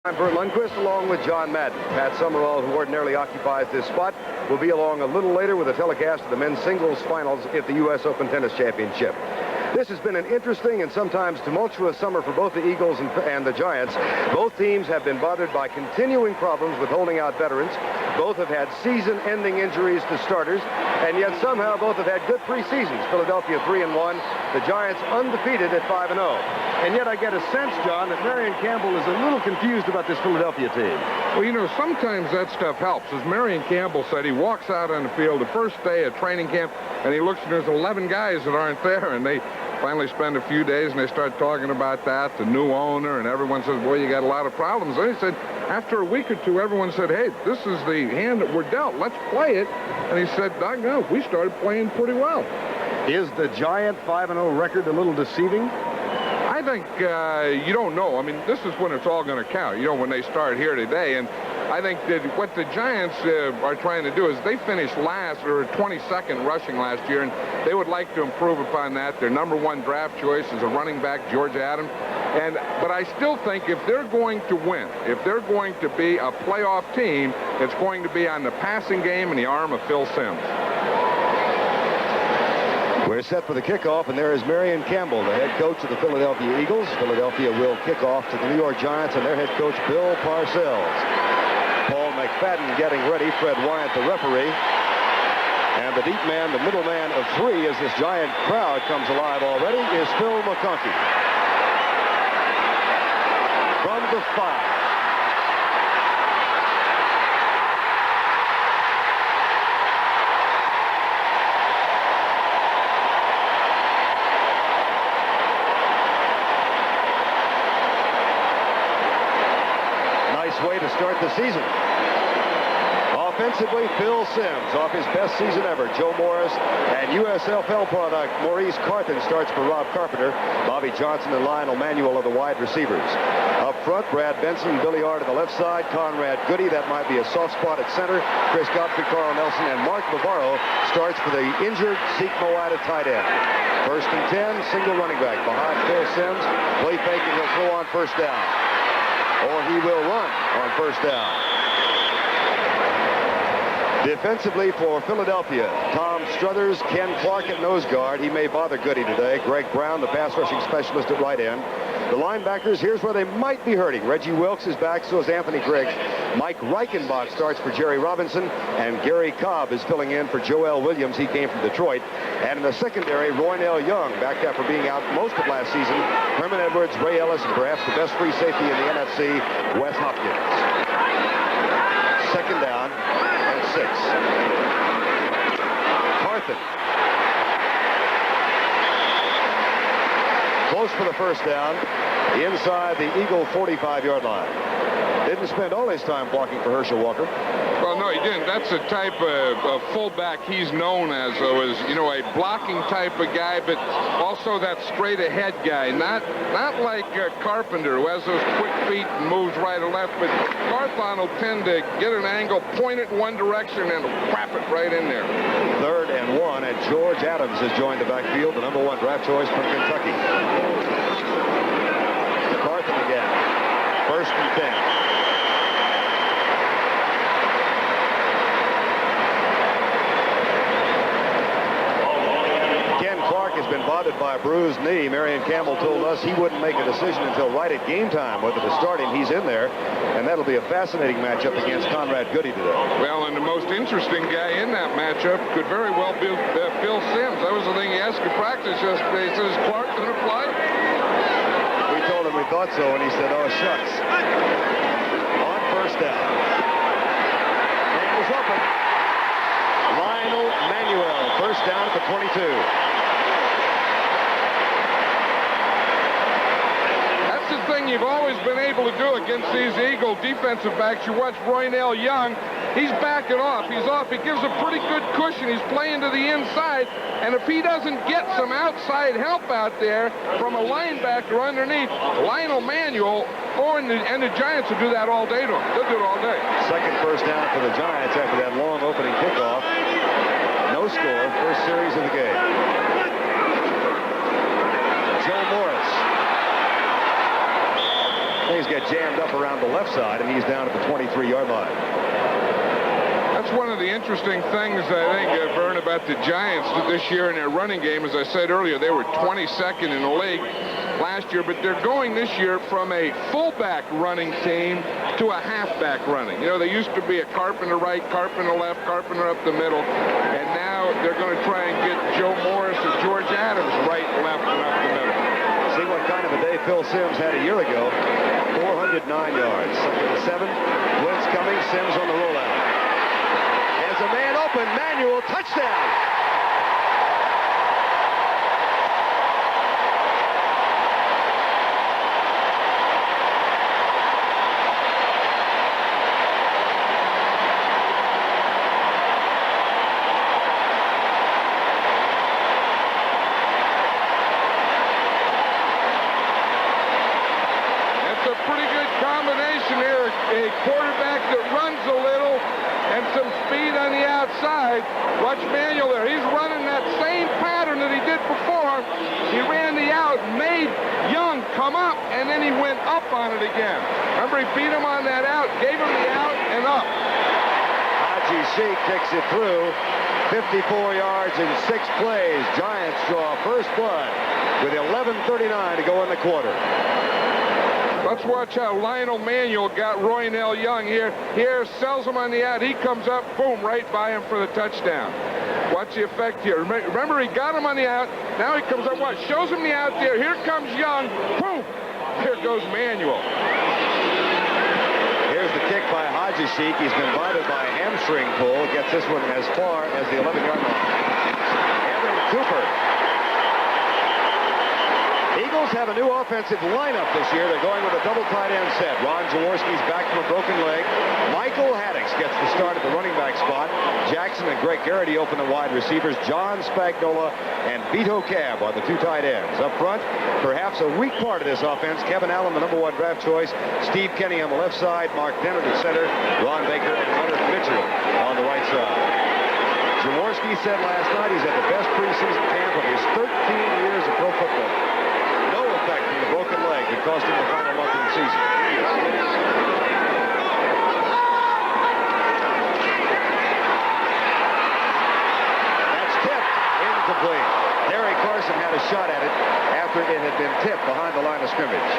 I'm Bert Lundquist along with John Madden. Pat Summerall, who ordinarily occupies this spot, will be along a little later with a telecast of the men's singles finals at the U.S. Open Tennis Championship. This has been an interesting and sometimes tumultuous summer for both the Eagles and the Giants. Both teams have been bothered by continuing problems with holding out veterans. Both have had season-ending injuries to starters, and yet somehow both have had good preseasons. Philadelphia 3-1, the Giants undefeated at 5-0. And yet I get a sense, John, that Marion Campbell is a little confused about this Philadelphia team. Well, you know, sometimes that stuff helps. As Marion Campbell said, he walks out on the field the first day of training camp, and he looks and there's 11 guys that aren't there, and they finally spend a few days and they start talking about that, the new owner, and everyone says, boy, you got a lot of problems. And he said, after a week or two, everyone said, hey, this is the hand that we're dealt. Let's play it. And he said, doggone, we started playing pretty well. Is the Giant 5-0 record a little deceiving? I think you don't know. I mean, this is when it's all going to count, you know, when they start here today. And I think that what the Giants are trying to do is they finished last or 22nd rushing last year, and they would like to improve upon that. Their #1 draft choice is a running back, George Adams. But I still think if they're going to win, if they're going to be a playoff team, it's going to be on the passing game and the arm of Phil Simms. We're set for the kickoff, and there is Marion Campbell, the head coach of the Philadelphia Eagles. Philadelphia will kick off to the New York Giants and their head coach, Bill Parcells. Paul McFadden getting ready. Fred Wyant, the referee. And the deep man, the middle man of three, as this Giant crowd comes alive already, is Phil McConkey. From the 5. Way to start the season. Offensively, Phil Simms off his best season ever. Joe Morris and USFL product Maurice Carthen starts for Rob Carpenter. Bobby Johnson and Lionel Manuel are the wide receivers. Up front, Brad Benson, Billy Ard on the left side, Conrad Goody, that might be a soft spot at center. Chris Godfrey, Carl Nelson, and Mark Bavaro starts for the injured Zeke Moat at tight end. 1st and 10, single running back behind Phil Simms. Play fake and he'll throw on first down. Or he will run on first down. Defensively for Philadelphia, Tom Struthers, Ken Clark at nose guard. He may bother Goody today. Greg Brown, the pass rushing specialist at right end. The linebackers, here's where they might be hurting. Reggie Wilkes is back, so is Anthony Griggs. Mike Reichenbach starts for Jerry Robinson, and Gary Cobb is filling in for Joel Williams. He came from Detroit. And in the secondary, Roynell Young, back after being out most of last season. Herman Edwards, Ray Ellis, and perhaps the best free safety in the NFC, Wes Hopkins. 2nd down and 6. Carthen. Close for the first down, inside the Eagle 45-yard line. Didn't spend all his time blocking for Herschel Walker. Well, no, he didn't. That's the type of fullback he's known as, though, is, you know, a blocking type of guy, but also that straight-ahead guy. Not like Carpenter, who has those quick feet and moves right or left, but Carthon will tend to get an angle, point it in one direction, and whap it right in there. 3rd and 1, and George Adams has joined the backfield, the #1 draft choice from Kentucky. Carthen again. 1st and 10. Has been bothered by a bruised knee. Marion Campbell told us he wouldn't make a decision until right at game time whether to start him. He's in there, and that'll be a fascinating matchup against Conrad Goody today. Well, and the most interesting guy in that matchup could very well be Phil Simms. That was the thing he asked in practice yesterday. He says, Clark going to play? We told him we thought so, and he said, oh, shucks. On first down. And was open. Lionel Manuel, first down at the 22. Thing you've always been able to do against these Eagle defensive backs. You watch Roynell Young, he's backing off. He's off. He gives a pretty good cushion. He's playing to the inside, and if he doesn't get some outside help out there from a linebacker underneath, Lionel Manuel and the Giants will do that all day to him. They'll do it all day. 2nd first down for the Giants after that long opening kickoff. No score, first series of the game. Joe Morris. Things get jammed up around the left side, and he's down at the 23-yard line. That's one of the interesting things, I think, Vern, about the Giants this year in their running game. As I said earlier, they were 22nd in the league last year, but they're going this year from a fullback running team to a halfback running. You know, they used to be a Carpenter right, Carpenter left, Carpenter up the middle, and now they're going to try and get Joe Morris or George Adams right, left, and up the middle. See what kind of a day Phil Simms had a year ago. 409 yards. 2nd and 7. Blitz coming. Simms on the rollout. As a man open, Manuel, touchdown. A quarterback that runs a little and some speed on the outside. Watch Manuel there. He's running that same pattern that he did before. He ran the out, made Young come up, and then he went up on it again. Remember, he beat him on that out, gave him the out, and up. Haji Sheik takes it through. 54 yards in 6 plays. Giants draw first blood with 11:39 to go in the quarter. Let's watch how Lionel Manuel got Roynell Young here. Here, sells him on the out. He comes up, boom, right by him for the touchdown. Watch the effect here. Remember, he got him on the out. Now he comes up, watch, shows him the out there. Here comes Young, boom. There goes Manuel. Here's the kick by Haji Sheik. He's been bothered by a hamstring pull. Gets this one as far as the 11-yard line. Evan Cooper. Eagles have a new offensive lineup this year. They're going with a double tight end set. Ron Jaworski's back from a broken leg. Michael Haddix gets the start at the running back spot. Jackson and Greg Garrity open the wide receivers. John Spagnola and Vito Cab are the 2 tight ends. Up front, perhaps a weak part of this offense, Kevin Allen, the #1 draft choice. Steve Kenny on the left side. Mark Dennard at center. Ron Baker and Leonard Mitchell on the right side. Jaworski said last night he's had the best preseason camp of his 13 years of pro football. From the broken leg that cost him the final month of the season. That's tipped, incomplete. Harry Carson had a shot at it after it had been tipped behind the line of scrimmage.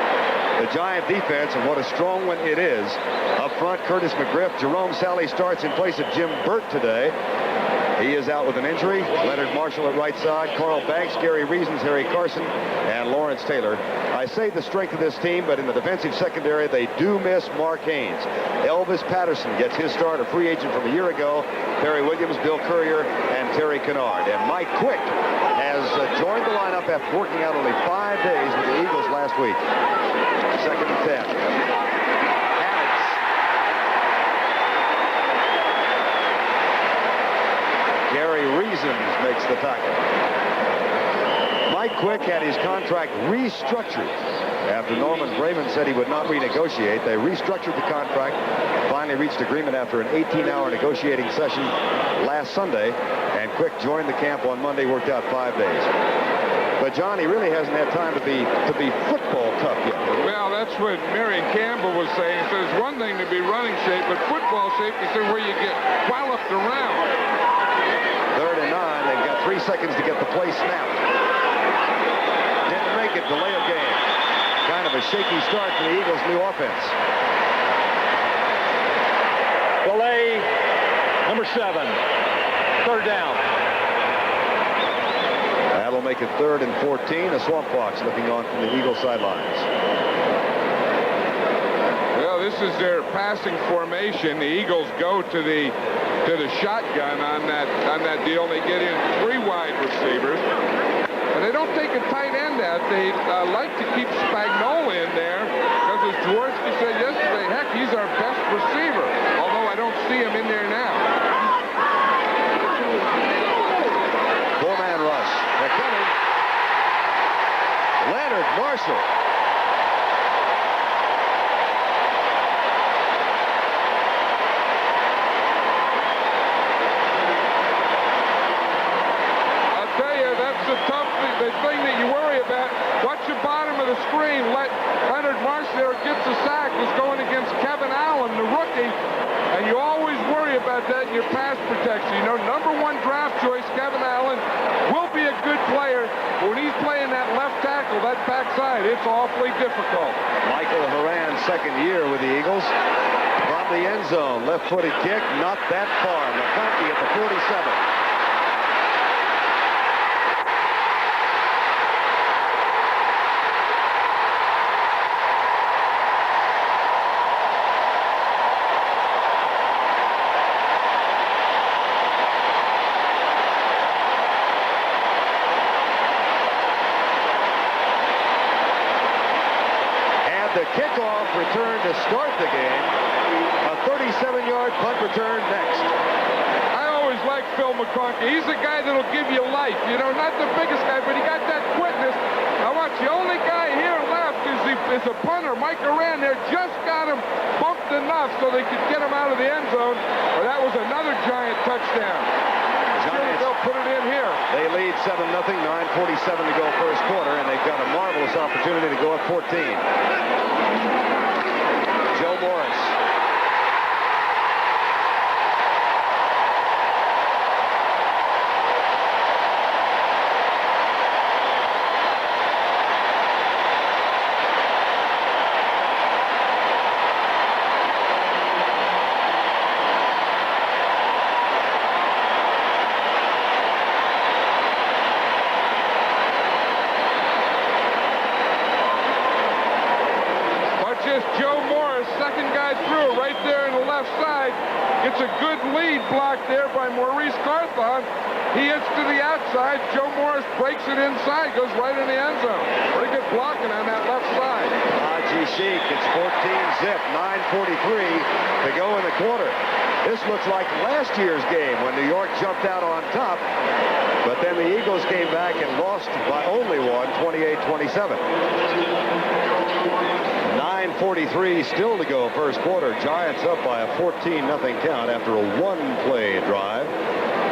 The Giant defense, and what a strong one it is. Up front, Curtis McGriff. Jerome Sally starts in place of Jim Burt today. He is out with an injury. Leonard Marshall at right side. Carl Banks, Gary Reasons, Harry Carson, and Lawrence Taylor. I say the strength of this team, but in the defensive secondary, they do miss Mark Haynes. Elvis Patterson gets his start, a free agent from a year ago. Perry Williams, Bill Courier, and Terry Kennard. And Mike Quick has joined the lineup after working out only 5 days with the Eagles last week. 2nd and 10. Gary Reasons makes the tackle. Mike Quick had his contract restructured after Norman Braman said he would not renegotiate. They restructured the contract, finally reached agreement after an 18-hour negotiating session last Sunday, and Quick joined the camp on Monday, worked out 5 days. But John, he really hasn't had time to be football tough yet. Well, that's what Marion Campbell was saying. He says it's one thing to be running shape, but football shape is where you get walloped around. 3rd and 9. They've got 3 seconds to get the play snapped. Didn't make it. Delay of game. Kind of a shaky start for the Eagles' new offense. Delay number 7. 3rd down. That'll make it 3rd and 14. The Swamp Fox looking on from the Eagles sidelines. Well, this is their passing formation. The Eagles go to the shotgun on that deal. They get in 3 wide receivers. And they don't take a tight end out. They like to keep Spagnola in there because, as Jaworski said yesterday, heck, he's our best receiver. Although I don't see him in there now. 4-man rush. They're coming. Leonard Marshall. The thing that you worry about, watch the bottom of the screen. Let Leonard Marshall there gets the play, and you always worry about that in your pass protection. You know, #1 draft choice, Kevin Allen, will be a good player, but when he's playing that left tackle, that backside, it's awfully difficult. Michael Horan, second year with the Eagles. From the end zone, left-footed kick, not that far. McConkey at the 47. The kickoff return to start the game. A 37-yard punt return next. I always like Phil McConkey. He's a guy that'll give you life. You know, not the biggest guy, but he got that quickness. Now watch, the only guy here left is a punter, Mike Horan. There just got him bumped enough so they could get him out of the end zone. Or that was another Giant touchdown. Giants, they'll put it in here. They lead 7-0, 9:47 to go first quarter, and they've got a marvelous opportunity to go up 14. Joe Morris. Joe Morris, second guy through, right there in the left side. Gets a good lead block there by Maurice Carthon. He hits to the outside. Joe Morris breaks it inside, goes right in the end zone. Pretty good blocking on that left side. Haji Sheik, it's 14-zip, 9:43 to go in the quarter. This looks like last year's game when New York jumped out on top, but then the Eagles came back and lost by only one, 28-27. 9:43 still to go first quarter. Giants up by a 14-0 count after a one-play drive.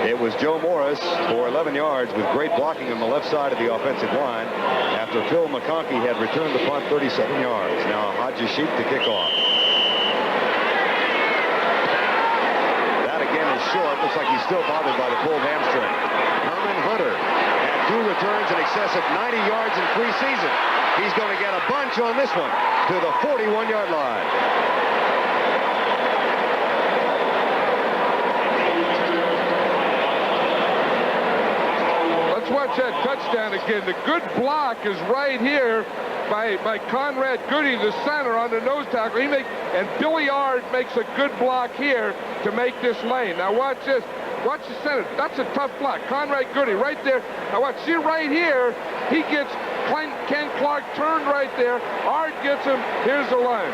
It was Joe Morris for 11 yards with great blocking on the left side of the offensive line after Phil McConkey had returned the punt 37 yards. Now Haji Sheik to kick off. That again is short. Looks like he's still bothered by the pulled hamstring. Herman Hunter had 2 returns in excess of 90 yards in preseason. He's going to get a bunch on this one to the 41-yard line. Let's watch that touchdown again. The good block is right here by Conrad Goody, the center, on the nose tackle. And Billy Ard makes a good block here to make this lane. Now watch this. Watch the center. That's a tough block. Conrad Goody right there. Now watch, see right here, he gets Ken Clark turned right there. Ard gets him. Here's the line.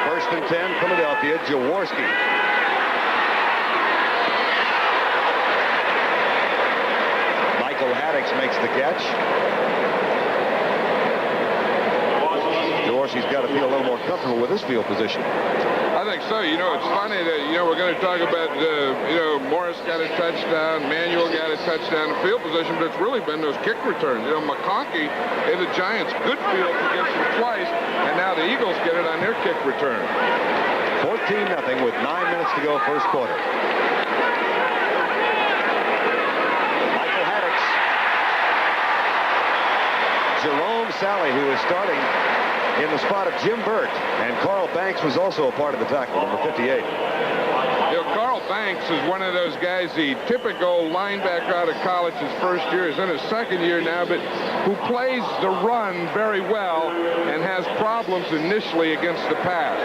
First and 10, Philadelphia, Jaworski. Michael Haddix makes the catch. Jaworski's got to feel a little more comfortable with his field position. I think so. You know, it's funny that, you know, we're going to talk about, you know, Morris got a touchdown, Manuel got a touchdown in field position, but it's really been those kick returns. You know, McConkey and the Giants, good field position twice, and now the Eagles get it on their kick return. 14-0 with 9 minutes to go first quarter. Michael Haddix. Jerome Sally, who is starting in the spot of Jim Burt, and Carl Banks was also a part of the tackle, number 58. You know, Carl Banks is one of those guys, the typical linebacker out of college. His first year is in his second year now, but who plays the run very well and has problems initially against the pass.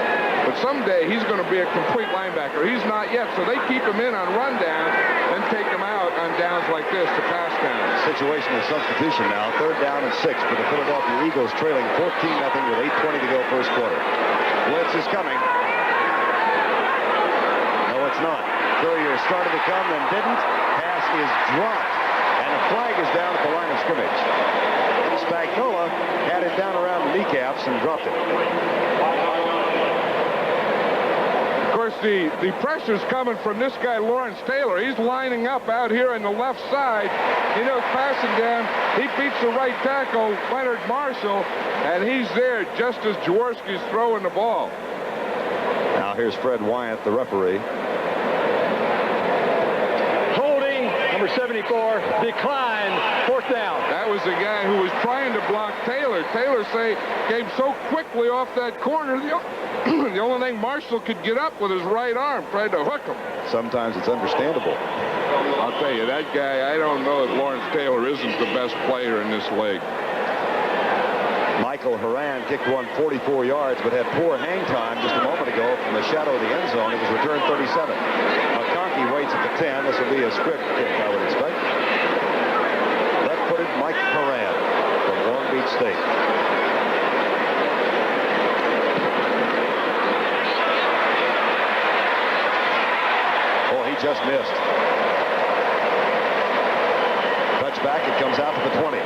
But someday he's going to be a complete linebacker. He's not yet, so they keep him in on rundown and take him out on downs like this to pass down. Situation of substitution now, 3rd down and 6 for the Philadelphia Eagles, trailing 14-0 with 8:20 to go first quarter. Blitz is coming. No, it's not. Courier started to come, then didn't. Pass is dropped, and a flag is down at the line of scrimmage. Spagnola had it down around the kneecaps and dropped it. Of course, the pressure's coming from this guy, Lawrence Taylor. He's lining up out here on the left side. He knows passing down. He beats the right tackle, Leonard Marshall, and he's there just as Jaworski's throwing the ball. Now here's Fred Wyant, the referee. Holding, number 74, declined, 4th down. That was the guy who was trying to block Taylor. Taylor came so quickly off that corner. The only thing Marshall could get up with his right arm, tried to hook him. Sometimes it's understandable. I'll tell you, that guy, I don't know that Lawrence Taylor isn't the best player in this league. Michael Horan kicked one 44 yards, but had poor hang time just a moment ago from the shadow of the end zone. It was returned 37. McConkey waits at the 10. This will be a script kick, I would expect. Left-footed Mike Horan from Long Beach State. Oh, he just missed. Touchback, it comes out to the 20.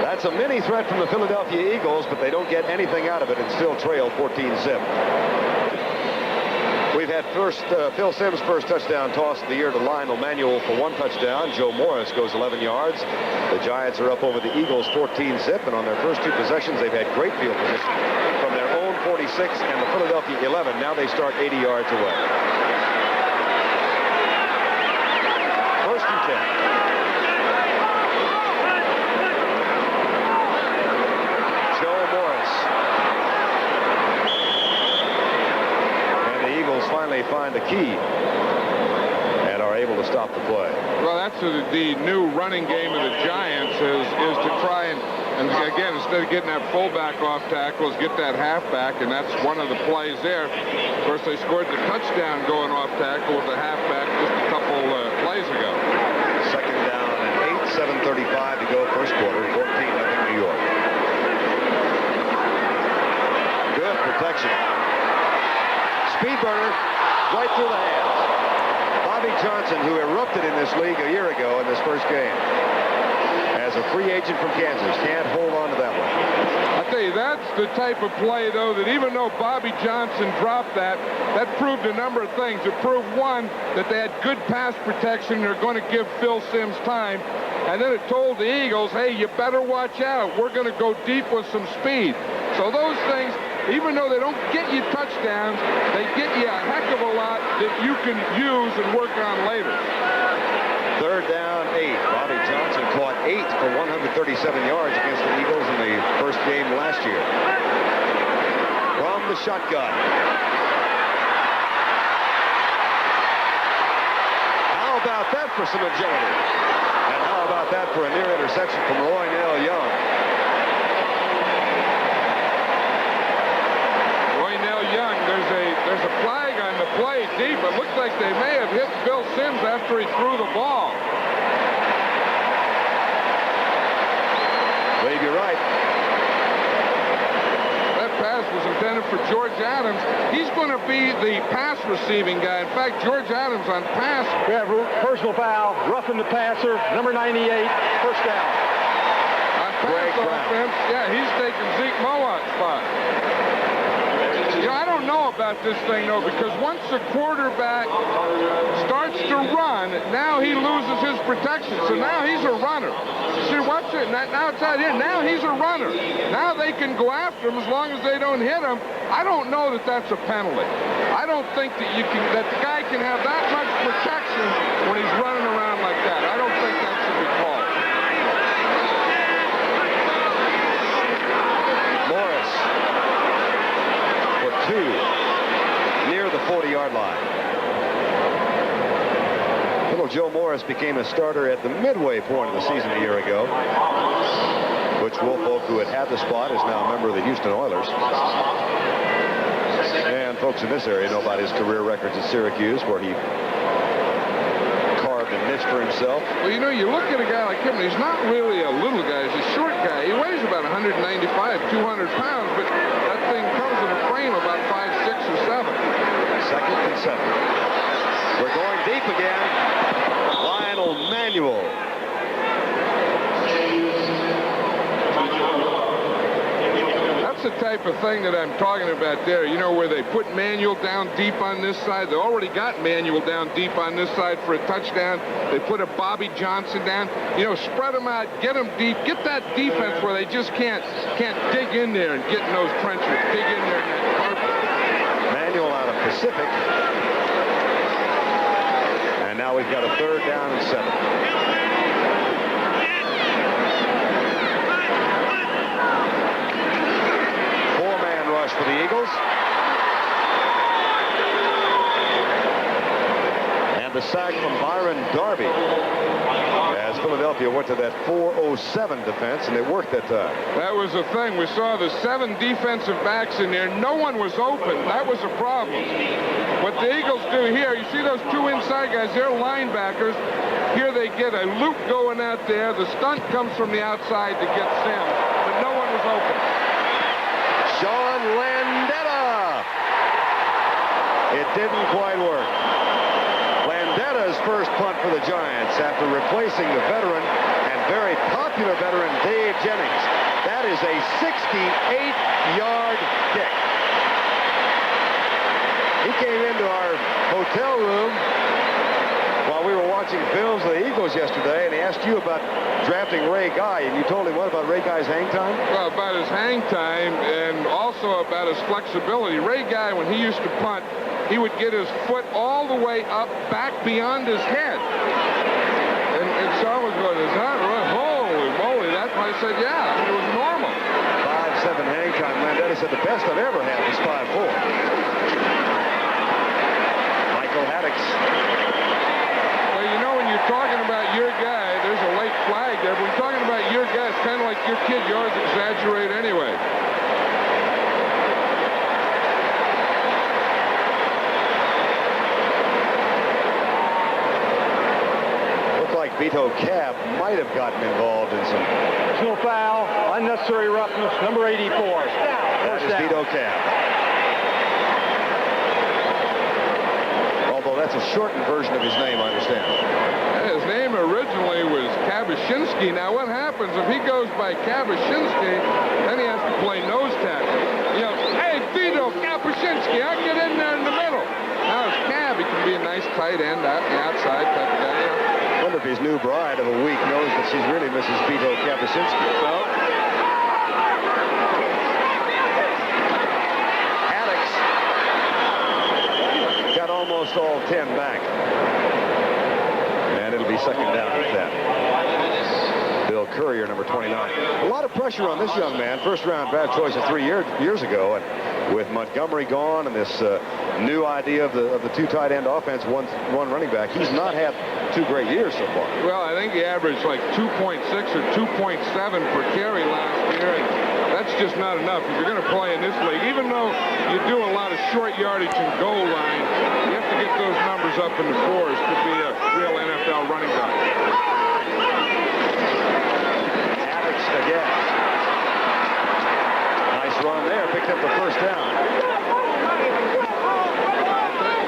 That's a mini threat from the Philadelphia Eagles, but they don't get anything out of it and still trail 14-zip. We've had Phil Simms' first touchdown toss of the year to Lionel Manuel for 1 touchdown. Joe Morris goes 11 yards. The Giants are up over the Eagles 14-zip, and on their first 2 possessions, they've had great field position from their own 46 and the Philadelphia 11. Now they start 80 yards away. 1st and 10. Finally find the key and are able to stop the play. Well, that's the new running game of the Giants is to try and again, instead of getting that fullback off tackles, get that halfback, and that's one of the plays there. Of course, they scored the touchdown going off tackle with the halfback just a couple plays ago. 2nd down and 8, 7:35 to go, 1st quarter, 14-0 New York. Good protection. Speed burner right through the hands. Bobby Johnson, who erupted in this league a year ago in this first game, as a free agent from Kansas, can't hold on to that one. I'll tell you, that's the type of play, though, that even though Bobby Johnson dropped that proved a number of things. It proved, one, that they had good pass protection. They're going to give Phil Simms time. And then it told the Eagles, hey, you better watch out. We're going to go deep with some speed. So those things, even though they don't get you touchdowns, they get you a heck of a lot that you can use and work on later. 3rd down, 8. Bobby Johnson caught 8 for 137 yards against the Eagles in the first game last year. From the shotgun. How about that for some agility? And how about that for a near interception from Roynell Young? There's a flag on the play deep. It looks like they may have hit Phil Simms after he threw the ball. Believe you're right. That pass was intended for George Adams. He's going to be the pass receiving guy. In fact, George Adams on pass. We have personal foul, roughing the passer, number 98, 1st down. On pass offense, yeah, he's taking Zeke Mowat's spot. You know, I don't know about this thing, though, because once the quarterback starts to run, now he loses his protection. So now he's a runner. See, watch it. Now it's out here. Now he's a runner. Now they can go after him as long as they don't hit him. I don't know that that's a penalty. I don't think that that the guy can have that much protection when he's running around like that. I don't think that should be called. Morris for 2 near the 40-yard line. Little Joe Morris became a starter at the midway point of the season a year ago. Butch Woolfolk, who had the spot, is now a member of the Houston Oilers. And folks in this area know about his career records at Syracuse, where he carved a niche for himself. Well, you know, you look at a guy like him, and he's not really a little guy. He's a short guy. He weighs about 195, 200 pounds, but that thing comes in a frame about 5'6" or 7. 2nd and 7. We're going deep again. Lionel Manuel. That's the type of thing that I'm talking about there, you know, where they put Manuel down deep on this side. They already got Manuel down deep on this side for a touchdown. They put a Bobby Johnson down. You know, spread them out, get them deep, get that defense where they just can't dig in there and get in those trenches, dig in there in that carpet. Manuel out of Pacific. And now we've got a 3rd down and 7. For the Eagles. And the sack from Byron Darby as Philadelphia went to that 4-0-7 defense, and it worked that time. That was the thing. We saw the 7 defensive backs in there. No one was open. That was a problem. What the Eagles do here, you see those 2 inside guys, they're linebackers. Here they get a loop going out there. The stunt comes from the outside to get Sims, but no one was open. Sean Landeta. It didn't quite work. Landeta's first punt for the Giants after replacing the veteran and very popular veteran Dave Jennings. That is a 68-yard kick. He came into our hotel room while we were watching films of the Eagles yesterday, and he asked you about drafting Ray Guy, and you told him what about Ray Guy's hang time? Well, about his hang time and also about his flexibility. Ray Guy, when he used to punt, he would get his foot all the way up, back beyond his head. And someone was going, is that right? Holy moly, that's why I said, yeah, I mean, it was normal. 5'7" hang time. Landeta said the best I've ever had was 5'4". Michael Haddix. Well, you know, when you're talking about your guy, there's a late flag there, but when you're talking about your guy, it's kind of like your kid. You always exaggerate anyway. Looked like Vito Cab might have gotten involved in some... Personal foul, unnecessary roughness, number 84. That is Vito Cab. Although that's a shortened version of his name, I understand. His name originally was Kabashinsky. Now, what happens if he goes by Kabashinsky, then he has to play nose tackle. You know, hey, Vito Kabashinsky, I'll get in there in the middle. Now, it's Cab. He can be a nice tight end out the outside type of guy. I wonder if his new bride of a week knows that she's really Mrs. Vito Kabashinsky. So, almost all 10 back. And it'll be 2nd down with that. Bill Courier, number 29. A lot of pressure on this young man. First-round draft choice of 3 years ago. And with Montgomery gone and this new idea of the 2 tight end offense, one running back, he's not had 2 great years so far. Well, I think he averaged like 2.6 or 2.7 per carry last year. And that's just not enough. If you're going to play in this league, even though you do a lot of short yardage and goal line, you have to get those numbers up in the 4s to be a real NFL running back. Haddix again. Nice run there. Picked up the 1st down.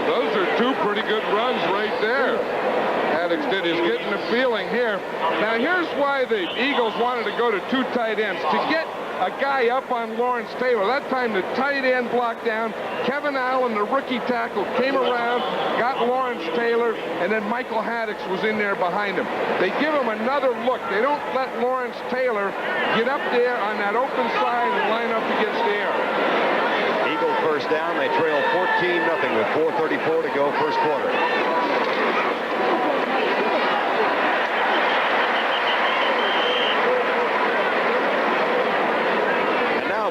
Those are 2 pretty good runs right there. Haddix did. He's getting the feeling here. Now, here's why the Eagles wanted to go to 2 tight ends. To get a guy up on Lawrence Taylor. That time the tight end blocked down. Kevin Allen, the rookie tackle, came around, got Lawrence Taylor, and then Michael Haddix was in there behind him. They give him another look. They don't let Lawrence Taylor get up there on that open side and line up against the air. Eagle 1st down. They trail 14-0 with 4:34 to go, 1st quarter.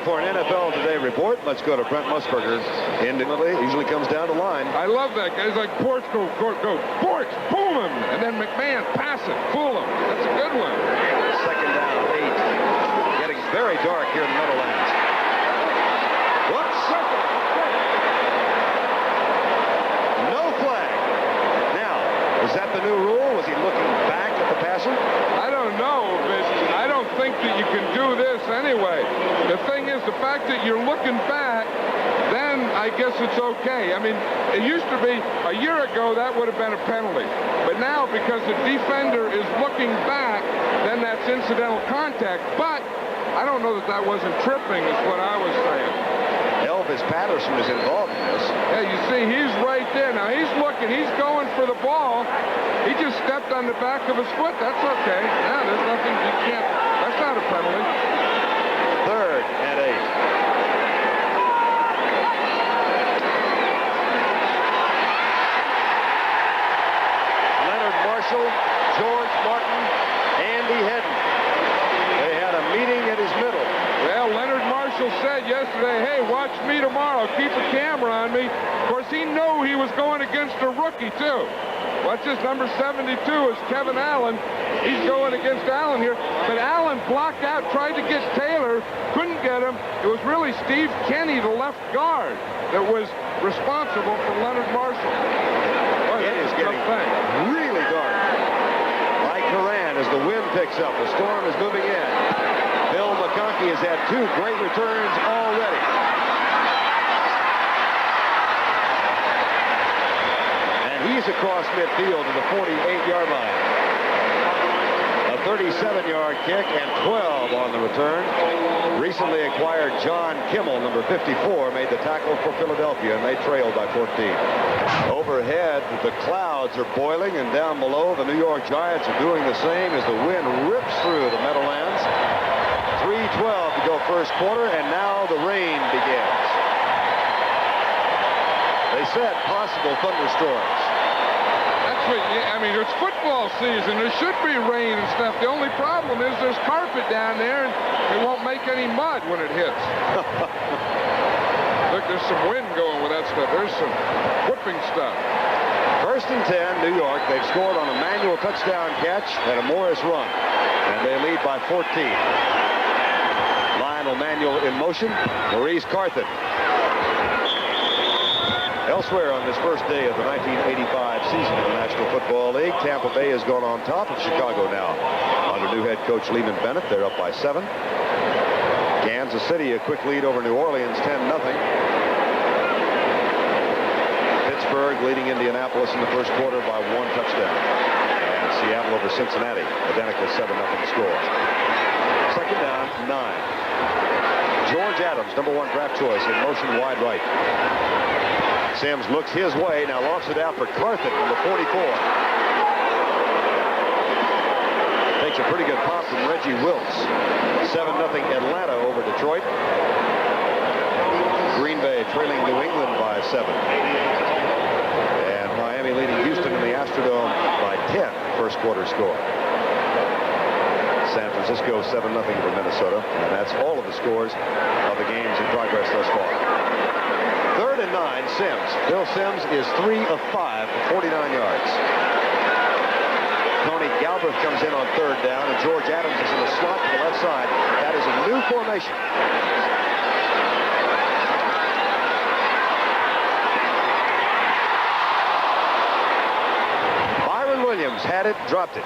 For an NFL Today report, let's go to Brent Musburger. It usually comes down the line. I love that guy. He's like, Porch, go. Porch, boom him. And then McMahon, pass it, fool him. That's a good one. 2nd down, 8. Getting very dark here in the Meadowlands. Whoops. No flag. Now, is that the new rule? Was he looking back at the passer? I don't know, but I don't think that you can do this anyway. The thing is, the fact that you're looking back, then I guess it's okay. I mean, it used to be a year ago that would have been a penalty. But now, because the defender is looking back, then that's incidental contact. But I don't know that wasn't tripping is what I was saying. Elvis Patterson is involved in this. Yeah, you see, he's right there. Now, he's looking. He's going for the ball. He just stepped on the back of his foot. That's okay. Yeah, there's nothing you can't. That's not a penalty. 3rd and 8. Leonard Marshall, George Martin, Andy Hedden. They had a meeting at his middle. Well, Leonard Marshall said yesterday, hey, watch me tomorrow. Keep a camera on me. Of course, he knew he was going against a rookie, too. Watch this, number 72 is Kevin Allen. He's going against Allen here. But Allen blocked out, tried to get Taylor, couldn't get him. It was really Steve Kenny, the left guard, that was responsible for Leonard Marshall. Boy, It is getting really dark. Mike Horan as the wind picks up. The storm is moving in. Bill McConkey has had 2 great returns already. And he's across midfield to the 48-yard line. A 37-yard kick and 12 on the return. Recently acquired John Kimmel, number 54, made the tackle for Philadelphia, and they trailed by 14. Overhead, the clouds are boiling, and down below, the New York Giants are doing the same as the wind rips through the Meadowlands. 3:12 to go first quarter, and now the rain begins. They said possible thunderstorms. That's what, I mean, it's football season. There should be rain and stuff. The only problem is there's carpet down there, and it won't make any mud when it hits. Look, there's some wind going with that stuff. There's some whipping stuff. 1st and 10, New York. They've scored on a manual touchdown catch and a Morris run, and they lead by 14. Lionel Manuel in motion. Maurice Carthen. Elsewhere on this first day of the 1985 season of the National Football League, Tampa Bay has gone on top of Chicago now. Under new head coach Lehman Bennett, they're up by 7. Kansas City, a quick lead over New Orleans, 10-0. Pittsburgh leading Indianapolis in the first quarter by 1 touchdown. And Seattle over Cincinnati, identical 7-0 score. 2nd down, 9. George Adams, number 1 draft choice, in motion wide right. Sims looks his way, now lofts it out for Carthen, number 44. Takes a pretty good pop from Reggie Wilkes. 7-0 Atlanta over Detroit. Green Bay trailing New England by 7. And Miami leading Houston in the Astrodome by 10, first quarter score. San Francisco 7-0 over Minnesota. And that's all of the scores of the games in progress thus far. 3rd and 9, Sims. Bill Sims is 3 of 5 for 49 yards. Tony Galbraith comes in on 3rd down, and George Adams is in the slot to the left side. That is a new formation. Byron Williams had it, dropped it.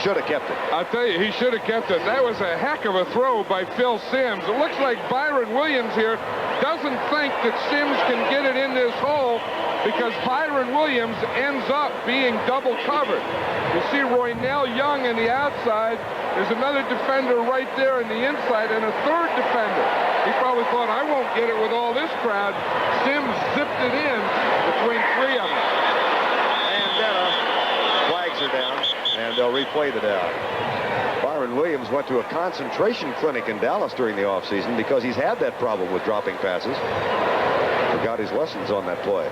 Should have kept it. I'll tell you, he should have kept it. That was a heck of a throw by Phil Sims. It looks like Byron Williams here doesn't think that Sims can get it in this hole because Byron Williams ends up being double covered. You see Roynell Young on the outside. There's another defender right there on the inside and a 3rd defender. He probably thought, I won't get it with all this crowd. Sims zipped it in between 3 of them. And flags are down, and they'll replay the down. Byron Williams went to a concentration clinic in Dallas during the offseason because he's had that problem with dropping passes. Forgot his lessons on that play.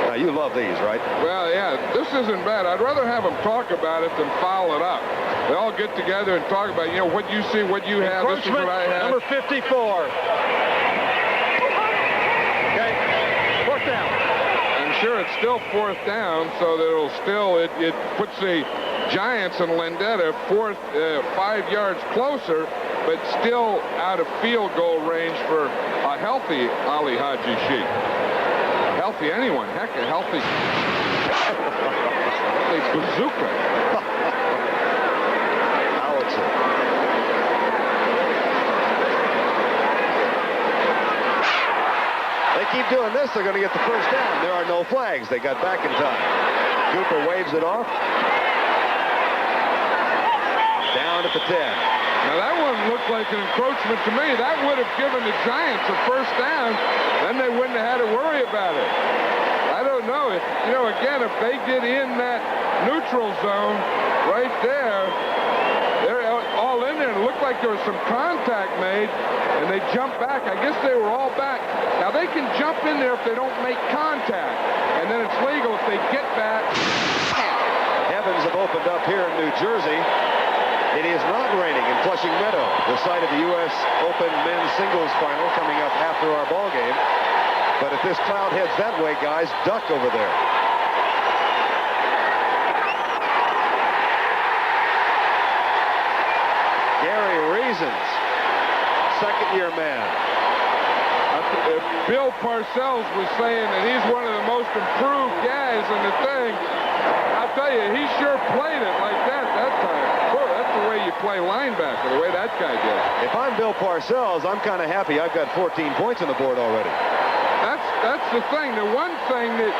Now, you love these, right? Well, yeah, this isn't bad. I'd rather have them talk about it than foul it up. They all get together and talk about, you know, what you see, what you have, this is what I have. Number 54. Okay, 4th down. Sure, it's still 4th down, so that it'll still, it puts the Giants and Lendetta 5 yards closer, but still out of field goal range for a healthy Ali Haji Sheikh. Healthy anyone, heck, a healthy bazooka. Howitzer. They keep doing this, they're going to get the first down. There are no flags. They got back in time. Cooper waves it off. down at the 10. Now, that one looked like an encroachment to me. That would have given the Giants a first down. Then they wouldn't have had to worry about it. I don't know. You know, again, if they get in that neutral zone right there, they're all in there. It looked like there was some contact made, and they jumped back. I guess they were all back. Now, they can jump in there if they don't make contact, and then it's legal if they get back. Heavens have opened up here in New Jersey. It is not raining in Flushing Meadow, the site of the U.S. Open men's singles final coming up after our ball game. But if this cloud heads that way, guys, duck over there. Gary Reasons, second-year man. Bill Parcells was saying that he's one of the most improved guys in the thing. I'll tell you, he sure played it like that time. Boy, that's the way you play linebacker, the way that guy did. If I'm Bill Parcells, I'm kind of happy I've got 14 points on the board already. That's the thing. The one thing that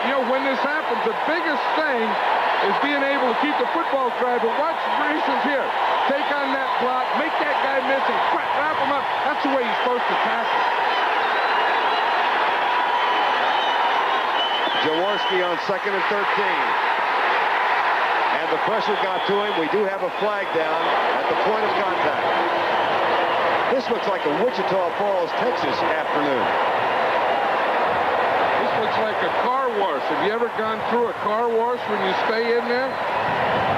you know, when this happens, the biggest thing is being able to keep the football stride. But watch Reasons here. Take on that block, make that guy miss, and wrap him up. That's the way you're supposed to tackle. Jaworski on 2nd and 13. And the pressure got to him. We do have a flag down at the point of contact. This looks like a Wichita Falls, Texas afternoon. This looks like a car wash. Have you ever gone through a car wash when you stay in there?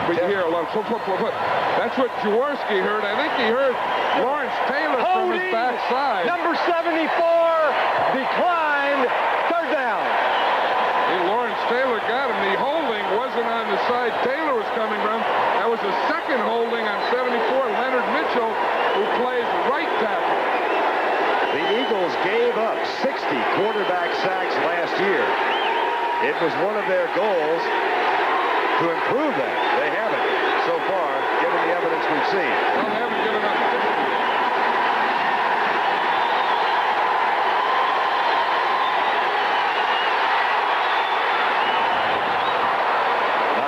But here, look. That's what Jaworski heard. I think he heard Lawrence Taylor from his backside. Number 74 declined. Third down. Lawrence Taylor got him. The holding wasn't on the side Taylor was coming from. That was a second holding on 74, Leonard Mitchell, who plays right tackle. The Eagles gave up 60 quarterback sacks last year. It was one of their goals to improve that. They haven't so far, given the evidence we've seen. Well, they haven't given up.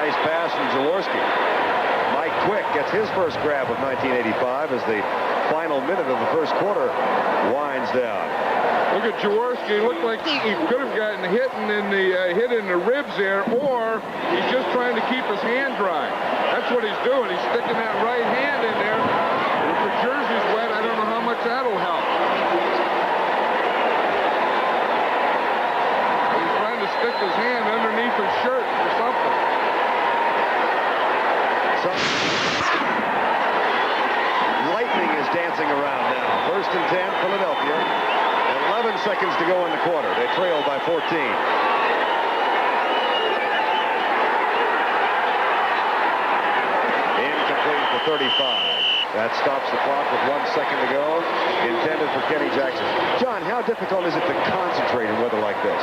Nice pass from Jaworski. Mike Quick gets his first grab of 1985 as the final minute of the first quarter winds down. Look at Jaworski. Looked like he could have gotten hit in the ribs there, or he's just trying to keep his hand dry. That's what he's doing. He's sticking that right hand in there. And if the jersey's wet, I don't know how much that'll help. He's trying to stick his hand underneath his shirt or something. Lightning is dancing around now. 1st and 10, Philadelphia. 11 seconds to go in the quarter. They trail by 14. Incomplete for 35. That stops the clock with 1 second to go. Intended for Kenny Jackson. John, how difficult is it to concentrate in weather like this?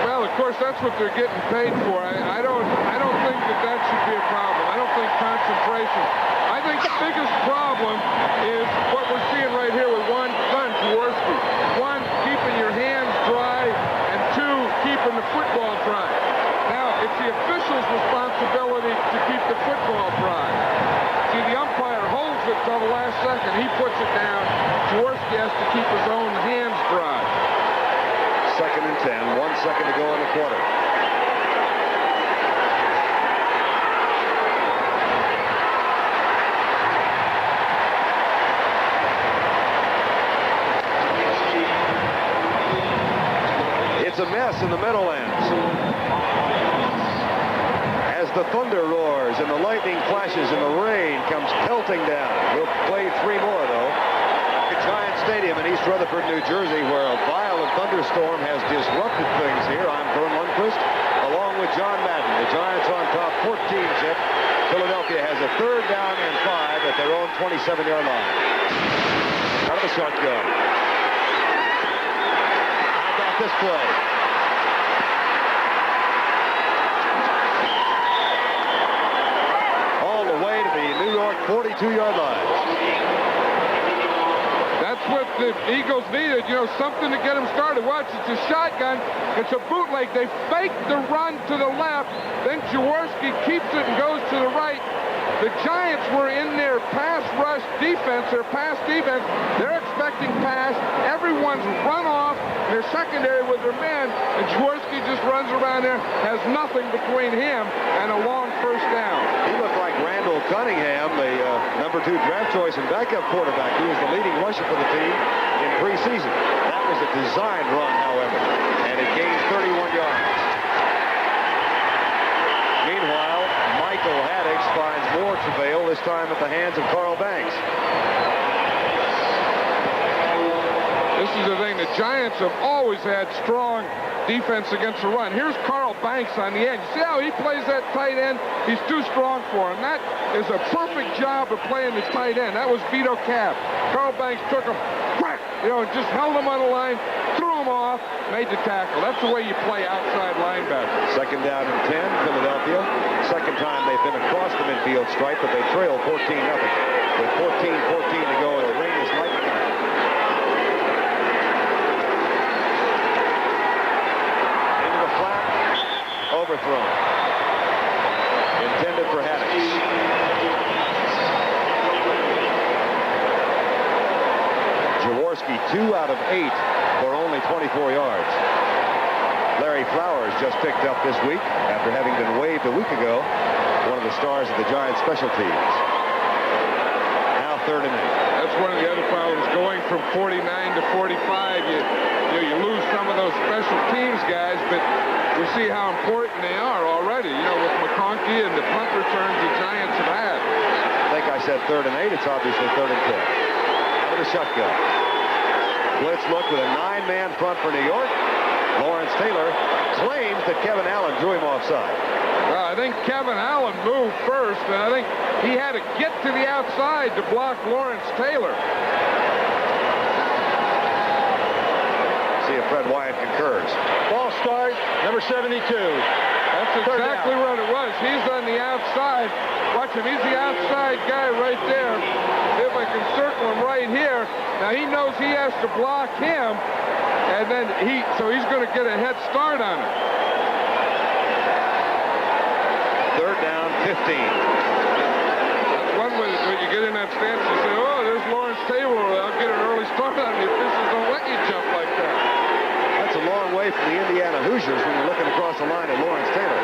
Well, of course, that's what they're getting paid for. I don't think that should be a problem. I don't think concentration. I think the biggest problem is what we're seeing right here with one, Jaworski. One, keeping your hands dry, and two, keeping the football dry. Now, it's the official's responsibility to keep the football dry. See, the umpire holds it till the last second. He puts it down. Jaworski has to keep his own hands dry. 2nd and 10, 1 second to go in the quarter. It's a mess in the Meadowlands. As the thunder roars and the lightning flashes and the rain comes pelting down. We'll play 3 more, though. At Giant Stadium in East Rutherford, New Jersey, where a violent thunderstorm has disrupted things here. I'm Vern Lundquist, along with John Madden. The Giants on top, 14-zip. Philadelphia has a 3rd down and 5 at their own 27-yard line. Out of the shotgun. How about this play? All the way to the New York 42-yard line. That's what the Eagles needed, you know, something to get them started. Watch, it's a shotgun. It's a bootleg. They fake the run to the left. Then Jaworski keeps it and goes to the right. The Giants were in their pass rush defense, their pass defense. They're expecting pass. Everyone's run off their secondary with their men, and Jaworski just runs around there, has nothing between him and a long first down. He looked like Randall Cunningham, the number 2 draft choice and backup quarterback. He was the leading rusher for the team in preseason. That was a designed run, however, and it gained 31 yards. Meanwhile, Michael Haddix finds more travail, this time at the hands of Carl Banks. This is the thing. The Giants have always had strong defense against the run. Here's Carl Banks on the edge. See how he plays that tight end? He's too strong for him. That is a perfect job of playing the tight end. That was Vito Capp. Carl Banks took him, whack, just held him on the line, threw him off, made the tackle. That's the way you play outside linebacker. Second down and 10, Philadelphia. Second time they've been across the midfield stripe, but they trail 14-0. With 14-14 to go, and the rain is lightning. Overthrown. Intended for Haddix. Jaworski 2 out of 8 for only 24 yards. Larry Flowers just picked up this week after having been waived a week ago. One of the stars of the Giants special teams. Now 3rd and 8. That's one of the other problems. Going from 49 to 45, you lose some of those special teams guys, but we see how important they are already, with McConkey and the punt returns the Giants have had. I think I said 3rd and 8. It's obviously 3rd and 10. With a shotgun. Blitz look with a 9-man front for New York. Lawrence Taylor claims that Kevin Allen drew him offside. Well, I think Kevin Allen moved first, and I think he had to get to the outside to block Lawrence Taylor. See if Fred Wyatt concurs. Ball start, number 72. That's exactly what it was. He's on the outside. Watch him. He's the outside guy right there. See if I can circle him right here. Now, he knows he has to block him, and then so he's going to get a head start on it. 3rd down, 15. That's one way when you get in that stance, you say, oh, there's Lawrence Taylor. I'll get an early start on the officials. Don't let you jump like that. That's a long way from the Indiana Hoosiers when you're looking across the line at Lawrence Taylor,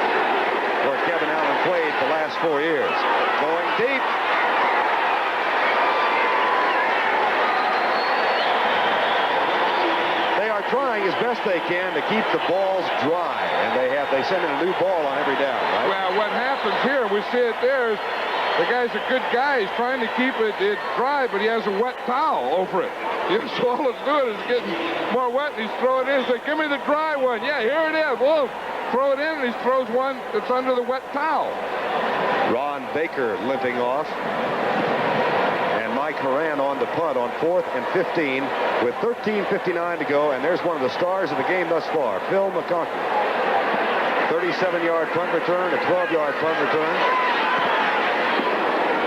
where Kevin Allen played the last 4 years. Going deep. They are trying as best they can to keep the balls dry, and they send in a new ball on every down, right? Well, what happens here, we see it there, is the guy's a good guy. He's trying to keep it dry, but he has a wet towel over it. So all it's doing is getting more wet, and he's throwing it in. He's like, give me the dry one. Yeah, here it is. Whoa. Throw it in, and he throws one that's under the wet towel. Ron Baker limping off. And Mike Horan on the punt on 4th and 15 with 13:59 to go. And there's one of the stars of the game thus far, Phil McConkey. 37-yard punt return, a 12-yard punt return.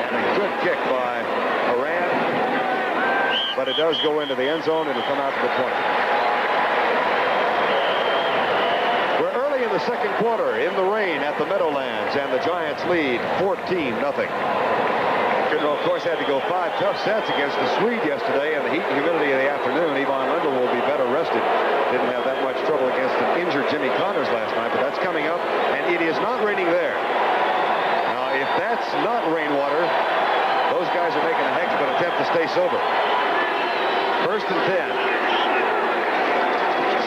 And a good kick by Horan. But it does go into the end zone. It'll come out to the 20. We're early in the second quarter in the rain at the Meadowlands, and the Giants lead 14-0. Of course, had to go 5 tough sets against the Swede yesterday, and the heat and humidity of the afternoon. Yvonne Lendl will be better rested. Didn't have that much trouble against an injured Jimmy Connors last night, but that's coming up, and it is not raining there. Now, if that's not rainwater, those guys are making a heck of an attempt to stay sober. 1st and 10.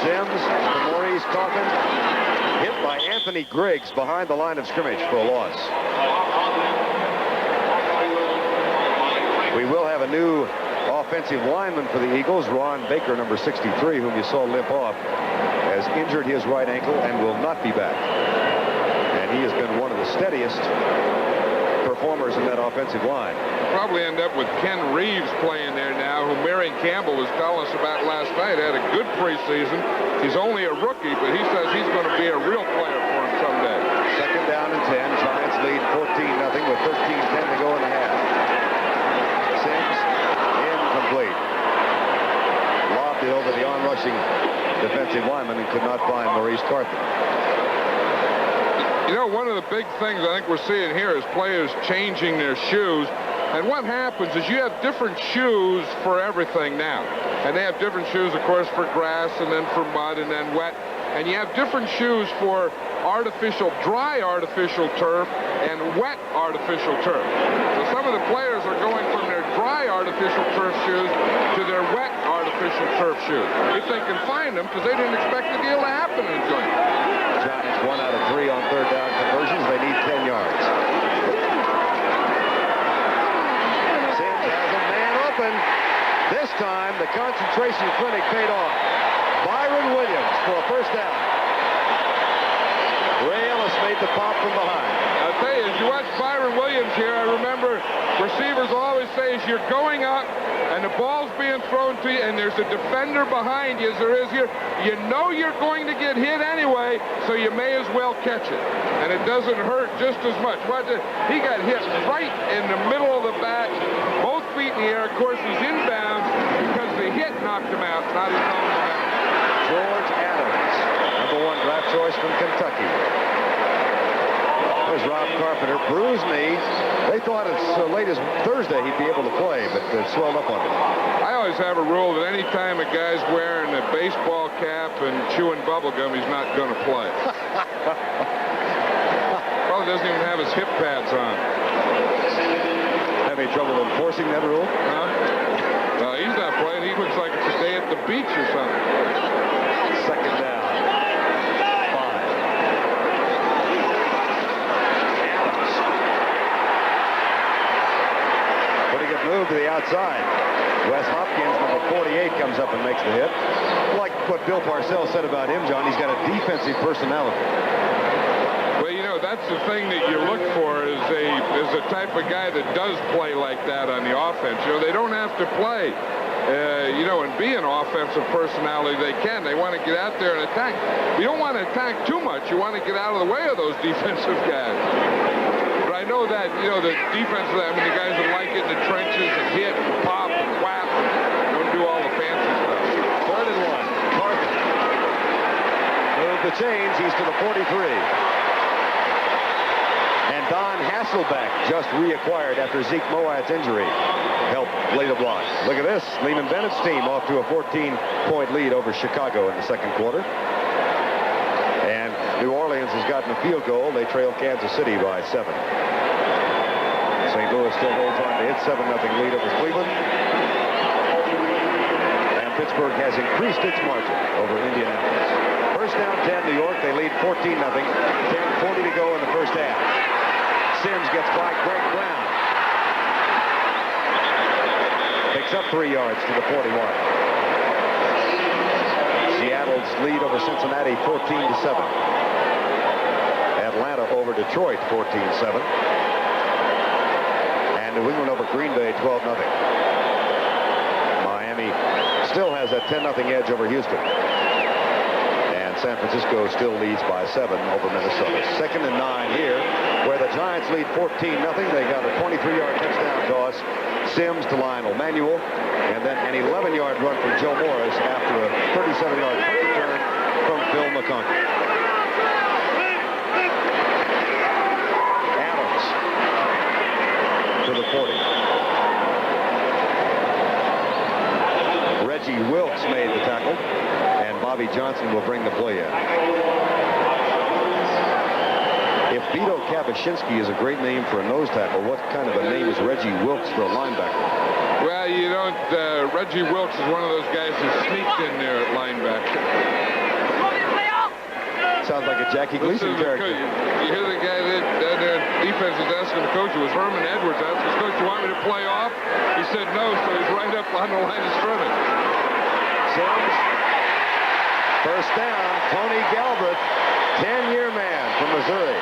Sims to Maurice Coffin. Hit by Anthony Griggs behind the line of scrimmage for a loss. We will have a new offensive lineman for the Eagles. Ron Baker, number 63, whom you saw limp off, has injured his right ankle and will not be back. And he has been one of the steadiest performers in that offensive line. Probably end up with Ken Reeves playing there now, who Marion Campbell was telling us about last night. Had a good preseason. He's only a rookie, but he says he's going to be a real player for him someday. 2nd down and 10. Giants lead 14-0 with 13:10 to go in the half. Sims incomplete. Lobbed it over the onrushing defensive lineman and could not find Maurice Carthy. You know, one of the big things I think we're seeing here is players changing their shoes. And what happens is you have different shoes for everything now. And they have different shoes, of course, for grass and then for mud and then wet. And you have different shoes for dry artificial turf and wet artificial turf. So some of the players are going from their dry artificial turf shoes to their wet artificial turf shoes. If they can find them, because they didn't expect the deal to happen in the joint. Giants 1 out of 3 on third down conversions. They need 10 yards. Sims has a man open. This time, the concentration clinic paid off. Byron Williams for a first down. Ray Ellis made the pop from behind. I'll tell you, as you watch Byron Williams here, I remember receivers always say as you're going up and the ball's being thrown to you and there's a defender behind you, as there is here, you know you're going to get hit anyway, so you may as well catch it. And it doesn't hurt just as much. Watch it. He got hit right in the middle of the back, both feet in the air. Of course, he's inbounds because the hit knocked him out, not his own momentum. George Adams, #1 draft choice from Kentucky. There's Rob Carpenter, bruised knee. They thought as late as Thursday he'd be able to play, but it swelled up on him. I always have a rule that any time a guy's wearing a baseball cap and chewing bubble gum, he's not going to play. Probably doesn't even have his hip pads on. Have any trouble enforcing that rule? Huh? No, he's not playing. He looks like it's a day at the beach or something. Second down. 5. Adams. Pretty good move to the outside. Wes Hopkins, number 48, comes up and makes the hit. Like what Bill Parcells said about him, John, he's got a defensive personality. Well, you know, that's the thing that you look for is a type of guy that does play like that on the offense. You know, they don't have to play. You know, and be an offensive personality, they can. They want to get out there and attack. You don't want to attack too much. You want to get out of the way of those defensive guys. But I know that, you know, the defensive, I mean, the guys that like it in the trenches and hit and pop and whap and don't do all the fancy stuff. 3rd and 1. Carter. Move the chains. He's to the 43. And Don Hasselbeck just reacquired after Zeke Mowatt's injury. Help lay the block. Look at this. Lehman Bennett's team off to a 14-point lead over Chicago in the second quarter. And New Orleans has gotten a field goal. They trail Kansas City by 7. St. Louis still holds on to its 7-0 lead over Cleveland. And Pittsburgh has increased its margin over Indianapolis. First down 10, New York. They lead 14-0. 10:40 to go in the first half. Sims gets by Greg Brown. Picks up 3 yards to the 41. Seattle's lead over Cincinnati 14-7. Atlanta over Detroit 14-7. And New England over Green Bay 12-0. Miami still has that 10-0 edge over Houston. And San Francisco still leads by 7 over Minnesota. 2nd and 9 here, where the Giants lead 14-0. They got a 23-yard touchdown toss. Sims to Lionel Manuel, and then an 11-yard run from Joe Morris after a 37-yard return from Phil McConkey. Adams to the 40. Reggie Wilkes made the tackle, and Bobby Johnson will bring the play in. If Vito Kapuscinski is a great name for a nose tackle, what kind of a name is Reggie Wilkes for a linebacker? Well, you don't, Reggie Wilkes is one of those guys who sneaked in there at linebacker. Sounds like a Jackie Gleason character. You hear the guy that defense is asking the coach, it was Herman Edwards, asked his coach, you want me to play off? He said no, so he's right up on the line of scrimmage. Sims, first down, Tony Galbraith, 10-year man from Missouri.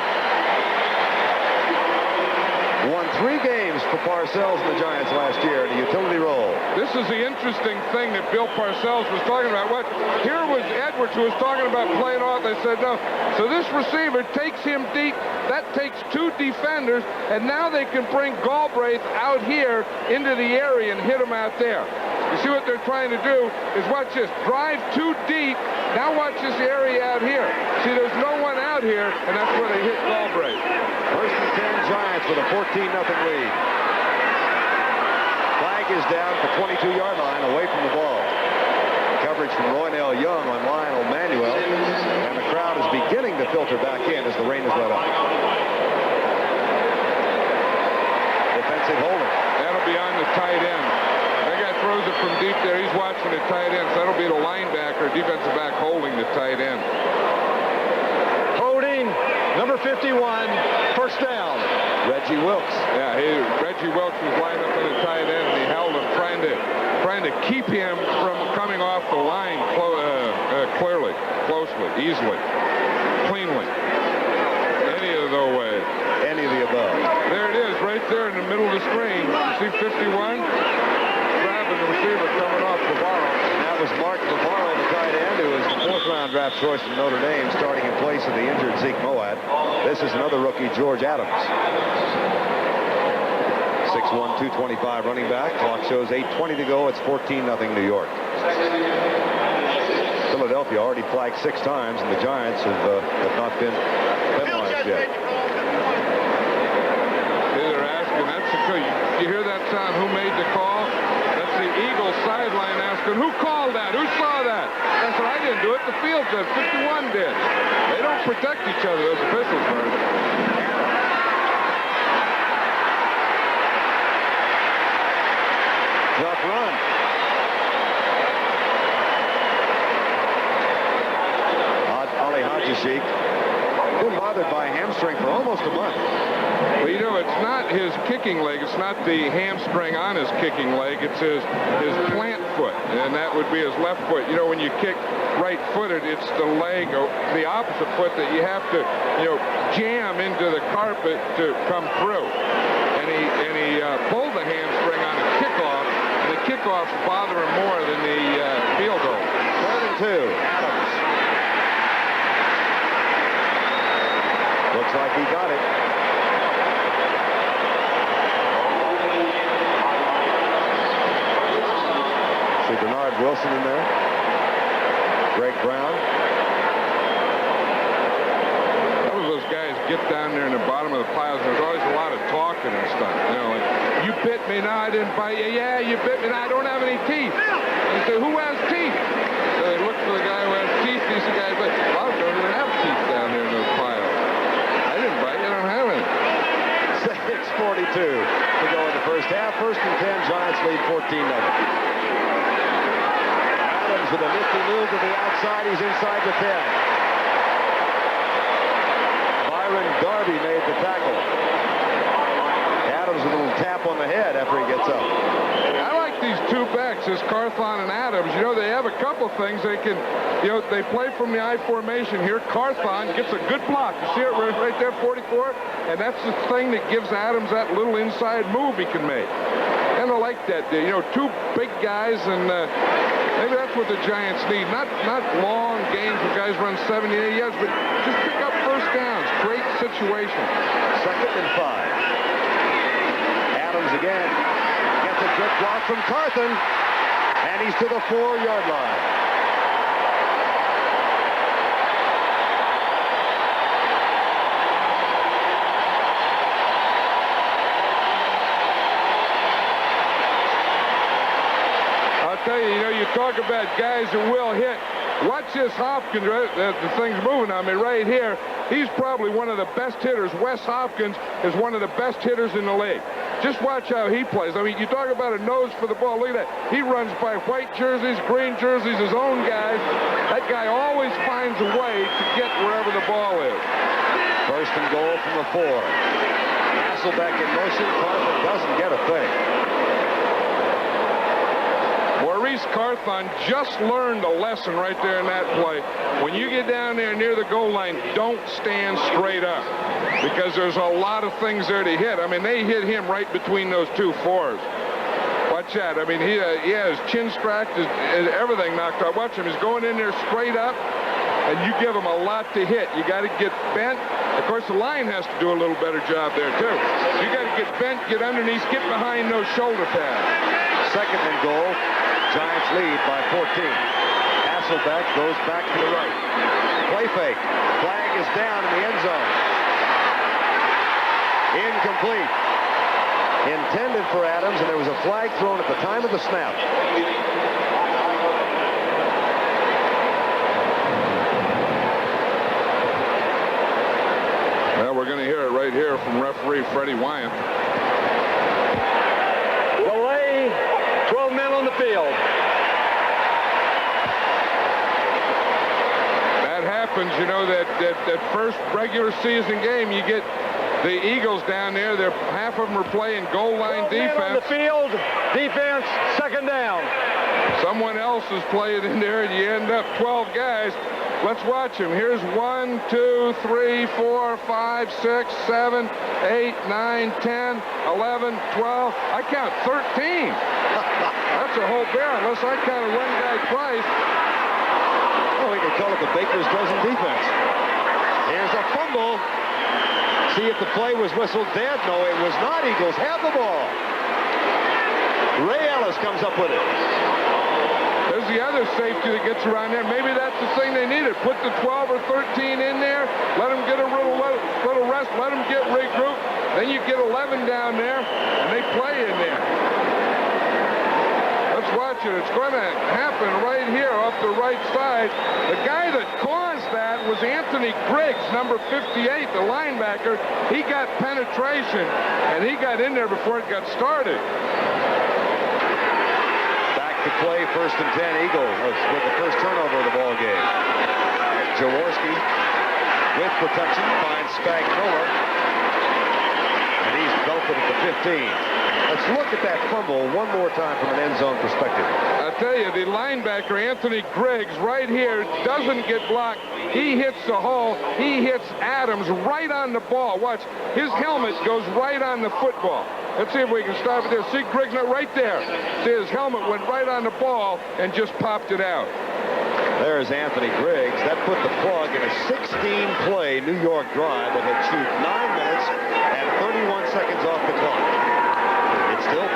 Won 3 games for Parcells and the Giants last year in a utility role. This is the interesting thing that Bill Parcells was talking about. Here was Edwards who was talking about playing off. They said no. So this receiver takes him deep. That takes 2 defenders, and now they can bring Galbraith out here into the area and hit him out there. You see what they're trying to do is watch this. Drive too deep. Now watch this area out here. See, there's no one out out here, and that's where they hit Galbraith. First and 10 Giants with a 14-0 lead. Flag is down at the 22-yard line, away from the ball. Coverage from Roynell Young on Lionel Manuel, and the crowd is beginning to filter back in as the rain has let up. Defensive holding. That'll be on the tight end. That guy throws it from deep there. He's watching the tight end, so that'll be the linebacker, defensive back holding the tight end. Holding, number 51, first down. Reggie Wilkes. Yeah, Reggie Wilkes was lined up in the tight end, and he held him, trying to keep him from coming off the line clearly, closely, easily, cleanly. Any of the way. Any of the above. There it is, right there in the middle of the screen. You see 51? Grabbing the receiver coming off Navarro. That was Mark Navarro, the tight end, who was the 4th-round draft choice from Notre Dame, starting in place of the injured Zeke Moad. This is another rookie, George Adams. 6'1", 225 running back. Clock shows 8:20 to go. It's 14-0 New York. Philadelphia already flagged 6 times, and the Giants have not been penalized yet. They're asking, you hear that sound? Who made the call? That's the Eagles sideline asking, who called that? Who saw that? I said, I didn't do it. The field did. 51 did. They don't protect each other, those officials, Murray. Tough run. Ali Hajishik been bothered by a hamstring for almost a month. Well, you know, it's not his kicking leg. It's not the hamstring on his kicking leg. It's his plant foot, and that would be his left foot. You know, when you kick right-footed, it's the leg, the opposite foot that you have to, jam into the carpet to come through. And he pulled the hamstring on a kickoff, and the kickoffs bother him more than the field goal. 3rd and 2. Adams. Looks like he got it. See Bernard Wilson in there. Greg Brown. Some of those guys get down there in the bottom of the piles, and there's always a lot of talking and stuff. Like, you bit me, no, I didn't bite you. Yeah, you bit me, no, I don't have any teeth. And they say, who has teeth? So they look for the guy who has teeth. These guys, but a lot of them don't even have teeth down there in those piles. I didn't bite you, I don't have any. 6:42 to go in the first half. 1st and 10, Giants lead 14-0. Adams with a nifty move to the outside. He's inside the 10. Byron Darby made the tackle. Adams with a little tap on the head after he gets up. I like these two backs, this Carthon and Adams. They have a couple things. They can, they play from the I formation here. Carthon gets a good block. You see it right there, 44? And that's the thing that gives Adams that little inside move he can make. And I like that. Two big guys, and maybe that's what the Giants need. Not long games where guys run 70 yards, but just pick up first downs, create situations. 2nd and 5. Adams again gets a good block from Carthon, and he's to the 4-yard line. I'll tell you, you talk about guys who will hit. Watch this Hopkins, right? The thing's moving on me right here. He's probably one of the best hitters. Wes Hopkins is one of the best hitters in the league. Just watch how he plays. I mean, you talk about a nose for the ball. Look at that. He runs by white jerseys, green jerseys, his own guys. That guy always finds a way to get wherever the ball is. 1st and goal from the 4. Hasselbeck in motion. Carthon doesn't get a thing. Maurice Carthon just learned a lesson right there in that play. When you get down there near the goal line, don't stand straight up, because there's a lot of things there to hit. I mean, they hit him right between those 2 4s. Watch that. I mean, he has chin strapped, everything knocked out. Watch him. He's going in there straight up, and you give him a lot to hit. You got to get bent. Of course, the line has to do a little better job there, too. You got to get bent, get underneath, get behind those shoulder pads. 2nd and goal. Giants lead by 14. Hasselbeck goes back to the right. Play fake. Flag is down in the end zone. Incomplete. Intended for Adams, and there was a flag thrown at the time of the snap. Well, we're going to hear it right here from referee Freddie Wyant. Delay, 12 men on the field. That happens, you know, that first regular season game, you get the Eagles down there. Half of them are playing goal line defense. On the field, defense, second down. Someone else is playing in there, and you end up 12 guys. Let's watch them. Here's 1, 2, 3, 4, 5, 6, 7, 8, 9, 10, 11, 12. I count 13. That's a whole bear, unless I counted one guy twice. Oh, we could call it the Baker's dozen defense. Here's a fumble. See if the play was whistled dead. No, it was not. Eagles have the ball. Ray Ellis comes up with it. There's the other safety that gets around there. Maybe that's the thing they needed. Put the 12 or 13 in there. Let them get a little rest. Let them get regrouped. Then you get 11 down there, and they play in there. Let's watch it. It's going to happen right here off the right side. The guy that caused that was Anthony Griggs, number 58, the linebacker. He got penetration, and he got in there before it got started. Back to play, 1st and 10 Eagles with the first turnover of the ball game. Jaworski with protection finds Spagnola, and he's belted at the 15. Let's look at that fumble one more time from an end zone perspective. I'll tell you, the linebacker, Anthony Griggs, right here, doesn't get blocked. He hits the hole. He hits Adams right on the ball. Watch, his helmet goes right on the football. Let's see if we can stop it there. See Griggs right there. See, his helmet went right on the ball and just popped it out. There's Anthony Griggs. That put the plug in a 16-play New York drive that had chewed 9 minutes and 31 seconds off the clock. It's still 14-0.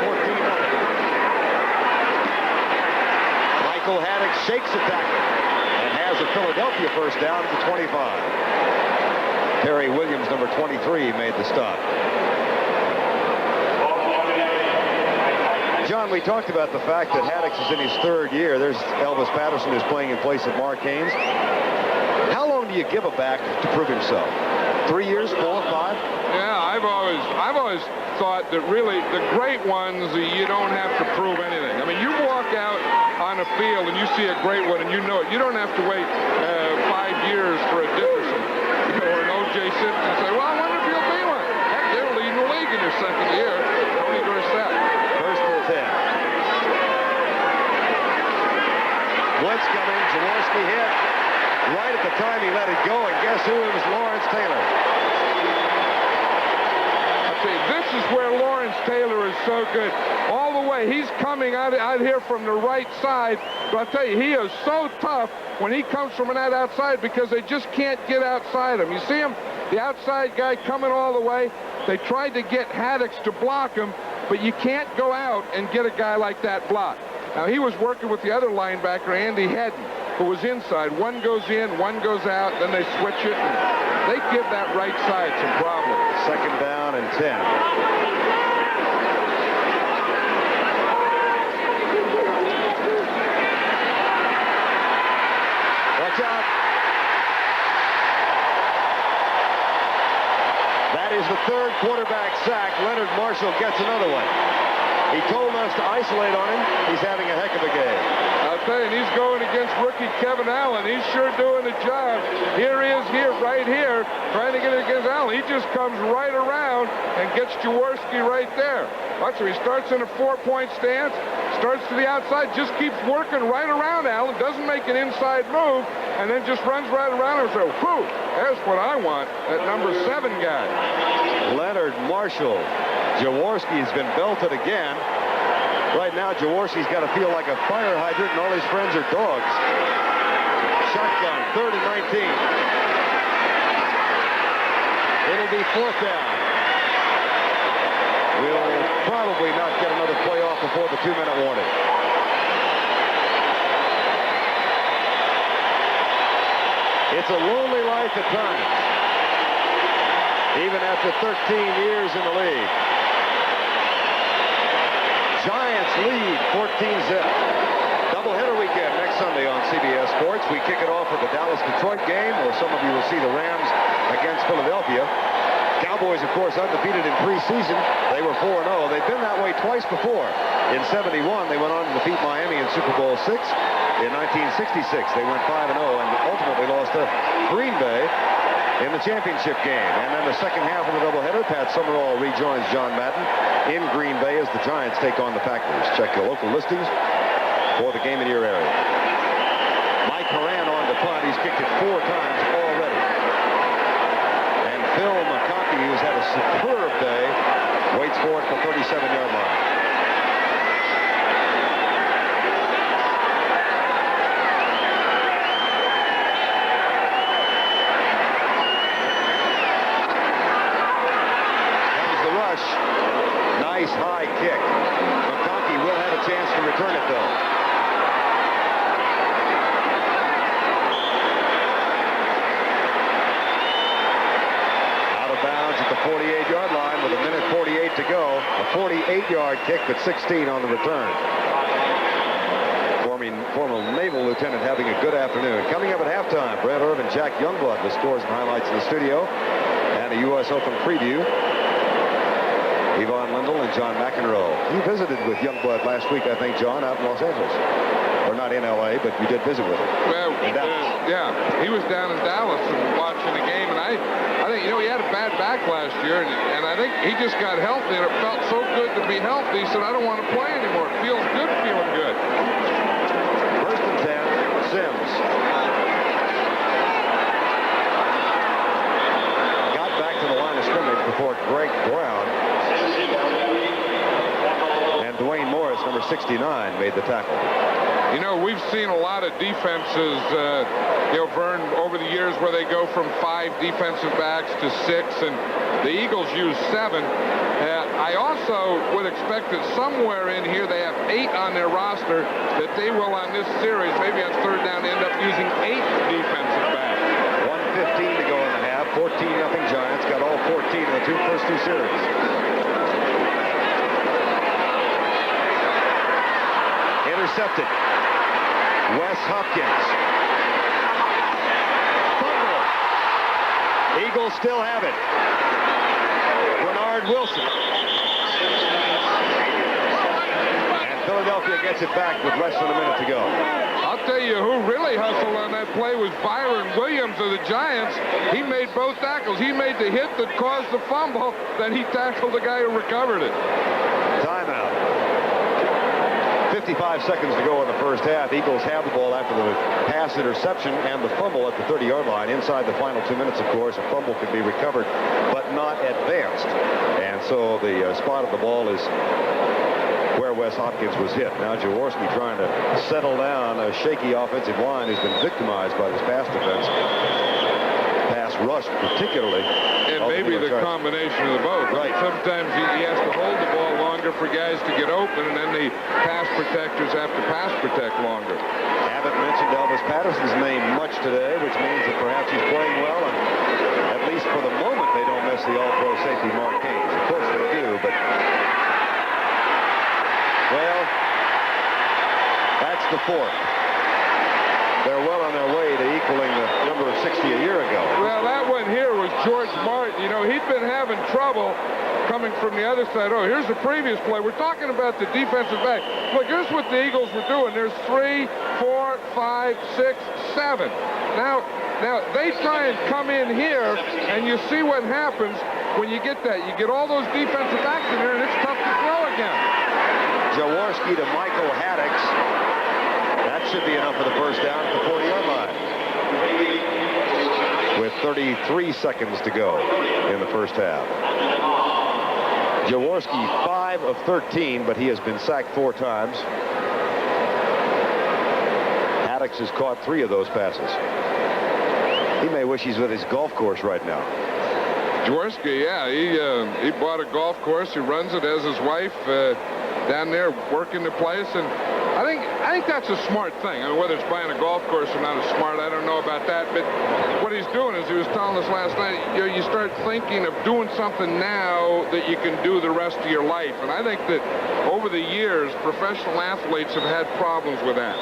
Michael Haddock shakes a tackle and has a Philadelphia first down at the 25. Terry Williams, number 23, made the stop. John, we talked about the fact that Haddock is in his 3rd year. There's Elvis Patterson who's playing in place of Mark Haynes. How long do you give a back to prove himself? 3 years, 4, 5? Yeah, I've always thought that really the great ones, you don't have to prove anything. I mean, you walk out on a field and you see a great one and you know it. You don't have to wait 5 years for a Dickerson or an O.J. Simpson and say, well, I wonder if you'll be one. Heck, they're leading the league in their 2nd year. Tony Dorsett. 1st and 10. Blitz coming. Jaworski hit right at the time he let it go, and guess who? It was Lawrence Taylor. This is where Lawrence Taylor is so good. All the way, he's coming out here from the right side. But I'll tell you, he is so tough when he comes from that outside because they just can't get outside him. You see him? The outside guy coming all the way. They tried to get Haddocks to block him, but you can't go out and get a guy like that blocked. Now, he was working with the other linebacker, Andy Hedden, who was inside. One goes in, one goes out, then they switch it, and they give that right side some problems. 2nd down and 10. Watch out. That is the 3rd quarterback sack. Leonard Marshall gets another one. He told us to isolate on him. He's having a heck of a game. I'll tell you, and he's going against rookie Kevin Allen. He's sure doing the job. Here he is right here, trying to get it against Allen. He just comes right around and gets Jaworski right there. Watch him. He starts in a 4-point stance, starts to the outside, just keeps working right around Allen, doesn't make an inside move, and then just runs right around him and says, whew, there's what I want, that number 7 guy. Leonard Marshall. Jaworski has been belted again. Right now, Jaworski's got to feel like a fire hydrant, and all his friends are dogs. Shotgun, 3rd and 19. It'll be 4th down. We'll probably not get another play off before the 2-minute warning. It's a lonely life at times, even after 13 years in the league. Giants lead 14-zip. Doubleheader weekend next Sunday on CBS Sports. We kick it off with the Dallas-Detroit game, where some of you will see the Rams against Philadelphia. Cowboys, of course, undefeated in preseason. They were 4-0. They've been that way twice before. In 71, they went on to defeat Miami in Super Bowl VI. In 1966, they went 5-0 and ultimately lost to Green Bay in the championship game. And then the second half of the doubleheader, Pat Summerall rejoins John Madden in Green Bay as the Giants take on the Packers. Check your local listings for the game in your area. Mike Horan on the punt. He's kicked it 4 times already. And Phil McConkey, who's had a superb day, waits for it from 37-yard line. Comes the rush. Nice high kick. McConkey will have a chance to return it, though. At the 48-yard line with 1:48 to go. A 48-yard kick, but 16 on the return. Former Naval Lieutenant having a good afternoon. Coming up at halftime, Brett Irvin, Jack Youngblood with scores and highlights in the studio. And a U.S. Open preview. Yvonne Lindell and John McEnroe. You visited with Youngblood last week, I think, John, out in Los Angeles. Or not in L.A., but you did visit with him. Well, yeah, he was down in Dallas and watching the game, and I think, you know, he had a bad back last year, and I think he just got healthy, and it felt so good to be healthy. He said, I don't want to play anymore. It feels good feeling good. First and 10, Sims. Got back to the line of scrimmage before Greg Brown. And Dwayne Morris, number 69, made the tackle. You know, we've seen a lot of defenses, you know, Vern, over the years where they go from 5 defensive backs to 6, and the Eagles use 7. I also would expect that somewhere in here they have 8 on their roster, that they will on this series, maybe on third down, end up using 8 defensive backs. 1:15 to go in the half. 14-0 Giants. Got all 14 in the first two series. Intercepted. Wes Hopkins. Fumble. Eagles still have it. Bernard Wilson. And Philadelphia gets it back with less than a minute to go. I'll tell you who really hustled on that play was Byron Williams of the Giants. He made both tackles. He made the hit that caused the fumble, then he tackled the guy who recovered it. Timeout. 55 seconds to go in the first half. Eagles have the ball after the pass interception and the fumble at the 30-yard line. Inside the final 2 minutes, of course, a fumble could be recovered, but not advanced. And so the spot of the ball is where Wes Hopkins was hit. Now Jaworski trying to settle down a shaky offensive line who's been victimized by this pass defense. Pass rush particularly. And maybe the combination of the both. Right. Sometimes he has to hold the ball longer for guys to get open, and then the pass protectors have to pass protect longer. Haven't mentioned Elvis Patterson's name much today, which means that perhaps he's playing well, and at least for the moment they don't miss the all-pro safety Mark Haynes. Of course they do, but well, that's the 4th. They're well on their way to equaling the number of 60 a year ago. Well, that one here was George Martin. You know, he'd been having trouble coming from the other side. Oh, here's the previous play. We're talking about the defensive back. Look, here's what the Eagles were doing. There's 3, 4, 5, 6, 7. Now they try and come in here, and you see what happens when you get that. You get all those defensive backs in there, and it's tough to throw again. Jaworski to Michael Haddix. That should be enough for the first down at the 40-yard line. With 33 seconds to go in the first half. Jaworski 5 of 13, but he has been sacked 4 times. Haddix has caught 3 of those passes. He may wish he's at his golf course right now. Jaworski, yeah, he bought a golf course. He runs it as his wife down there working the place, and I think that's a smart thing. I mean, whether it's buying a golf course or not is smart, I don't know about that. But what he's doing is, he was telling us last night, you start thinking of doing something now that you can do the rest of your life. And I think that over the years, professional athletes have had problems with that.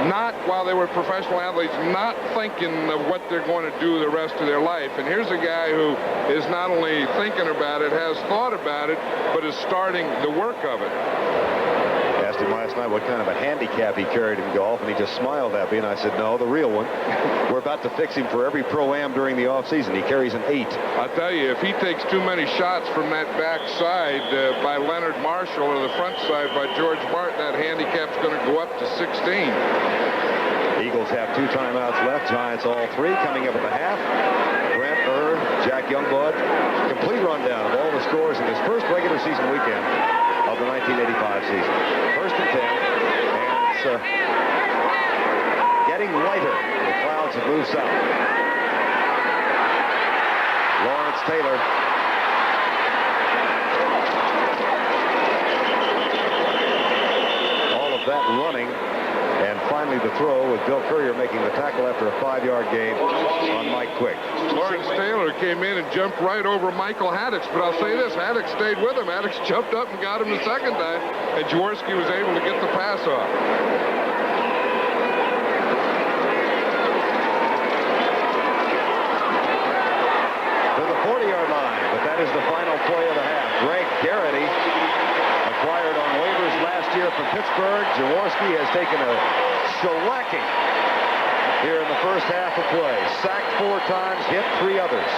Not while they were professional athletes, not thinking of what they're going to do the rest of their life. And here's a guy who is not only thinking about it, has thought about it, but is starting the work of it. Asked him last night what kind of a handicap he carried in golf, and he just smiled at me, and I said, no, the real one. We're about to fix him for every Pro-Am during the offseason. He carries an 8. I'll tell you, if he takes too many shots from that back side by Leonard Marshall or the front side by George Martin, that handicap's going to go up to 16. Eagles have 2 timeouts left. Giants all 3 coming up at the half. Brent Err, Jack Youngblood. Complete rundown of all the scores in this first regular season weekend of the 1985 season. First and 10, and it's getting lighter. The clouds have moved south. Lawrence Taylor. All of that running, and finally the throw with Bill Courier making the tackle after a 5-yard gain on Mike Quick. Lawrence Taylor came in and jumped right over Michael Haddix, but I'll say this, Haddix stayed with him. Haddix jumped up and got him the second time, and Jaworski was able to get the pass off. To the 40-yard line, but that is the final play of the half. Greg Garrity, acquired on waivers last year from Pittsburgh. Jaworski has taken a shellacking here in the first half of play. Sacked 4 times, hit 3 others.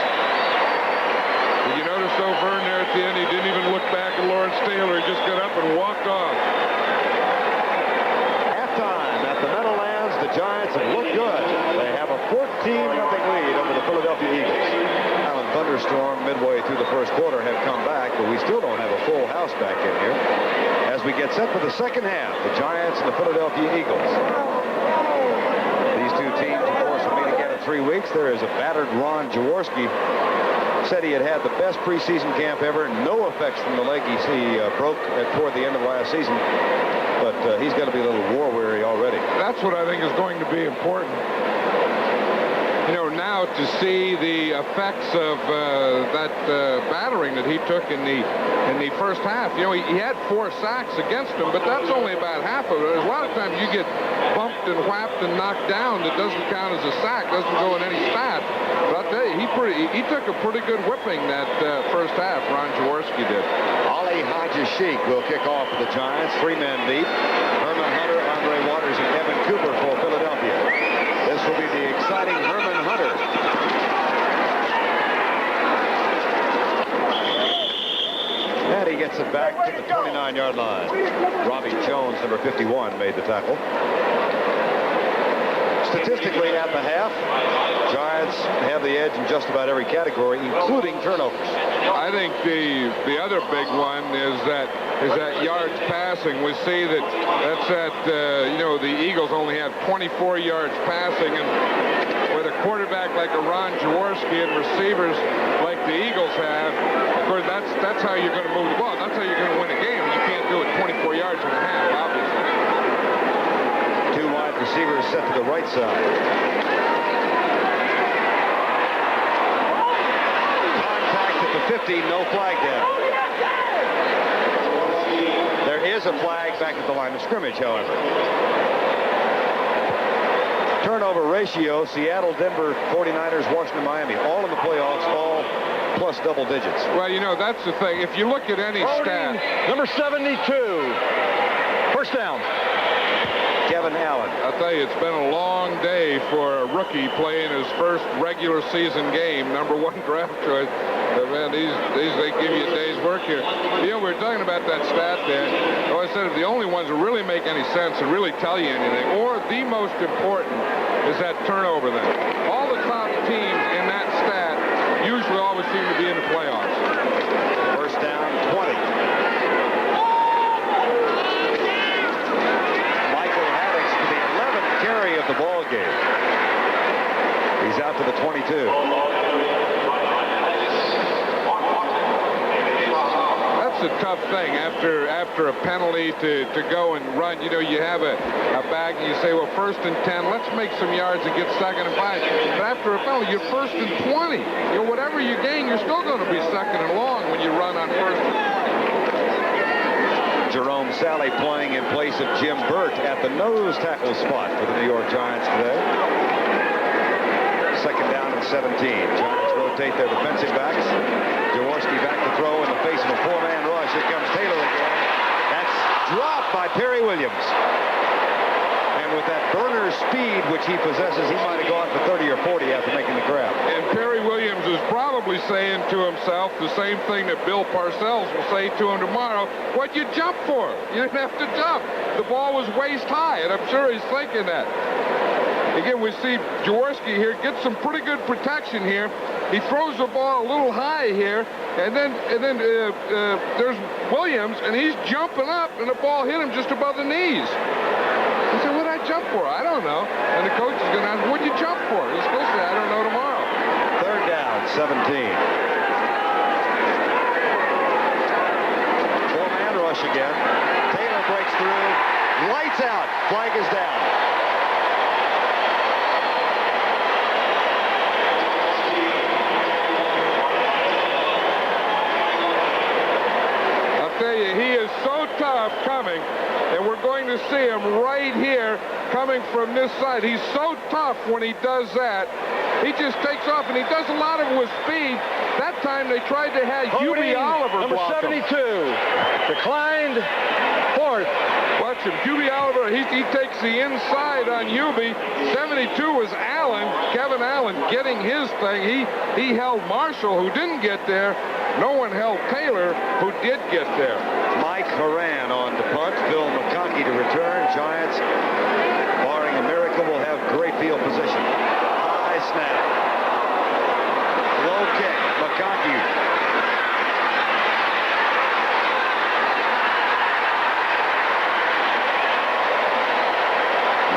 Did you notice, though, Vern, there at the end, he didn't even look back at Lawrence Taylor. He just got up and walked off. Halftime at the Meadowlands, the Giants have looked good. They have a 14-0 lead over the Philadelphia Eagles. Now, a thunderstorm midway through the first quarter have come back, but we still don't have a full house back in here. As we get set for the second half, the Giants and the Philadelphia Eagles. These 2 teams, of course, will meet again in 3 weeks. There is a battered Ron Jaworski. Said he had the best preseason camp ever. No effects from the leg he broke toward the end of last season. But he's got to be a little war-weary already. That's what I think is going to be important. You know, now to see the effects of that battering that he took in the first half. You know, he had 4 sacks against him, but that's only about half of it. There's a lot of times you get bumped and whapped and knocked down that doesn't count as a sack, doesn't go in any stat. But I'll tell you, he took a pretty good whipping that first half, Ron Jaworski did. Ali Haji-Sheikh will kick off for the Giants. 3 men deep. Herman Hunter, Andre Waters, and Evan Cooper for Philadelphia. This will be the exciting Herman Hunter. And he gets it back to the 29-yard line. Robbie Jones, number 51, made the tackle. Statistically, at the half, Giants have the edge in just about every category, including turnovers. I think the other big one is that yards passing. We see that's you know, the Eagles only have 24 yards passing, and with a quarterback like a Ron Jaworski and receivers like the Eagles have, of course, that's how you're going to move the ball. That's how you're going to win a game. You can't do it 24 yards and a half, obviously. 2 wide receivers set to the right side. Contact at the 50, no flag down. There is a flag back at the line of scrimmage, however. Turnover ratio, Seattle, Denver, 49ers, Washington, Miami, all in the playoffs, all plus double digits. Well, you know, that's the thing. If you look at any stat. Number 72. First down. Kevin Allen. I'll tell you, it's been a long day for a rookie playing his first regular season game, number 1 draft choice. But man, they give you a day's work here. You know, we were talking about that stat there. I said the only ones that really make any sense and really tell you anything, or the most important, is that turnover thing. All the top teams in that stat usually always seem to be in the playoffs. First down, 20. Michael Haddix to the 11th carry of the ball game. He's out to the 22. That's a tough thing after a penalty to go and run. You know, you have a bag and you say, well, 1st and 10, let's make some yards and get 2nd and 5. But after a penalty, you're 1st and 20. You know, whatever you gain, you're still going to be 2nd and long when you run on 1st and 20. Jerome Salley playing in place of Jim Burt at the nose tackle spot for the New York Giants today. 2nd down and 17. Giants rotate their defensive backs. Jaworski back to throw in the face of a 4-man rush. Here comes Taylor again. That's dropped by Perry Williams. And with that burner speed which he possesses, he might have gone for 30 or 40 after making the grab. And Perry Williams is probably saying to himself the same thing that Bill Parcells will say to him tomorrow. What'd you jump for? You didn't have to jump. The ball was waist high, and I'm sure he's thinking that. Again, we see Jaworski here get some pretty good protection here. He throws the ball a little high here, and then there's Williams, and he's jumping up, and the ball hit him just above the knees. He said, what'd I jump for? I don't know. And the coach is going to ask, what'd you jump for? He's supposed to say, I don't know tomorrow. 3rd down, 17. 4-man rush again. Taylor breaks through. Lights out. Flag is down. I'll tell you, he is so tough coming. And we're going to see him right here coming from this side. He's so tough when he does that. He just takes off, and he does a lot of it with speed. That time they tried to have Hubie Oliver number block 72. him. Declined 4th. Watch him. Hubie Oliver, he takes the inside on Hubie. 72 was Allen, Kevin Allen, getting his thing. He held Marshall, who didn't get there. No one held Taylor, who did get there. Mike Horan on to punt. Phil McConkey to return. Giants, barring a miracle, will have great field position. High snap. Low kick. McConkey.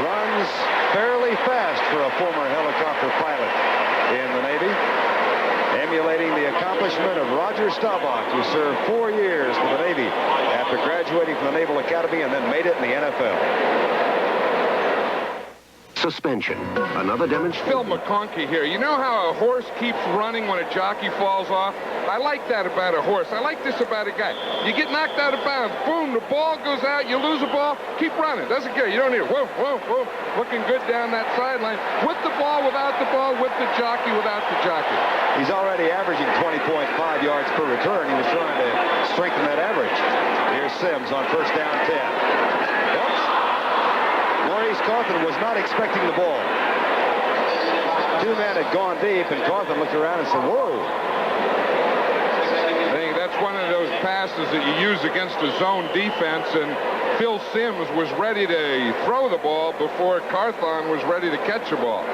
Runs fairly fast for a former helicopter pilot in the Navy. Emulating the accomplishment of Roger Staubach, who served 4 years for the Navy after graduating from the Naval Academy and then made it in the NFL. Suspension. Another demonstration. Phil McConkey here. You know how a horse keeps running when a jockey falls off? I like that about a horse. I like this about a guy. You get knocked out of bounds. Boom, the ball goes out. You lose the ball. Keep running. Doesn't care. You don't hear whoa, whoa, whoa. Looking good down that sideline. With the ball, without the ball, with the jockey, without the jockey. He's already averaging 20.5 yards per return. He was trying to strengthen that average. Here's Sims on 1st down 10. Oops. Maurice Carthen was not expecting the ball. 2 men had gone deep, and Carthen looked around and said, whoa. I think that's one of those passes that you use against a zone defense, and Phil Sims was ready to throw the ball before Carthon was ready to catch the ball.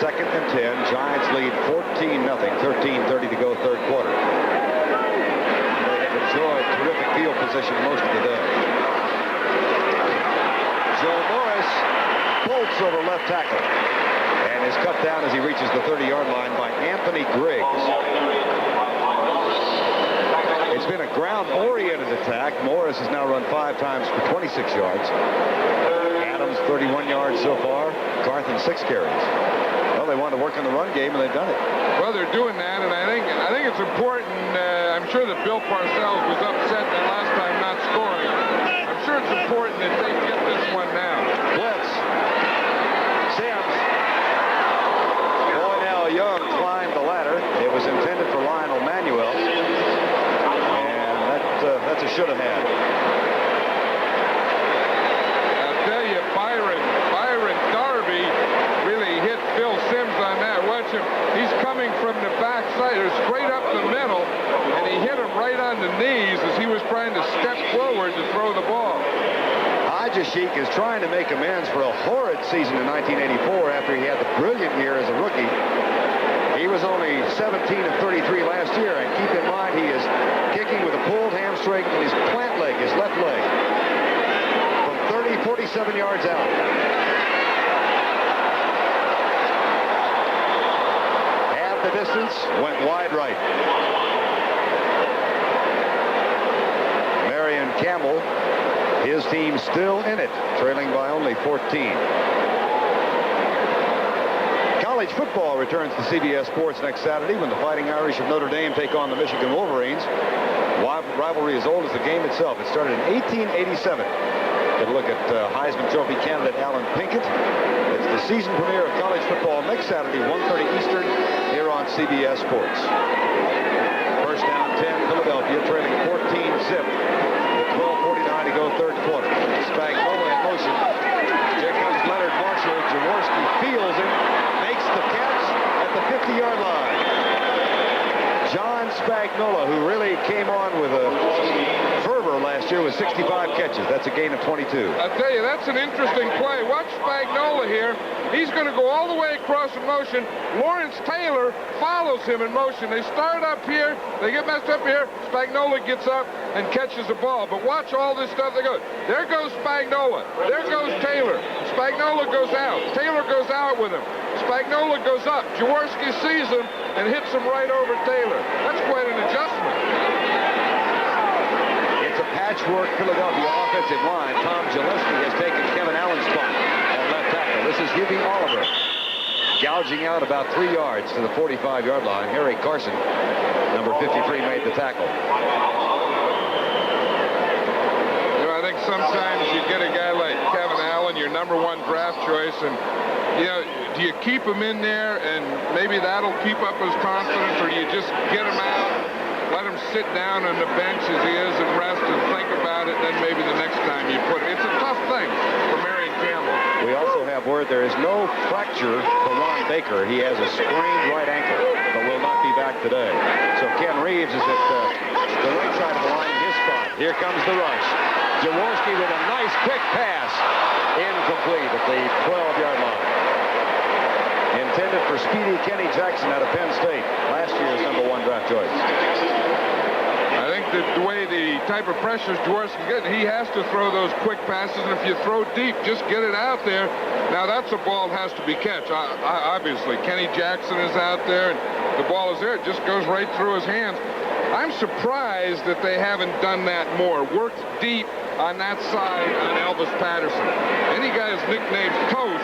2nd and 10. Giants lead 14-0. 13:30 to go, 3rd quarter. They have enjoyed terrific field position most of the day. Joe Morris bolts over left tackle and is cut down as he reaches the 30-yard line by Anthony Griggs. It's been a ground-oriented attack. Morris has now run 5 times for 26 yards. Adams 31 yards so far. Carthen 6 carries. Well, they wanted to work on the run game, and they've done it. Well, they're doing that, and I think it's important. I'm sure that Bill Parcells was upset that last time not scoring. I'm sure it's important that they get this one now. Blitz. Sims. Boy, now Young climbed the ladder. It was intended for Lionel Manuel, and that's a should have had. I'll tell you, Byron Darby really hit Phil Sims on that. Watch him. He's coming from the backside, or straight up the middle, and he hit him right on the knees as he was trying to step forward to throw the ball. Ajashik is trying to make amends for a horrid season in 1984 after he had the brilliant year as a rookie. He was only 17 of 33 last year, and keep in mind he is kicking with a pulled hamstring in his plant leg, his left leg, from 47 yards out. The distance, went wide right. Campbell, his team still in it, trailing by only 14. College football returns to CBS Sports next Saturday when the Fighting Irish of Notre Dame take on the Michigan Wolverines. Rivalry as old as the game itself. It started in 1887. Get a look at Heisman Trophy candidate Alan Pinkett. It's the season premiere of college football next Saturday, 1:30 Eastern, here on CBS Sports. First down, 10, Philadelphia, trailing 14-zip. With 12:49 to go, third quarter. Spagnuolo in motion. Here comes Leonard Marshall. Jaworski fields him, makes the catch at the 50-yard line. John Spagnuolo, who really came on with a fervor last year with 65 catches. That's a gain of 22. I'll tell you, that's an interesting play. Watch Spagnuolo here. He's going to go all the way across in motion. Lawrence Taylor follows him in motion. They start up here. They get messed up here. Spagnuolo gets up and catches the ball. But watch all this stuff. They go. There goes Spagnuolo. There goes Taylor. Spagnuolo goes out. Taylor goes out with him. Spagnuolo goes up. Jaworski sees him and hits him right over Taylor. That's quite an adjustment. It's a patchwork Philadelphia offensive line. Tom Gillespie has taken Kevin Allen's spot at left tackle. This is Hubie Oliver, gouging out about 3 yards to the 45-yard line. Harry Carson, number 53, made the tackle. You know, I think sometimes you get a guy like Kevin Allen, your #1 draft choice, and you know, do you keep him in there and maybe that'll keep up his confidence, or do you just get him out, let him sit down on the bench as he is and rest and think about it, then maybe the next time you put him. It's a tough thing for Marion Campbell. We also have word there is no fracture for Ron Baker. He has a sprained right ankle, but will not be back today. So Ken Reeves is at the right side of the line in his spot. Here comes the rush. Jaworski with a nice quick pass. Incomplete at the 12-yard line. Intended for speedy Kenny Jackson out of Penn State, last year's #1 draft choice. I think that the way the type of pressures Jaworski's getting, he has to throw those quick passes, and if you throw deep, just get it out there. Now that's a ball that has to be catch. Obviously, Kenny Jackson is out there, and the ball is there. It just goes right through his hands. I'm surprised that they haven't done that more. Worked deep on that side on Elvis Patterson. Any guy is nicknamed Toast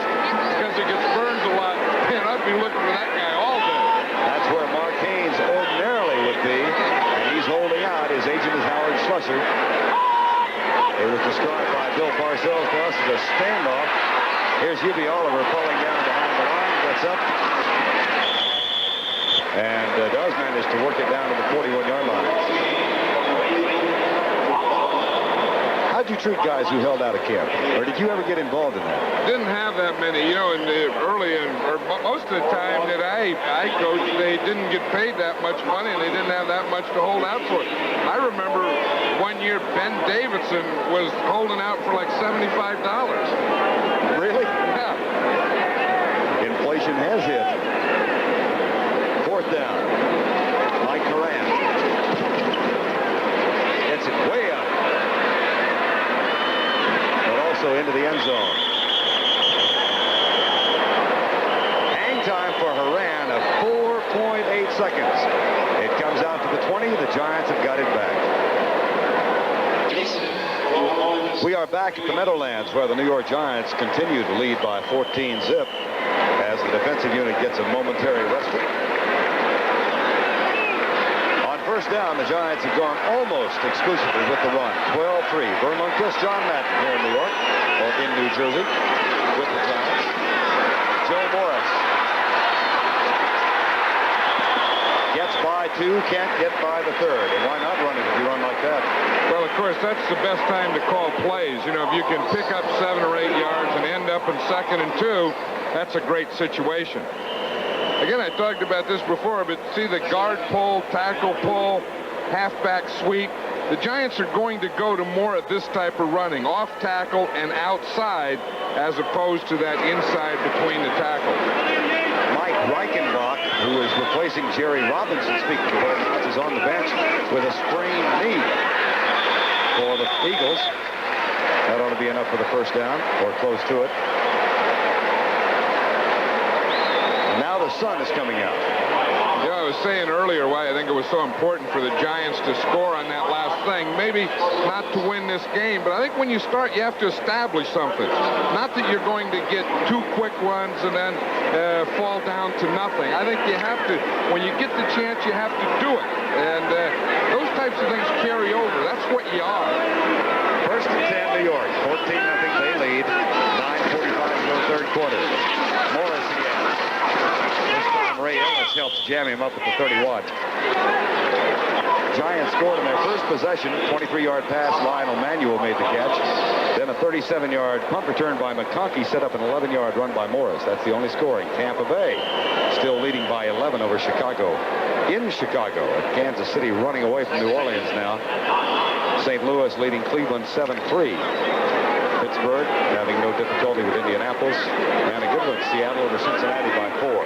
because he gets burned a lot. Man, I'd be looking for that guy all day. That's where Mark Haynes ordinarily would be, and he's holding out. His agent is Howard Schlusser. It was described by Bill Parcells to us as a standoff. Here's Hubie Oliver falling down behind the line. Gets up and does manage to work it down to the 41-yard line. How'd you treat guys who held out of camp? Or did you ever get involved in that? Didn't have that many. You know, in the most of the time that I coached, they didn't get paid that much money, and they didn't have that much to hold out for. I remember one year Ben Davidson was holding out for like $75. Really? Yeah. Inflation has hit. Fourth down. Mike Moran gets it way up. Into the end zone. Hang time for Haran of 4.8 seconds. It comes out to the 20. The Giants have got it back. We are back at the Meadowlands, where the New York Giants continue to lead by 14-zip as the defensive unit gets a momentary respite. First down, the Giants have gone almost exclusively with the run. 12-3. Vern Lundquist, John Madden here in New York, or in New Jersey, with the Giants. Joe Morris gets by 2, can't get by the 3rd. And why not run it if you run like that? Well, of course, that's the best time to call plays. You know, if you can pick up 7 or 8 yards and end up in 2nd and 2, that's a great situation. Again, I talked about this before, but see the guard pull, tackle pull, halfback sweep. The Giants are going to go to more of this type of running, off tackle and outside, as opposed to that inside between the tackles. Mike Reichenbach, who is replacing Jerry Robinson, speaking of Hard, is on the bench with a sprained knee for the Eagles. That ought to be enough for the first down, or close to it. Now the sun is coming out. Yeah, I was saying earlier why I think it was so important for the Giants to score on that last thing. Maybe not to win this game, but I think when you start, you have to establish something. Not that you're going to get 2 quick runs and then fall down to nothing. I think you have to, when you get the chance, you have to do it. And those types of things carry over. That's what you are. First and 10, New York. 14-0 they lead. 9:45 to go third quarter. Morris again. This time Ray Ellis helps jam him up at the 31. Giants scored in their first possession. 23-yard pass. Lionel Manuel made the catch. Then a 37-yard punt return by McConkey set up an 11-yard run by Morris. That's the only scoring. Tampa Bay still leading by 11 over Chicago. In Chicago, at Kansas City running away from New Orleans now. St. Louis leading Cleveland 7-3. Pittsburgh having no difficulty with Indianapolis. And a good one, Seattle over Cincinnati by 4.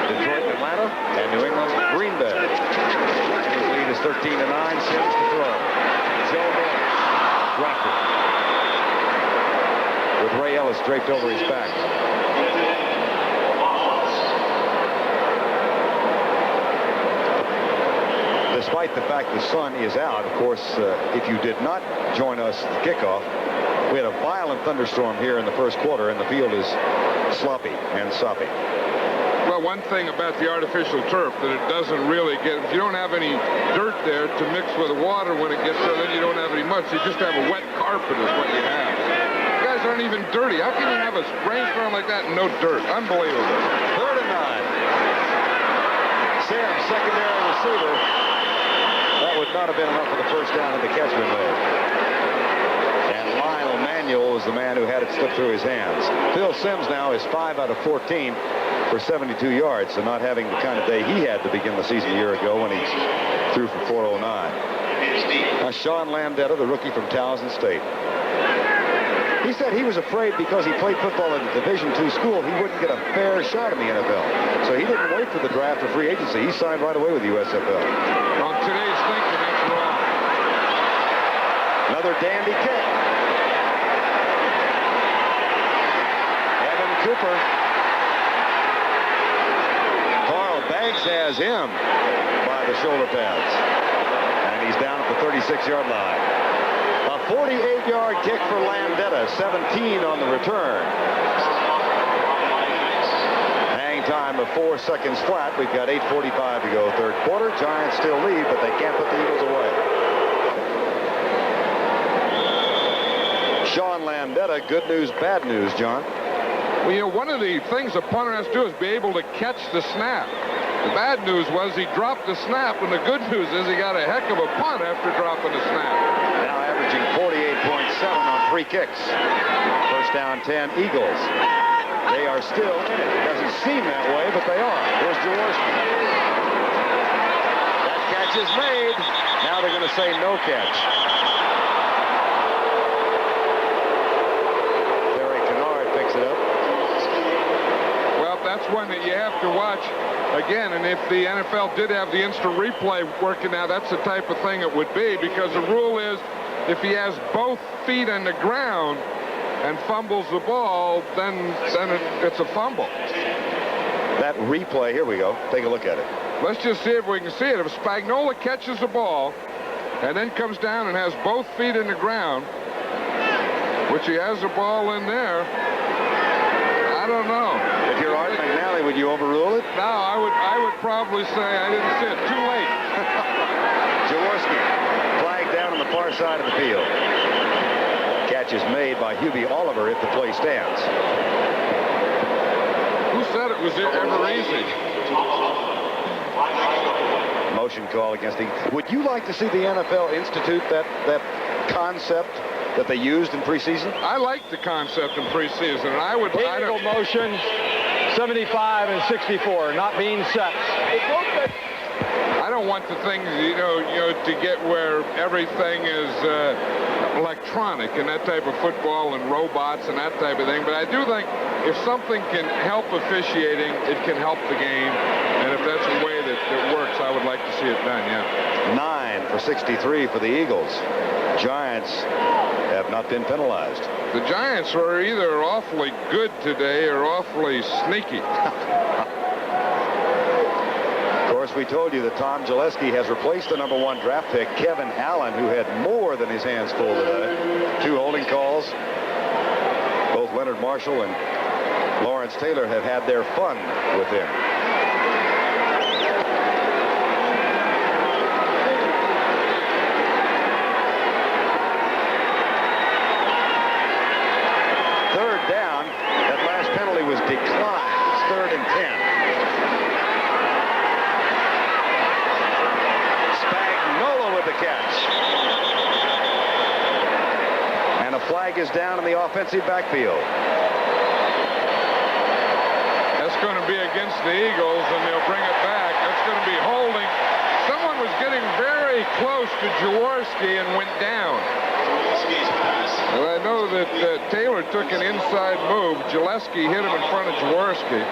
Detroit, Atlanta, and New England, Green Bay. His lead is 13-9. Sims to throw. Joe Morris dropped it. With Ray Ellis draped over his back. Despite the fact the sun is out, of course, if you did not join us at the kickoff, we had a violent thunderstorm here in the first quarter, and the field is sloppy and soppy. Well, one thing about the artificial turf that it doesn't really get, if you don't have any dirt there to mix with the water when it gets there, then you don't have any much. You just have a wet carpet is what you have. You guys aren't even dirty. How can you have a rainstorm like that and no dirt? Unbelievable. 3rd and 9. Sims, secondary receiver. That would not have been enough for the first down had the catch been made. And Lionel Manuel is the man who had it slip through his hands. Phil Sims now is 5 out of 14 for 72 yards, so not having the kind of day he had to begin the season a year ago when he threw for 409. Now Sean Landetta, the rookie from Towson State. He said he was afraid because he played football at a Division II school, he wouldn't get a fair shot in the NFL. So he didn't wait for the draft or free agency. He signed right away with the USFL. On today's thinking, that's wrong. Another dandy kick. Evan Cooper. Carl Banks has him by the shoulder pads. And he's down at the 36-yard line. A 48-yard kick for Landetta, 17 on the return. Hang time of 4 seconds flat. We've got 8:45 to go third quarter. Giants still lead, but they can't put the Eagles away. Sean Landetta, good news, bad news, John. Well, you know, one of the things a punter has to do is be able to catch the snap. The bad news was he dropped the snap, and the good news is he got a heck of a punt after dropping the snap. Now averaging 48.7 on free kicks. First down 10, Eagles. They are still in it. It doesn't seem that way, but they are. Here's Jaworski. That catch is made. Now they're going to say no catch. Barry Kennard picks it up. Well, that's one that you have to watch again, and if the NFL did have the instant replay working now, that's the type of thing it would be, because the rule is if he has both feet on the ground and fumbles the ball, then it's a fumble. That replay, here we go. Take a look at it. Let's just see if we can see it. If Spagnuolo catches the ball and then comes down and has both feet in the ground, which he has the ball in there, I don't know. If you're Art McNally, would you overrule it? No, I would probably say I didn't see it. Too late. Jaworski, flag down on the far side of the field. Catch is made by Hubie Oliver if the play stands. Who said it was ever easy? Motion call against the... Would you like to see the NFL institute that concept that they used in preseason? I like the concept in preseason, and I would... Illegal motion, 75 and 64, not being set. I don't want the things, you know, to get where everything is electronic and that type of football and robots and that type of thing. But I do think if something can help officiating, it can help the game. And if that's a way that it works, I would like to see it done, yeah. 9 for 63 for the Eagles. Giants have not been penalized. The Giants are either awfully good today or awfully sneaky. Of course, we told you that Tom Gillespie has replaced the #1 draft pick, Kevin Allen, who had more than his hands full today. 2 holding calls. Both Leonard Marshall and Lawrence Taylor have had their fun with him. Third down. That last penalty was declined. It's 3rd and 10. Spagnuolo with the catch. And a flag is down in the offensive backfield. That's going to be against the Eagles, and they'll bring it back. That's going to be holding. Someone was getting very close to Jaworski and went down. Well, I know that Taylor took an inside move. Gillespie hit him in front of Jaworski,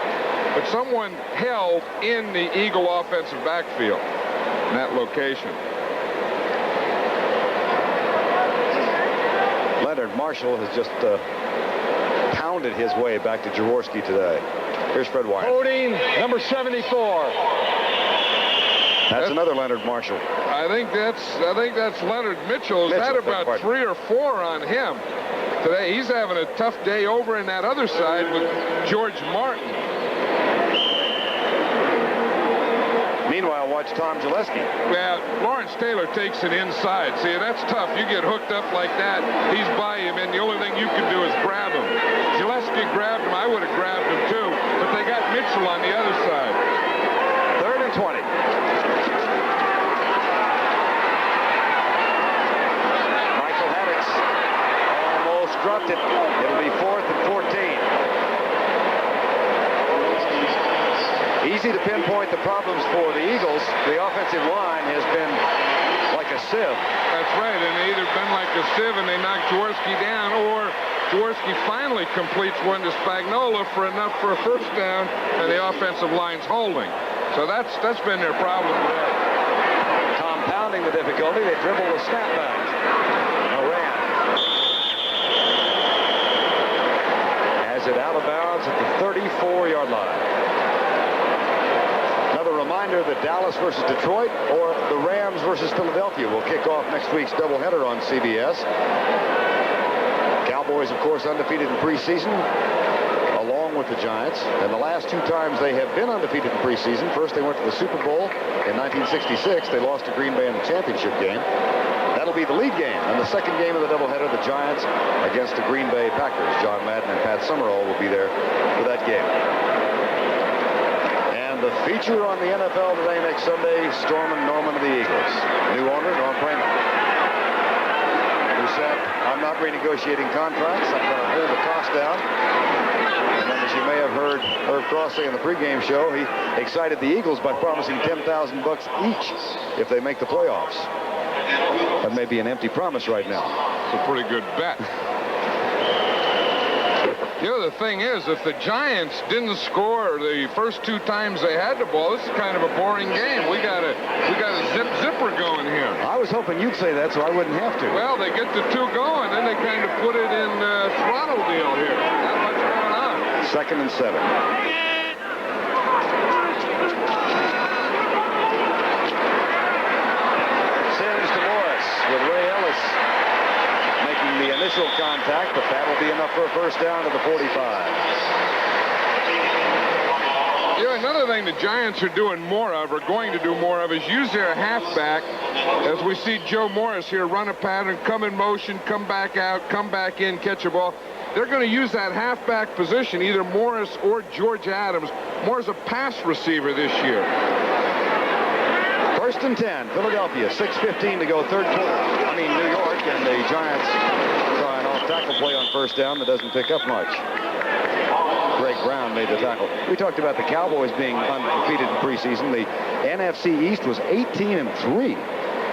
but someone held in the Eagle offensive backfield in that location. Leonard Marshall has just pounded his way back to Jaworski today. Here's Fred Wyatt. Holding number 74. That's another Leonard Marshall. I think that's Leonard Mitchell. He's had about 3 or 4 on him today. He's having a tough day over in that other side with George Martin. Meanwhile, watch Tom Gillespie. Well, Lawrence Taylor takes it inside. See, that's tough. You get hooked up like that, he's by him, and the only thing you can do is grab him. Gillespie grabbed him. I would have grabbed him too, but they got Mitchell on the other side. 3rd and 20. Michael Haddix almost dropped it. It'll be 4th and 14. Easy to pinpoint the problems for the Eagles. The offensive line has been like a sieve. That's right, and they either been like a sieve and they knock Jaworski down, or Jaworski finally completes one to Spagnuolo for enough for a first down, and the offensive line's holding. So that's been their problem today. Compounding the difficulty, they dribble the snap back. Moran has it out of bounds at the 34-yard line. Another reminder that Dallas versus Detroit or the Rams versus Philadelphia will kick off next week's doubleheader on CBS. Cowboys, of course, undefeated in preseason, along with the Giants. And the last 2 times they have been undefeated in preseason, first they went to the Super Bowl in 1966. They lost to Green Bay in the championship game. That'll be the lead game. And the second game of the doubleheader, the Giants against the Green Bay Packers. John Madden and Pat Summerall will be there for that game. The feature on the NFL today next Sunday, Stormin' Norman of the Eagles. New owner, Norm Prayman, who said, I'm not renegotiating contracts. I'm going to hold the cost down. And then, as you may have heard Herb Cross say in the pregame show, he excited the Eagles by promising $10,000 each if they make the playoffs. That may be an empty promise right now. It's a pretty good bet. You know, the thing is, if the Giants didn't score the first 2 times they had the ball, this is kind of a boring game. We got a zipper going here. I was hoping you'd say that so I wouldn't have to. Well, they get the 2 going, then they kind of put it in throttle deal here. Not much going on. 2nd and 7. Sims to Morris with Ray Ellis making the initial contact, but that will be enough for a first down to the 45. You know, another thing the Giants are doing more of, or going to do more of, is use their halfback. As we see Joe Morris here run a pattern, come in motion, come back out, come back in, catch a ball. They're going to use that halfback position, either Morris or George Adams, more as a pass receiver this year. 1st and 10, Philadelphia, 6:15 to go, 3rd quarter. New York, and the Giants try an off-tackle play on first down that doesn't pick up much. Greg Brown made the tackle. We talked about the Cowboys being undefeated in preseason. The NFC East was 18-3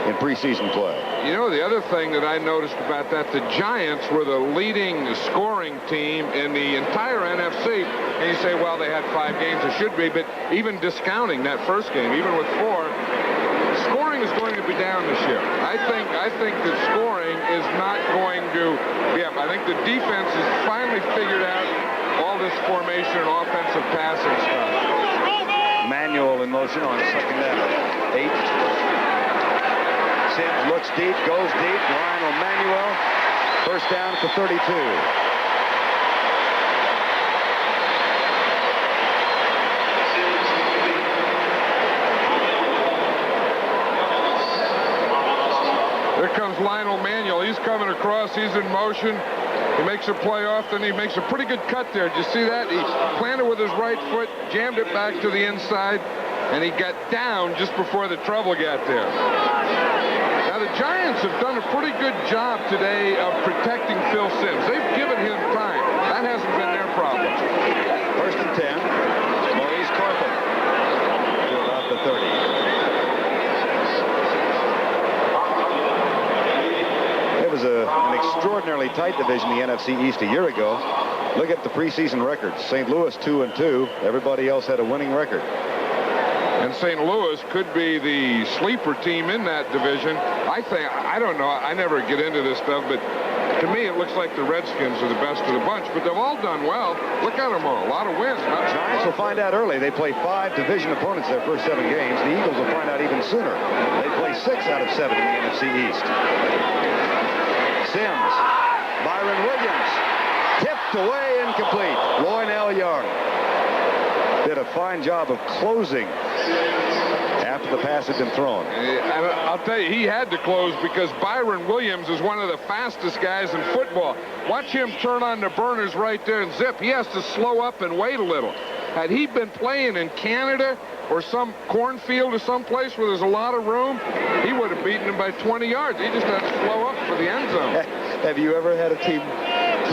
in preseason play. You know, the other thing that I noticed about that, the Giants were the leading scoring team in the entire NFC. And you say, well, they had 5 games, it should be, but even discounting that first game, even with 4, scoring is going to be down this year. I think that scoring is not going to I think the defense has finally figured out all this formation and offensive passing stuff. Manuel in motion on second down. 8. Sims looks deep, goes deep. Lionel Manuel. First down at the 32. There comes Lionel Manuel. He's coming across. He's in motion. He makes a play off, then he makes a pretty good cut there. Did you see that? He planted with his right foot, jammed it back to the inside, and he got down just before the trouble got there. Now, the Giants have done a pretty good job today of protecting Phil Simms. They've given him time. That hasn't been their problem. First and 10. Maurice Carpin to about the 30. It was an extraordinarily tight division, the NFC East, a year ago. Look at the preseason records. St. Louis 2-2. Everybody else had a winning record. And St. Louis could be the sleeper team in that division. I don't know, I never get into this stuff, but to me it looks like the Redskins are the best of the bunch, but they've all done well. Look at them all, a lot of wins. Giants will find out early. They play 5 division opponents their first 7 games. The Eagles will find out even sooner. They play 6 out of 7 in the NFC East. Sims, Byron Williams, tipped away, incomplete. Loynell Young did a fine job of closing after the pass had been thrown. And I'll tell you, he had to close because Byron Williams is one of the fastest guys in football. Watch him turn on the burners right there and zip. He has to slow up and wait a little. Had he been playing in Canada or some cornfield or someplace where there's a lot of room, he would have beaten him by 20 yards. He just had to slow up for the end zone. Have you ever had a team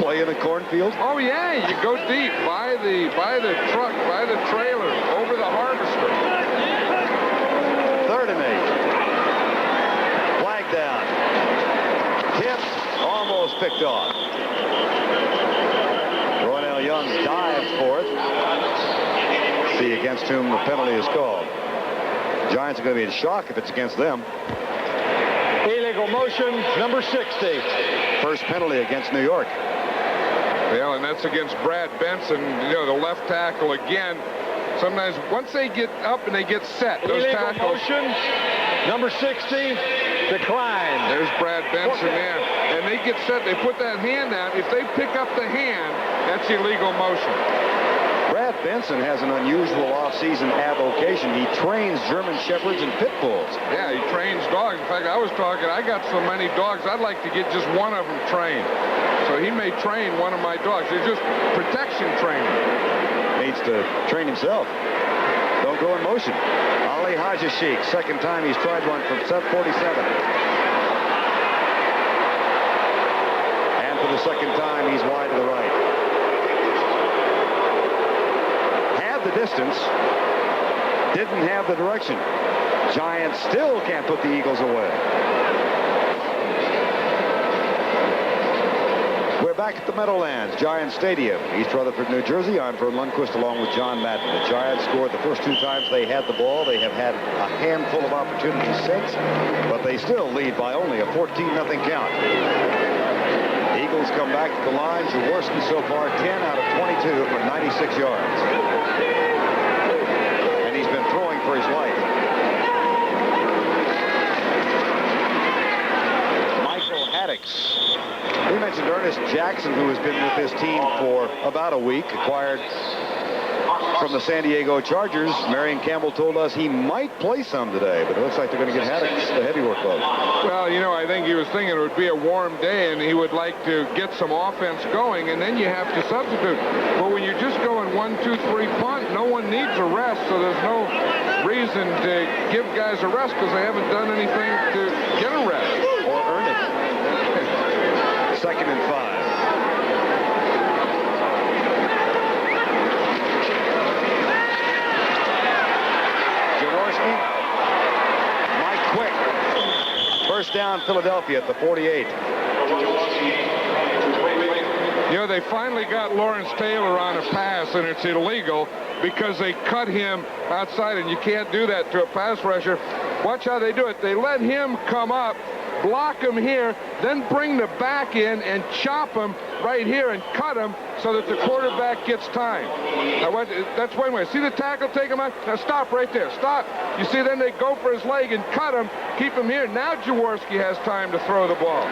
play in a cornfield? Oh, yeah. You go deep by the truck, by the trailer, over the harvester. 3rd and 8. Flag down. Tipped, almost picked off. Loynell Young dives for it. See against whom the penalty is called. Giants are going to be in shock if it's against them. Illegal motion, number 60. First penalty against New York. Well, and that's against Brad Benson, you know, the left tackle again. Sometimes once they get up and they get set, those Illegal tackles. motion, number 60, declined. There's Brad Benson there. And they get set, they put that hand out. If they pick up the hand, that's illegal motion. Brad Benson has an unusual off-season avocation. He trains German Shepherds and Pit Bulls. Yeah, he trains dogs. In fact, I got so many dogs, I'd like to get just one of them trained. So he may train one of my dogs. They're just protection training. Needs to train himself. Don't go in motion. Ali Hajashik, second time he's tried one from set 47. And for the second time, he's wide to the right. Had the distance, didn't have the direction. Giants still can't put the Eagles away. We're back at the Meadowlands, Giants Stadium, East Rutherford, New Jersey. I'm Vern Lundquist along with John Madden. The Giants scored the first 2 times they had the ball. They have had a handful of opportunities since, but they still lead by only a 14-0 count. The Eagles come back to the line. Jaworski so far 10 out of 22 for 96 yards. And he's been throwing for his life. Michael Haddix. We mentioned Ernest Jackson, who has been with this team for about a week, acquired from the San Diego Chargers. Marion Campbell told us he might play some today, but it looks like they're going to get Haddix the heavy workload. Well, you know, I think he was thinking it would be a warm day and he would like to get some offense going, and then you have to substitute. But when you're just going 1, 2, 3 punt, no one needs a rest, so there's no reason to give guys a rest because they haven't done anything to get a rest. Or earn it. 2nd and 5. Jaworski. Mike Quick. First down, Philadelphia at the 48. You know, they finally got Lawrence Taylor on a pass, and it's illegal because they cut him outside, and you can't do that to a pass rusher. Watch how they do it. They let him come up, block him here, then bring the back in and chop him right here and cut him so that the quarterback gets time. That's one way. See the tackle, take him out? Now stop right there. Stop. You see, then they go for his leg and cut him, keep him here. Now Jaworski has time to throw the ball.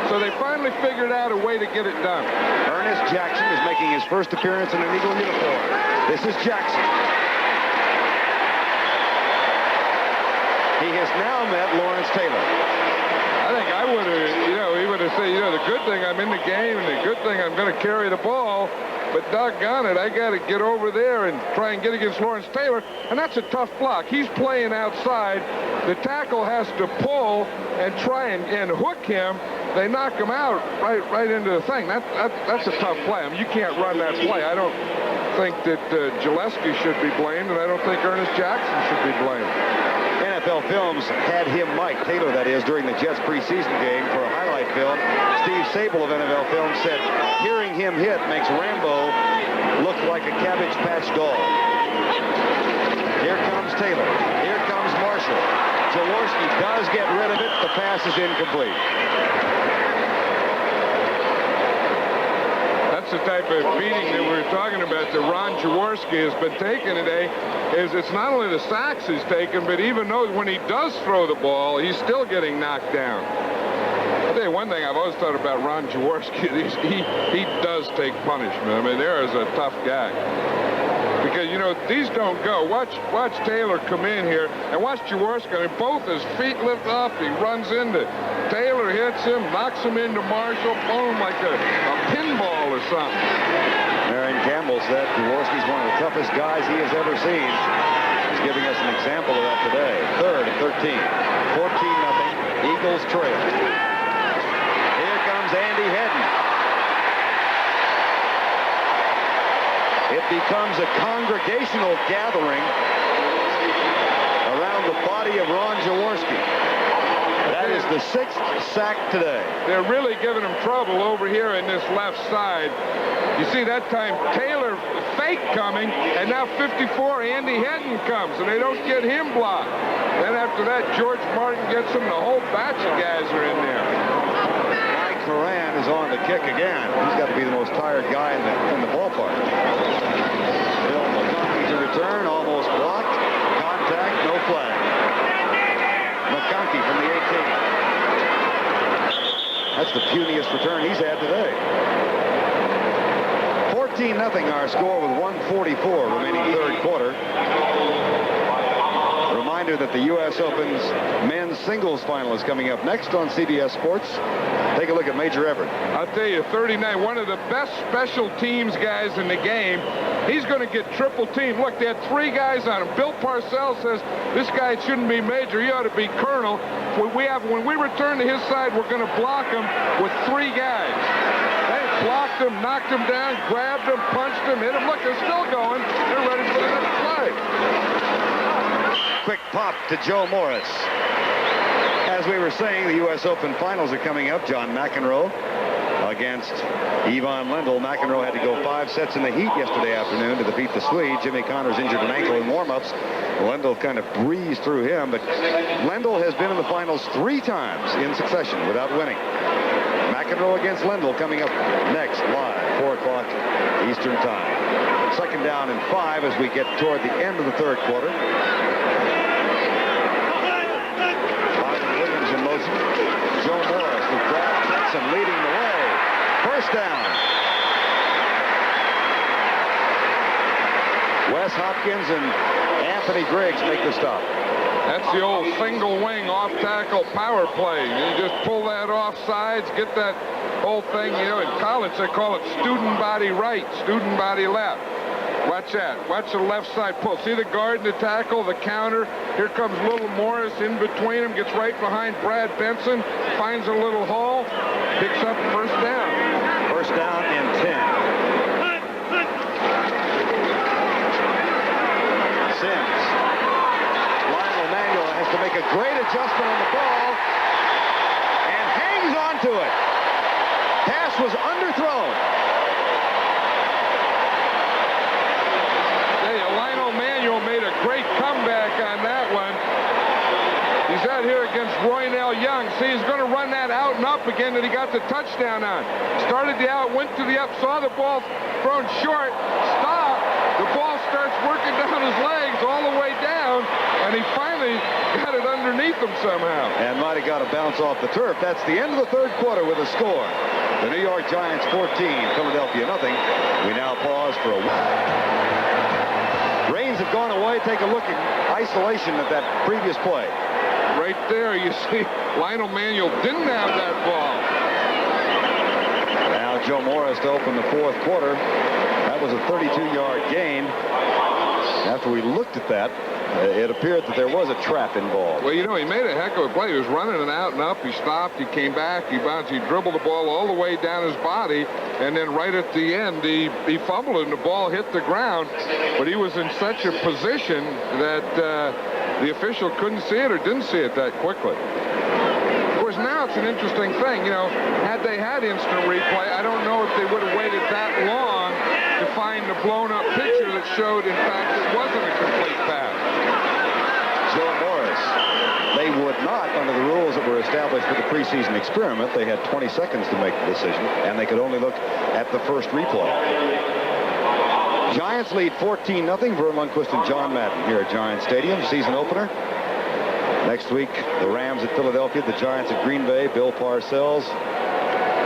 So they finally figured out a way to get it done. Ernest Jackson is making his first appearance in an Eagle uniform. This is Jackson. He has now met Lawrence Taylor. I think I would have, he would have said, the good thing I'm in the game and the good thing I'm going to carry the ball. But doggone it, I got to get over there and try and get against Lawrence Taylor. And that's a tough block. He's playing outside. The tackle has to pull and try and hook him. They knock him out right into the thing. That's a tough play. I mean, you can't run that play. I don't think that Gillespie should be blamed, and I don't think Ernest Jackson should be blamed. NFL Films had him, Mike Taylor, that is, during the Jets preseason game for a highlight film. Steve Sable of NFL Films said, hearing him hit makes Rambo look like a Cabbage Patch doll. Here comes Taylor. Here comes Marshall. Jaworski does get rid of it. The pass is incomplete. That's the type of beating that we're talking about that Ron Jaworski has been taking today. It's not only the sacks he's taken, but even though when he does throw the ball, he's still getting knocked down. I'll tell you one thing I've always thought about Ron Jaworski, he does take punishment. I mean, there is a tough guy. Because, these don't go. Watch Taylor come in here, and watch Jaworski. I mean, both his feet lift up. He runs into Taylor, hits him, knocks him into Marshall, boom, like a pinball or something. Aaron Campbell said Jaworski's one of the toughest guys he has ever seen. He's giving us an example of that today. 3rd and 13. 14-0. Eagles trail. Here comes Andy Hedden. It becomes a congregational gathering around the body of Ron Jaworski. That is the 6th sack today. They're really giving him trouble over here in this left side. You see that time Taylor fake coming, and now 54 Andy Hedden comes, and they don't get him blocked. Then after that, George Martin gets him. The whole batch of guys are in there. Mike Horan is on the kick again. He's got to be the most tired guy in the ballpark. Bill McConkey to return, almost blocked. Contact, no flag. McConkey from the 18. That's the puniest return he's had today. 14-0 our score with 1:44 remaining 3rd quarter. Reminder that the U.S. Open's men's singles final is coming up next on CBS Sports. Take a look at Major Everett. I'll tell you, 39, one of the best special teams guys in the game. He's going to get triple teamed. Look, they had 3 guys on him. Bill Parcells says this guy shouldn't be major. He ought to be colonel. When we return to his side, we're going to block him with 3 guys. They blocked him, knocked him down, grabbed him, punched him, hit him. Look, they're still going. They're ready for the next play. Quick pop to Joe Morris. As we were saying, the U.S. Open finals are coming up. John McEnroe against Ivan Lendl. McEnroe had to go 5 sets in the heat yesterday afternoon to defeat the Swede. Jimmy Connors injured an ankle in warm-ups. Lendl kind of breezed through him, but Lendl has been in the finals 3 times in succession without winning. McEnroe against Lendl coming up next live, 4 o'clock Eastern time. 2nd down and 5 as we get toward the end of the 3rd quarter. Williams in motion. Joe Morris with Brad Benson leading the way. 1st down. Wes Hopkins and Anthony Griggs make the stop. That's the old single wing off tackle power play. You just pull that off sides, get that whole thing. In college they call it student body right, student body left. Watch that. Watch the left side pull. See the guard and the tackle, the counter. Here comes little Morris in between them, gets right behind Brad Benson, finds a little hole, picks up 1st down. 1st down and 10. Sims. Lionel Manuel has to make a great adjustment on the ball and hangs on to it. Pass was underthrown. Lionel Manuel made a great comeback on that one. He's out here against Roynell Young. See, he's going to run up again that he got the touchdown on. Started the out, went to the up, saw the ball thrown short, stopped. The ball starts working down his legs all the way down, and he finally got it underneath him somehow. And might have got a bounce off the turf. That's the end of the third quarter with a score. The New York Giants 14, Philadelphia nothing. We now pause for a while. Rains have gone away. Take a look in isolation at that previous play. Right there, you see Lionel Manuel didn't have that ball. Now Joe Morris to open the fourth quarter. That was a 32-yard gain. After we looked at that, it appeared that there was a trap involved. Well, you know, he made a heck of a play. He was running it out and up. He stopped. He came back. He bounced. He dribbled the ball all the way down his body. And then right at the end, he fumbled it, and the ball hit the ground. But he was in such a position that the official couldn't see it or didn't see it that quickly. Of course, now it's an interesting thing. You know, had they had instant replay, I don't know if they would have waited that long to find the blown-up picture that showed, in fact, it wasn't a complete pass. Joe Morris. They would not, under the rules that were established for the preseason experiment, they had 20 seconds to make the decision, and they could only look at the first replay. Giants lead 14-0. Vern Lundquist and John Madden here at Giants Stadium, season opener. Next week, the Rams at Philadelphia, the Giants at Green Bay, Bill Parcells.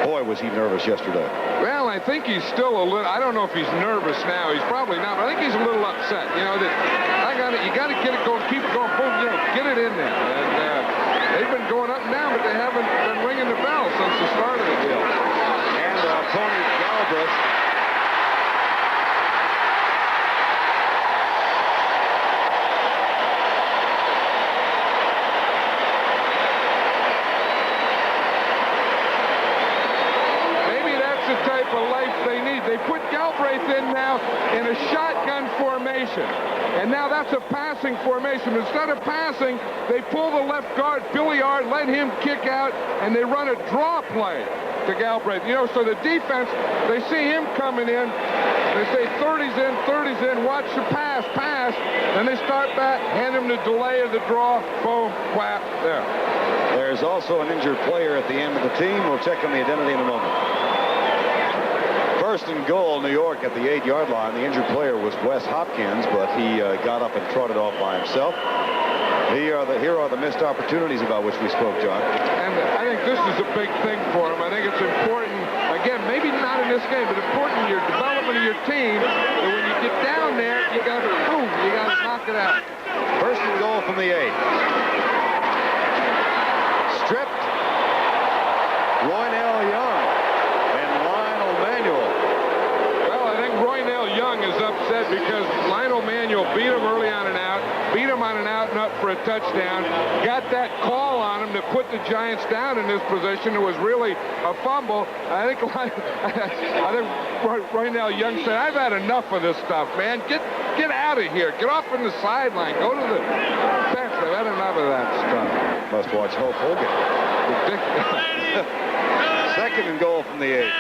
Boy, was he nervous yesterday. Well, I think he's still a little, I don't know if he's nervous now. He's probably not, but I think he's a little upset. You know, that you got to get it going, keep it going, boom, you know, get it in there. And they've been going up and down, but they haven't been ringing the bell since the start of the deal. And Tony Galbraith. They put Galbraith in now in a shotgun formation. And now that's a passing formation. Instead of passing, they pull the left guard, Billy Ard, let him kick out, and they run a draw play to Galbraith. You know, so the defense, they see him coming in. They say 30's in, watch the pass. Then they start back, hand him the delay of the draw, boom, whap, there. There's also an injured player at the end of the team. We'll check on the identity in a moment. First and goal, New York at the 8-yard line. The injured player was Wes Hopkins, but he got up and trotted off by himself. Here are the missed opportunities about which we spoke, John. And I think this is a big thing for him. I think it's important, again, maybe not in this game, but important in your development of your team, that when you get down there, you got to, boom, you got to knock it out. First and goal from the 8. Stripped. Roynell Young. Roynell Young is upset because Lionel Manuel beat him early on and out, beat him on an out and up for a touchdown, got that call on him to put the Giants down in this position. It was really a fumble. I think Roynell Young said, I've had enough of this stuff, man. Get out of here. Get off on the sideline. Go to the bench. I've had enough of that stuff. Must watch Hope Hogan. Second and goal from the 8.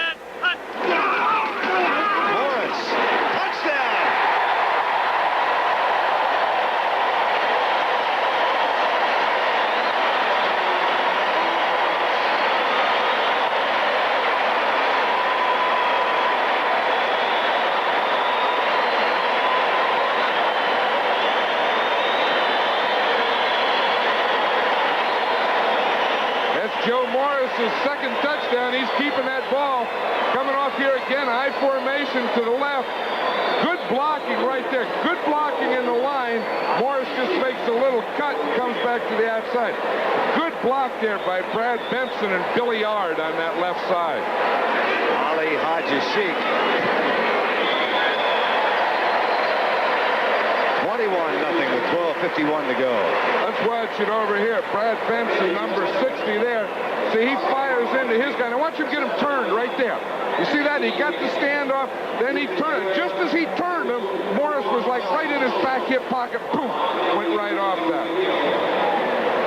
Joe Morris's second touchdown. He's keeping that ball. Coming off here again, high formation to the left. Good blocking right there. Good blocking in the line. Morris just makes a little cut and comes back to the outside. Good block there by Brad Benson and Billy Ard on that left side. Ali Haji-Sheikh. 21-0 with 12:51 to go. Let's watch it over here. Brad Benson, number 60 there. See, he fires into his guy. Now watch him get him turned right there. You see that? He got the standoff, then he turned. Just as he turned him, Morris was like right in his back hip pocket. Boom! Went right off that.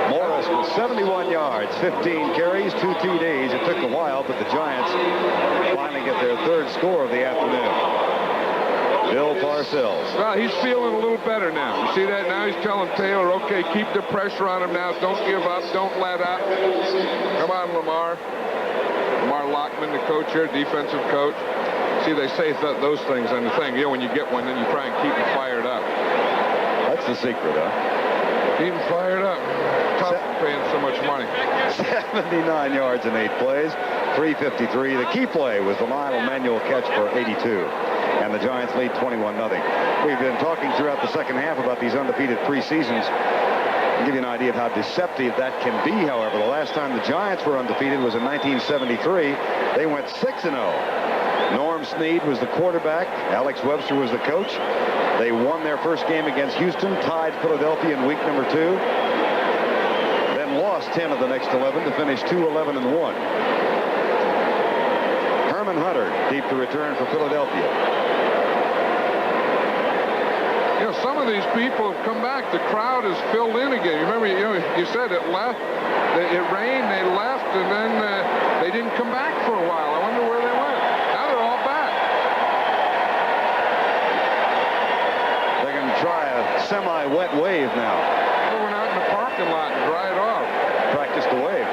Morris was 71 yards, 15 carries, 2 TDs. It took a while, but the Giants finally get their third score of the afternoon. Bill Parcells. Well, he's feeling a little better now. You see that? Now he's telling Taylor, okay, keep the pressure on him now. Don't give up. Don't let up. Come on, Lamar. Lamar Lockman, the coach here, defensive coach. See, they say those things on the thing. You know, when you get one, then you try and keep him fired up. That's the secret, huh? Keep him fired up. Tough paying so much money. 79 yards in 8 plays, 353. The key play was the Lionel Manuel catch for 82. And the Giants lead 21-0. We've been talking throughout the second half about these undefeated preseasons. I'll give you an idea of how deceptive that can be, however. The last time the Giants were undefeated was in 1973. They went 6-0. Norm Snead was the quarterback. Alex Webster was the coach. They won their first game against Houston, tied Philadelphia in week number 2. Then lost 10 of the next 11 to finish 2-11-1. Herman Hunter deep to return for Philadelphia. You know, some of these people have come back. The crowd is filled in again. Remember, you know, you said it left. It rained, they left, and then they didn't come back for a while. I wonder where they went. Now they're all back. They're going to try a semi-wet wave now. They went out in the parking lot and dry it off. Practice the wave.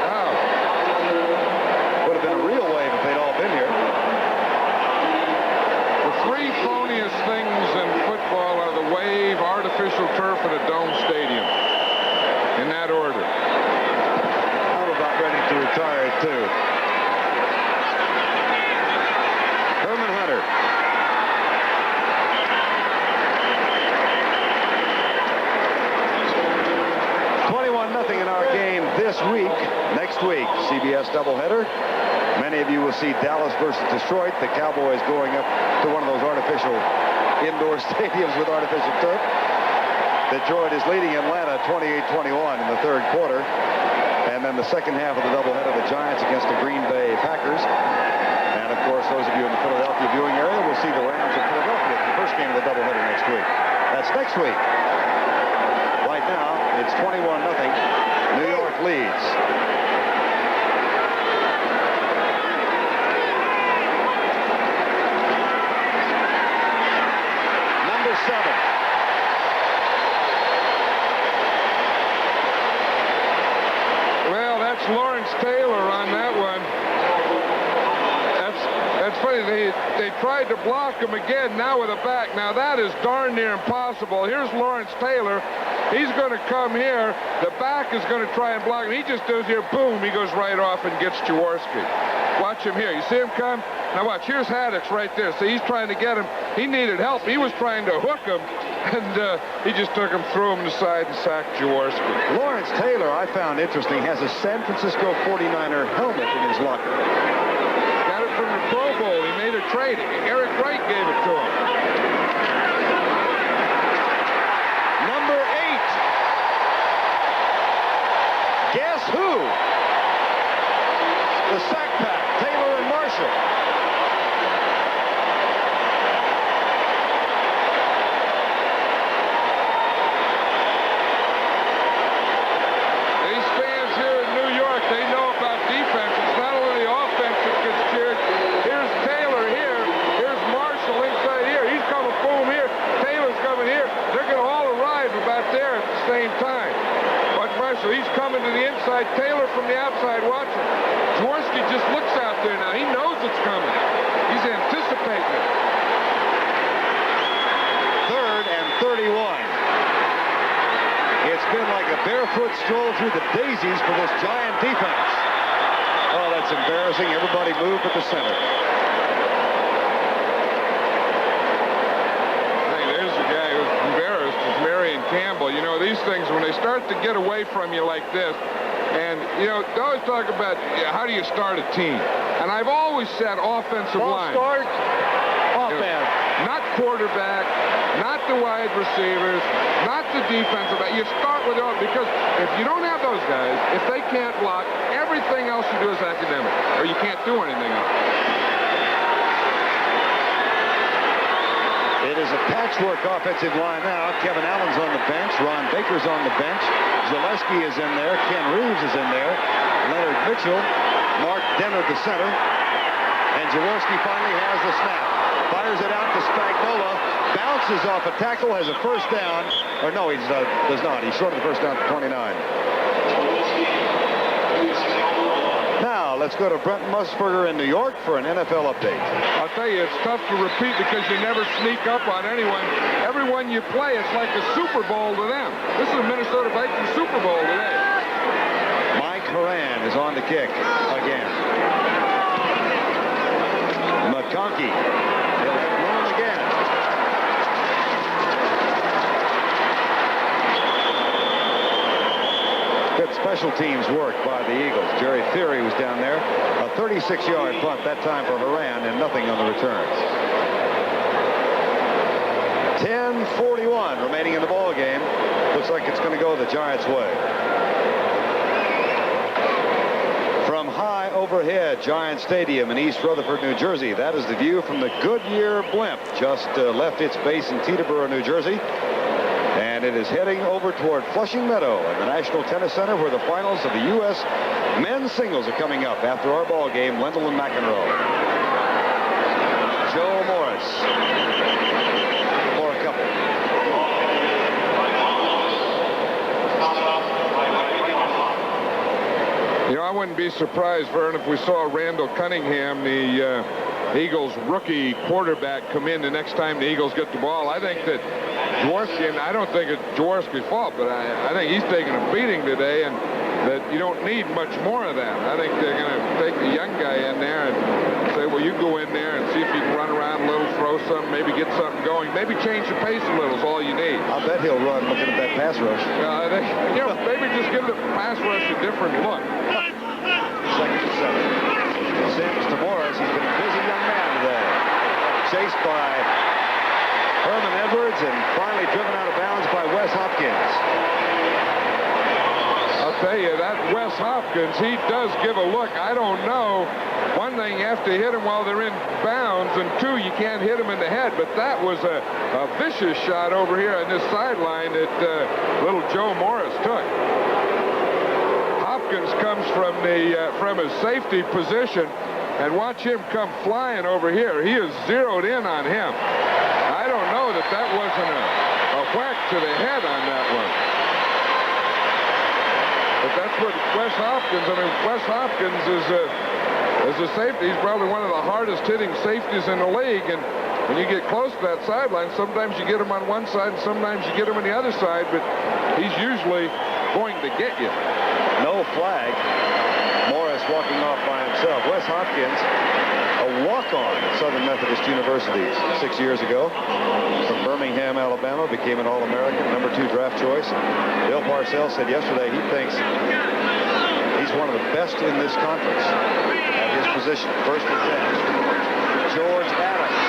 Wow. Would have been a real wave if they'd all been here. The three phoniest things in football are the wave, artificial turf, and a dome stadium. In that order. I'm about ready to retire too. Herman Hunter. In our game this week. Next week, CBS doubleheader. Many of you will see Dallas versus Detroit. The Cowboys going up to one of those artificial indoor stadiums with artificial turf. Detroit is leading Atlanta 28-21 in the third quarter. And then the second half of the doubleheader, the Giants against the Green Bay Packers. And of course, those of you in the Philadelphia viewing area will see the Rams in Philadelphia, the first game of the doubleheader next week. That's next week. Right now, it's 21-0. New York leads. Number 7. Well, that's Lawrence Taylor on that one. That's funny. They tried to block him again, now with a back. Now, that is darn near impossible. Here's Lawrence Taylor. He's going to come here. The back is going to try and block him. He just does here, boom, he goes right off and gets Jaworski. Watch him here. You see him come? Now watch, here's Haddix right there. See, he's trying to get him. He needed help. He was trying to hook him, and he just took him, threw him to the side, and sacked Jaworski. Lawrence Taylor, I found interesting, has a San Francisco 49er helmet in his locker. Got it from the Pro Bowl. He made a trade. Eric Wright gave it to him. Guess who? The sack pack, Taylor and Marshall. These fans here in New York, they know about defense. It's not only the offense that gets cheered. Here's Taylor here. Here's Marshall inside here. He's coming, boom, here. Taylor's coming here. They're going to all arrive about there at the same time. Marshall, he's coming to the inside. Taylor from the outside watching. Jaworski just looks out there now. He knows it's coming. He's anticipating it. 3rd and 31. It's been like a barefoot stroll through the daisies for this Giant defense. Oh, that's embarrassing. Everybody move at the center. Campbell, you know, these things, when they start to get away from you like this, and, you know, they always talk about how do you start a team. And I've always said offensive line. Start offense. You know, not quarterback, not the wide receivers, not the defensive back. You start with all, because if you don't have those guys, if they can't block, everything else you do is academic, or you can't do anything else. It is a patchwork offensive line now. Kevin Allen's on the bench. Ron Baker's on the bench. Zaleski is in there. Ken Reeves is in there. Leonard Mitchell. Mark Dennard, the center. And Jaworski finally has the snap. Fires it out to Spagnola. Bounces off a tackle, has a first down. Or no, he does not. He's short of the first down to 29. Now, let's go to Brent Musburger in New York for an NFL update. I'll tell you, it's tough to repeat because you never sneak up on anyone. Everyone you play, it's like a Super Bowl to them. This is a Minnesota Vikings Super Bowl today. Mike Horan is on the kick again. McConkey. He'll throw him again. Good special teams work by the Eagles. Jerry Theory was down there. A 36-yard punt that time for Horan and nothing on the returns. 10:41 remaining in the ball game. Looks like it's going to go the Giants' way. From high overhead Giant Stadium in East Rutherford, New Jersey, that is the view from the Goodyear blimp. Just left its base in Teterboro, New Jersey. And it is heading over toward Flushing Meadow at the National Tennis Center, where the finals of the U.S. men's singles are coming up after our ball game, Lendl and McEnroe. Joe Morris for a couple. You know, I wouldn't be surprised, Vern, if we saw Randall Cunningham, the Eagles rookie quarterback, come in the next time the Eagles get the ball. I think that Jaworski, and I don't think it's Jaworski's fault, but I think he's taking a beating today, and that you don't need much more of that. I think they're going to take the young guy in there and say, well, you go in there and see if you can run around a little, throw something, maybe get something going, maybe change the pace a little is all you need. I bet he'll run looking at that pass rush. Maybe just give the pass rush a different look. Second and 7. Sims to Morris. He's been a busy young man today. Chased by Herman Edwards and finally driven out of bounds by Wes Hopkins. I'll tell you, that Wes Hopkins, he does give a look. I don't know. One thing, you have to hit him while they're in bounds, and two, you can't hit him in the head. But that was a vicious shot over here on this sideline that little Joe Morris took. Hopkins comes from his safety position, and watch him come flying over here. He is zeroed in on him. I don't know that wasn't a whack to the head on that one. But that's what Wes Hopkins, Wes Hopkins is a safety. He's probably one of the hardest hitting safeties in the league. And when you get close to that sideline, sometimes you get him on one side and sometimes you get him on the other side, but he's usually going to get you. No flag. Morris walking off by himself. Wes Hopkins, a walk-on at Southern Methodist University 6 years ago. From Birmingham, Alabama, became an All-American, #2 draft choice. Bill Parcells said yesterday he thinks he's one of the best in this conference at his position. First and 10. George Adams.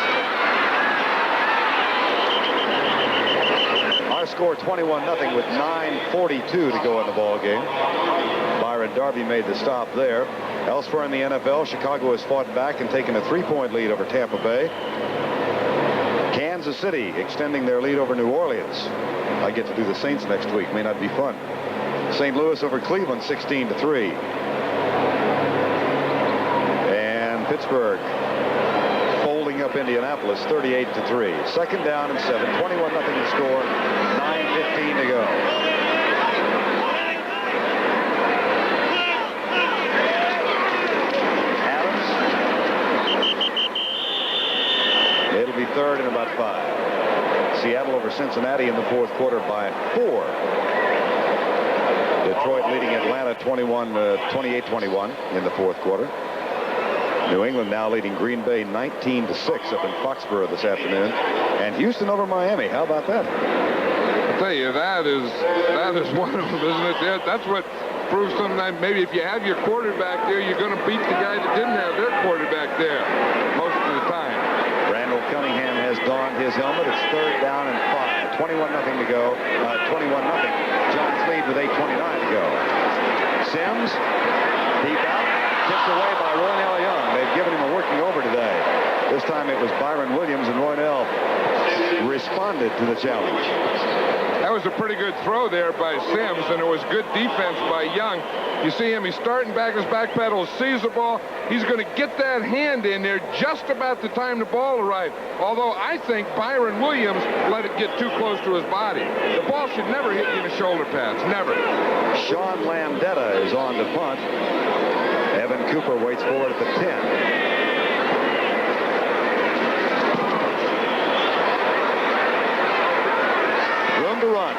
Our score 21-0 with 9:42 to go in the ball game. Byron Darby made the stop there. Elsewhere in the NFL, Chicago has fought back and taken a 3-point lead over Tampa Bay. Kansas City extending their lead over New Orleans. I get to do the Saints next week. May not be fun. St. Louis over Cleveland, 16-3. And Pittsburgh folding up Indianapolis, 38-3. Second down and 7. 21-0 to score. 9:15 to go. It'll be third and about 5. Seattle over Cincinnati in the fourth quarter by 4. Detroit leading Atlanta 28-21 in the fourth quarter. New England now leading Green Bay 19-6 up in Foxborough this afternoon. And Houston over Miami. How about that? I'll tell you, that is one of them, isn't it? That's what proves sometimes maybe if you have your quarterback there, you're going to beat the guy that didn't have their quarterback there most of the time. Randall Cunningham has donned his helmet. It's third down and 5. 21-0 to go. 21-0. Giants lead with 8:29 to go. Sims, deep out, tipped away by Roynell Young. They've given him a working over today. This time it was Byron Williams, and Roynell responded to the challenge. That was a pretty good throw there by Sims, and it was good defense by Young. You see him, he's starting back, his back pedal, sees the ball. He's going to get that hand in there just about the time the ball arrived. Although I think Byron Williams let it get too close to his body. The ball should never hit you in the shoulder pads, never. Sean Landetta is on to punt. Evan Cooper waits for it at the 10. To run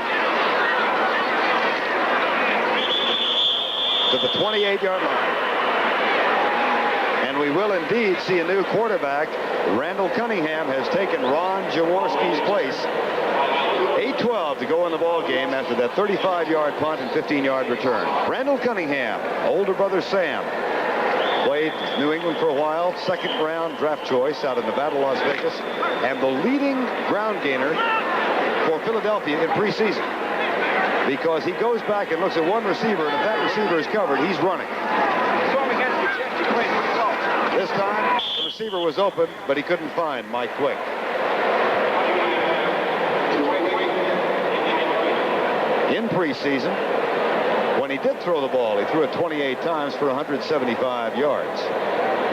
to the 28-yard line. And we will indeed see a new quarterback. Randall Cunningham has taken Ron Jaworski's place. 8:12 to go in the ball game after that 35-yard punt and 15-yard return. Randall Cunningham, older brother Sam, played New England for a while, second-round draft choice out of Nevada, Las Vegas, and the leading ground gainer for Philadelphia in preseason, because he goes back and looks at one receiver, and if that receiver is covered, he's running. This time, the receiver was open, but he couldn't find Mike Quick. In preseason, when he did throw the ball, he threw it 28 times for 175 yards.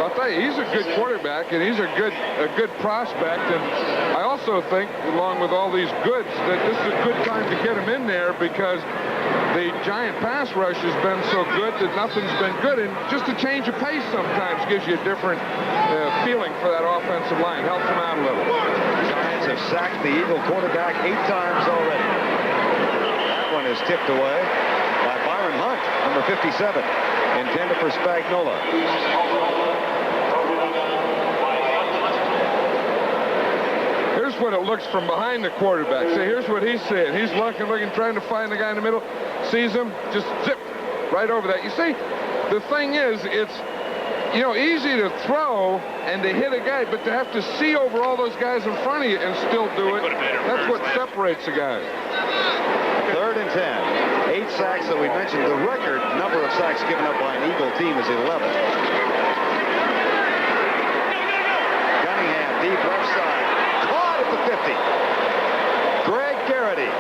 I'll tell you, he's a good quarterback, and he's a good prospect. And I also think, along with all these goods, that this is a good time to get him in there, because the Giant pass rush has been so good that nothing's been good. And just a change of pace sometimes gives you a different feeling for that offensive line. Helps them out a little. The Giants have sacked the Eagle quarterback 8 times already. That one is tipped away by Byron Hunt, number 57, intended for Spagnola. What it looks from behind the quarterback. See, here's what he's saying. He's looking, trying to find the guy in the middle, sees him, just zip right over that. You see, the thing is, it's, you know, easy to throw and to hit a guy, but to have to see over all those guys in front of you and still do it, that's what separates the guys. 3rd and 10. 8 sacks that we mentioned. The record number of sacks given up by an Eagle team is 11. Cunningham, deep left side. At the 50. Greg Garrity,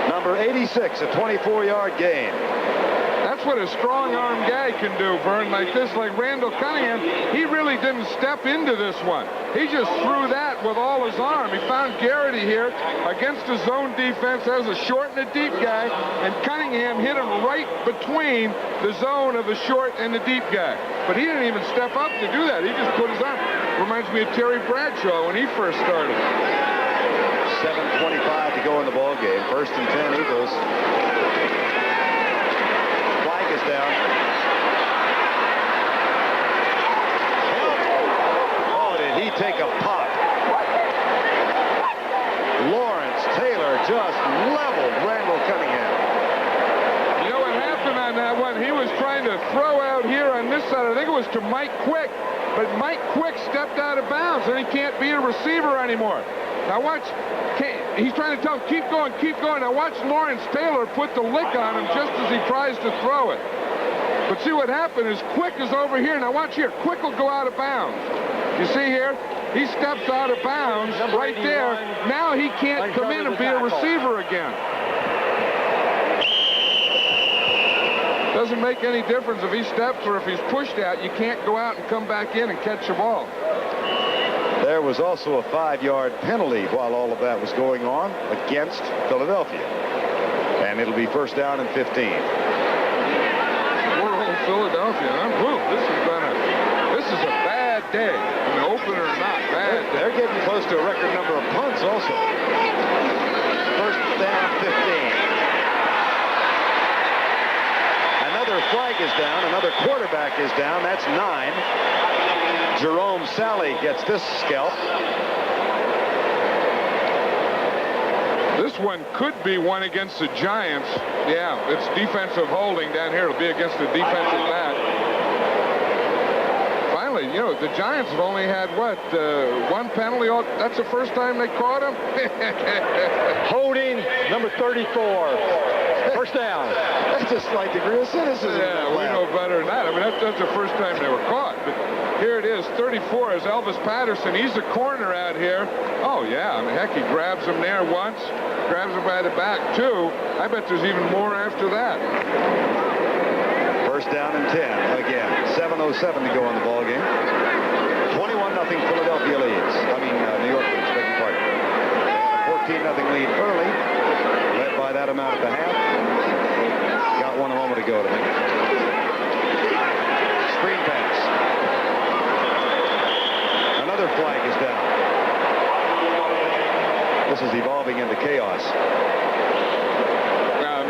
number 86, a 24-yard gain. That's what a strong-arm guy can do, Vern, like this, like Randall Cunningham. He really didn't step into this one. He just threw that with all his arm. He found Garrity here against the zone defense. That was a short and a deep guy, and Cunningham hit him right between the zone of the short and the deep guy. But he didn't even step up to do that. He just put his arm. Reminds me of Terry Bradshaw when he first started. 7:25 to go in the ball game. 1st and 10 Eagles. Flag is down. Oh, did he take a pop? Lawrence Taylor just leveled Randall Cunningham. You know what happened on that one? He was trying to throw out here on this side. I think it was to Mike Quick. But Mike Quick stepped out of bounds, and he can't be a receiver anymore. Now watch, he's trying to tell him, keep going, keep going. Now watch Lawrence Taylor put the lick on him just as he tries to throw it. But see what happened is Quick is over here. Now watch here, Quick will go out of bounds. You see here, he steps out of bounds right there. Now he can't come in and be a receiver again. Doesn't make any difference if he steps or if he's pushed out. You can't go out and come back in and catch the ball. There was also a 5-yard penalty while all of that was going on against Philadelphia. And it'll be 1st down and 15. Poor old Philadelphia, huh? Whoa, this is a bad day. I mean, opener or not, bad day. They're getting close to a record number of punts also. 1st down, 15. Another flag is down. Another quarterback is down. That's 9. Jerome Sally gets this scalp. This one could be one against the Giants. Yeah, it's defensive holding down here. It'll be against the defensive back. Finally, you know, the Giants have only had, what, 1 penalty. That's the first time they caught him? Holding, number 34. First down. That's a slight degree of cynicism. Yeah, we know better than that. I mean, that's the first time they were caught. But here it is, 34 is Elvis Patterson. He's the corner out here. Oh, yeah. I mean, heck, he grabs him there once, grabs him by the back, too. I bet there's even more after that. First down and 10 again. 7:07 to go in the ball game. 21-0 Philadelphia leads. New York leads, beg your pardon. 14-0 lead early. Led by that amount at the half. Got one a moment ago to make it. Screen pass. Another flag is down. This is evolving into chaos.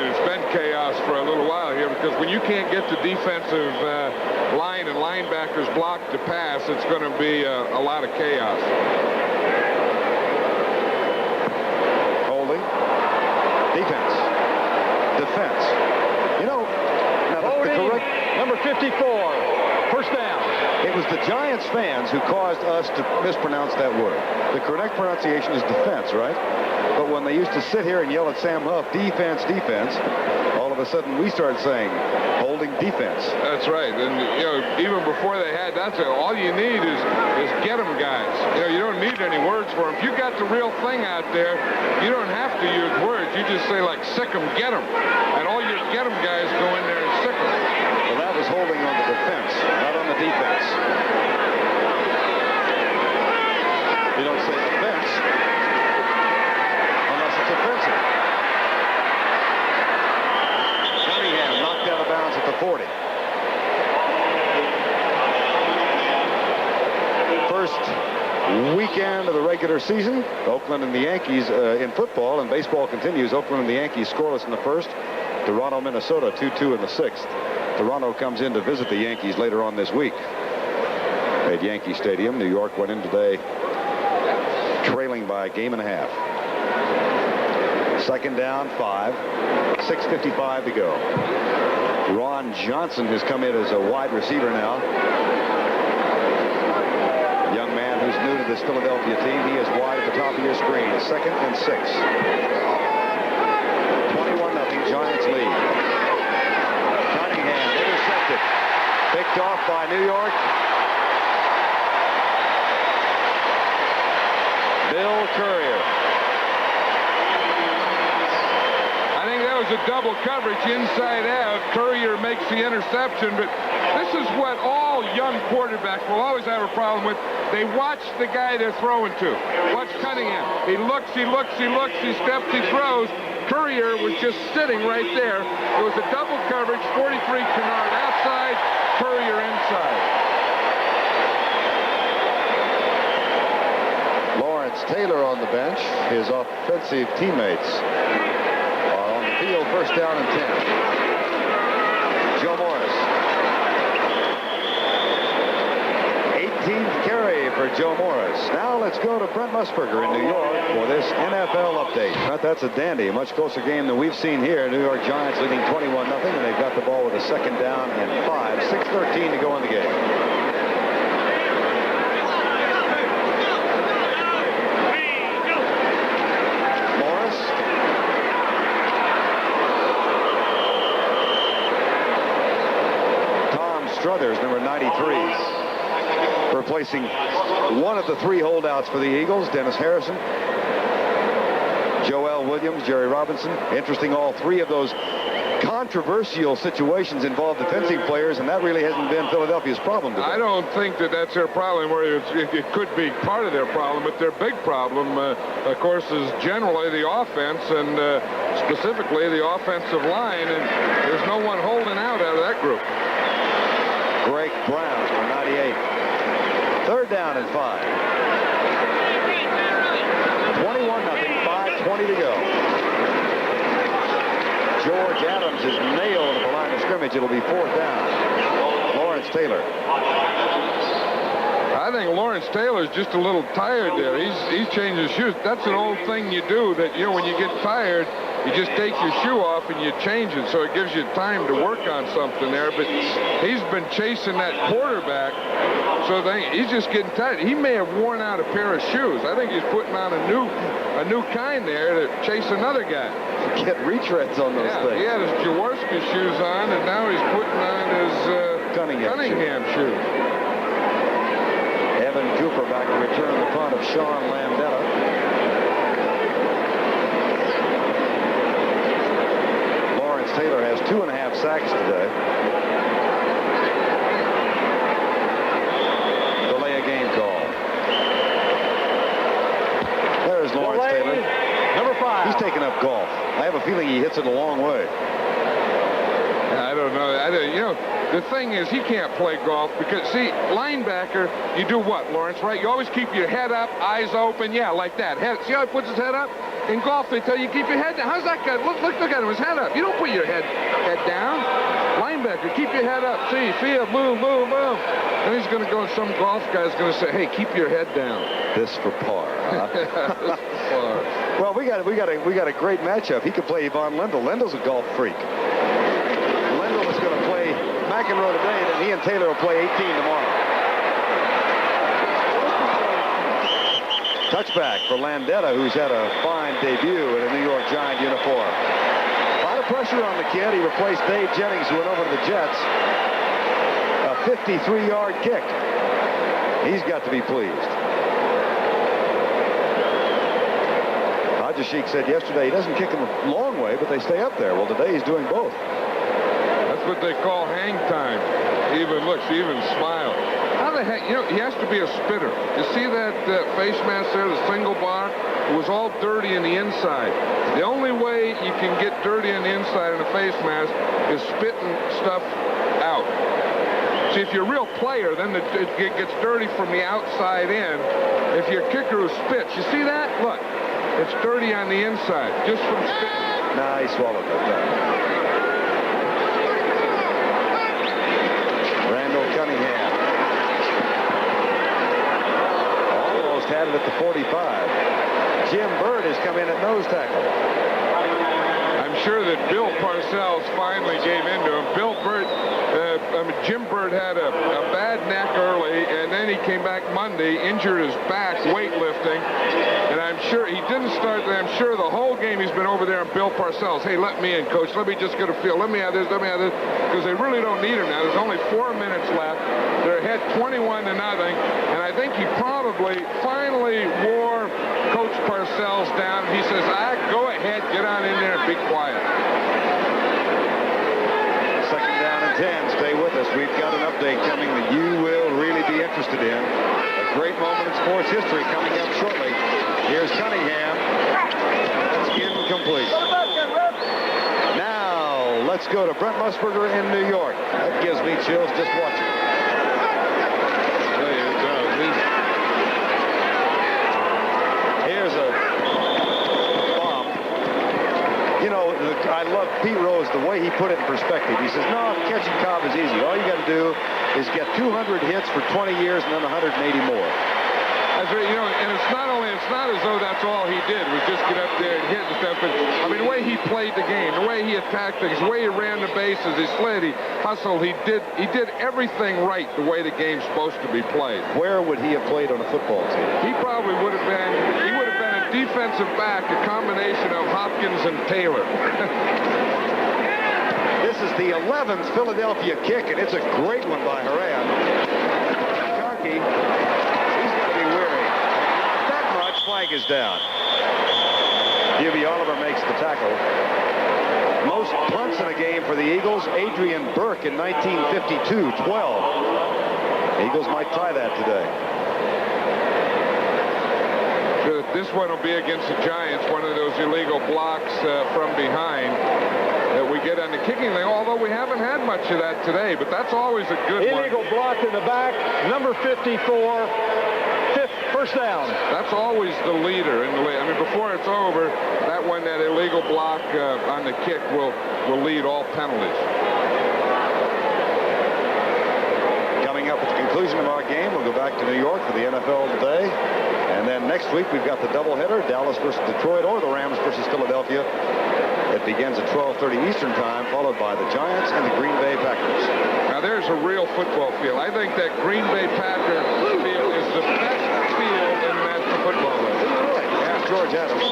It's been chaos for a little while here because when you can't get the defensive line and linebackers blocked to pass, it's going to be a lot of chaos. Holding. Defense. Defense. Now the correct... Number 54. First down. It was the Giants fans who caused us to mispronounce that word. The correct pronunciation is defense, right? But when they used to sit here and yell at Sam Huff, defense, defense, all of a sudden we started saying, holding defense. That's right. And, even before they had that, all you need is get them guys. You don't need any words for them. If you got the real thing out there, you don't have to use words. You just say, like, sick them, get them. And all your get them guys go in there and sick them. Well, that was holding on the defense, not on the defense. You don't say defense unless it's offensive. Cunningham knocked out of bounds at the 40. First weekend of the regular season. Oakland and the Yankees in football, and baseball continues. Oakland and the Yankees scoreless in the first. Toronto, Minnesota, 2-2 in the sixth. Toronto comes in to visit the Yankees later on this week at Yankee Stadium. New York went in today trailing by a game and a half. Second down, 5. 6:55 to go. Ron Johnson has come in as a wide receiver now. A young man who's new to this Philadelphia team. He is wide at the top of your screen. 2nd and 6. 21-0 Giants lead. Cunningham intercepted. Picked off by New York. Bill Courier. I think that was a double coverage inside out. Courier makes the interception, but this is what all young quarterbacks will always have a problem with. They watch the guy they're throwing to. Watch Cunningham. He looks, he looks, he looks, he steps, he throws. Courier was just sitting right there. It was a double coverage, 43 Kennard outside, Courier inside. Lawrence Taylor on the bench. His offensive teammates are on the field. First down and 10. Joe Morris. 18th carry for Joe Morris. Now let's go to Brent Musburger in New York for this NFL update. That's a dandy. A much closer game than we've seen here. New York Giants leading 21-0, and they've got the ball with a second down and 5. 6:13 to go in the game. Struthers, number 93, replacing one of the 3 holdouts for the Eagles, Dennis Harrison, Joel Williams, Jerry Robinson. Interesting, all 3 of those controversial situations involve defensive players, and that really hasn't been Philadelphia's problem today. I don't think that that's their problem, where it could be part of their problem, but their big problem, of course, is generally the offense, and specifically the offensive line, and there's no one holding out of that group. Greg Brown, number 98. Third down and 5. 21-0, 5:20 to go. George Adams is nailed at the line of scrimmage. It'll be 4th down. Lawrence Taylor. I think Lawrence Taylor's just a little tired there. He's changing his shoes. That's an old thing you do, that, when you get tired, you just take your shoe off and you change it, so it gives you time to work on something there. But he's been chasing that quarterback So he's just getting tired. He may have worn out a pair of shoes. I think he's putting on a new kind there to chase another guy. Get retreads on those things. He had his Jaworski shoes on, and now he's putting on his Cunningham shoes. Evan Cooper back to return the punt of Sean Landetta. Lawrence Taylor has 2.5 sacks today. Delay a game call. There's Lawrence Taylor. Number 5. He's taking up golf. I have a feeling he hits it a long way. I don't know. You know, the thing is, he can't play golf because, see, linebacker, you do what, Lawrence, right? You always keep your head up, eyes open, yeah, like that. See how he puts his head up? In golf, they tell you keep your head down. How's that guy? Look at him, his head up. You don't put your head down. Linebacker, keep your head up. See, field, move. And he's going to go, some golf guy's going to say, hey, keep your head down. This for par, huh? This for par. Well, we got a great matchup. He could play Yvonne Lendl. Lendl's a golf freak. Lendl is going to play McEnroe today, and he and Taylor will play 18 tomorrow. Touchback for Landetta, who's had a fine debut in a New York Giant uniform. A lot of pressure on the kid. He replaced Dave Jennings, who went over to the Jets. A 53-yard kick. He's got to be pleased. Sheik said yesterday he doesn't kick them a long way, but they stay up there. Well, today he's doing both. That's what they call hang time. He even smiled. How the heck, you know, he has to be a spitter. You see that face mask there, the single bar? It was all dirty in the inside. The only way you can get dirty on the inside in a face mask is spitting stuff out. See, if you're a real player, then it gets dirty from the outside in. If you're a kicker who spits, you see that? Look. It's dirty on the inside, just from spitting. Nah, he swallowed that time. Randall Cunningham. Almost had it at the 45. Jim Byrd has come in at nose tackle. I'm sure that Bill Parcells finally gave in to him. Jim Byrd had a bad neck early, and then he came back Monday, injured his back weightlifting, and I'm sure he didn't start. I'm sure the whole game he's been over there and Bill Parcells, hey, let me in, coach. Let me just get a feel. Let me have this, because they really don't need him now. There's only 4 minutes left. They're ahead 21-0, and I think he probably finally wore Coach Parcells down. He says, go ahead, get on in there and be quiet. 2nd down and 10. Stay with us. We've got an update coming that you will really be interested in. A great moment in sports history coming up shortly. Here's Cunningham. That's incomplete. Now, let's go to Brent Musburger in New York. That gives me chills just watching. Here's a bomb. You know, I love Pete Rose, the way he put it in perspective. He says, no, catching Cobb is easy. All you got to do is get 200 hits for 20 years and then 180 more. That's right, you know, and it's not as though that's all he did was just get up there and hit and stuff. But I mean, the way he played the game, the way he attacked things, the way he ran the bases, he slid, he hustled, he did everything right the way the game's supposed to be played. Where would he have played on a football team? He probably would have been. He would have been a defensive back, a combination of Hopkins and Taylor. This is the 11th Philadelphia kick, and it's a great one by Haran. McConkey, he's going to be weary. Not that much. Flag is down. Hubie Oliver makes the tackle. Most punts in a game for the Eagles, Adrian Burke in 1952, 12. The Eagles might tie that today. This one will be against the Giants, one of those illegal blocks from behind that we get on the kicking thing, although we haven't had much of that today, but that's always a good one. Illegal block in the back, number 54, first down. That's always the leader in the league. I mean, before it's over, that illegal block on the kick will lead all penalties. Coming up at the conclusion of our game, we'll go back to New York for the NFL today. And then next week, we've got the doubleheader, Dallas versus Detroit, or the Rams versus Philadelphia. It begins at 12:30 Eastern time, followed by the Giants and the Green Bay Packers. Now there's a real football field. I think that Green Bay Packer field is the best field in the National Football League. Really? Yeah, George Adams.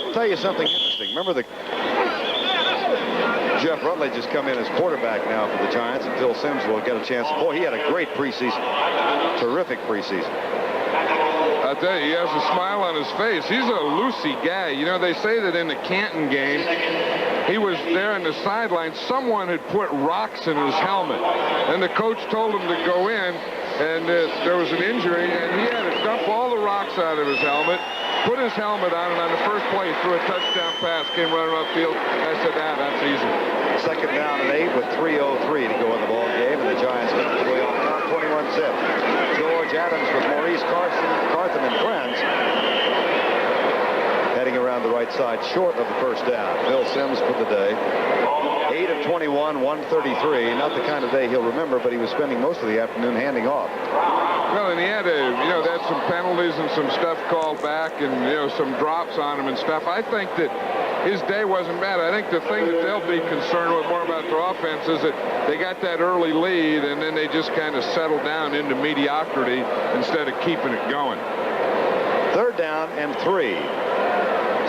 I'll tell you something interesting. Remember Jeff Rutledge has come in as quarterback now for the Giants, and Phil Simms will get a chance. Boy, he had a great preseason. Terrific preseason. I'll tell you, he has a smile on his face. He's a loosey guy. You know, they say that in the Canton game, he was there on the sideline. Someone had put rocks in his helmet, and the coach told him to go in, and there was an injury, and he had to dump all the rocks out of his helmet, put his helmet on, and on the first play, threw a touchdown pass, came running off field. I said, that's easy. Second down and 8 with 3:03 to go in the ball game, and the Giants get the play on top, 21-zip. George Adams with Maurice Carthen and friends heading around the right side, short of the first down. Phil Simms for the day. 8 of 21, 133. Not the kind of day he'll remember, but he was spending most of the afternoon handing off. Well, and he had they had some penalties and some stuff called back, and some drops on him and stuff. I think that his day wasn't bad. I think the thing that they'll be concerned with more about their offense is that they got that early lead, and then they just kind of settled down into mediocrity instead of keeping it going. Third down and 3.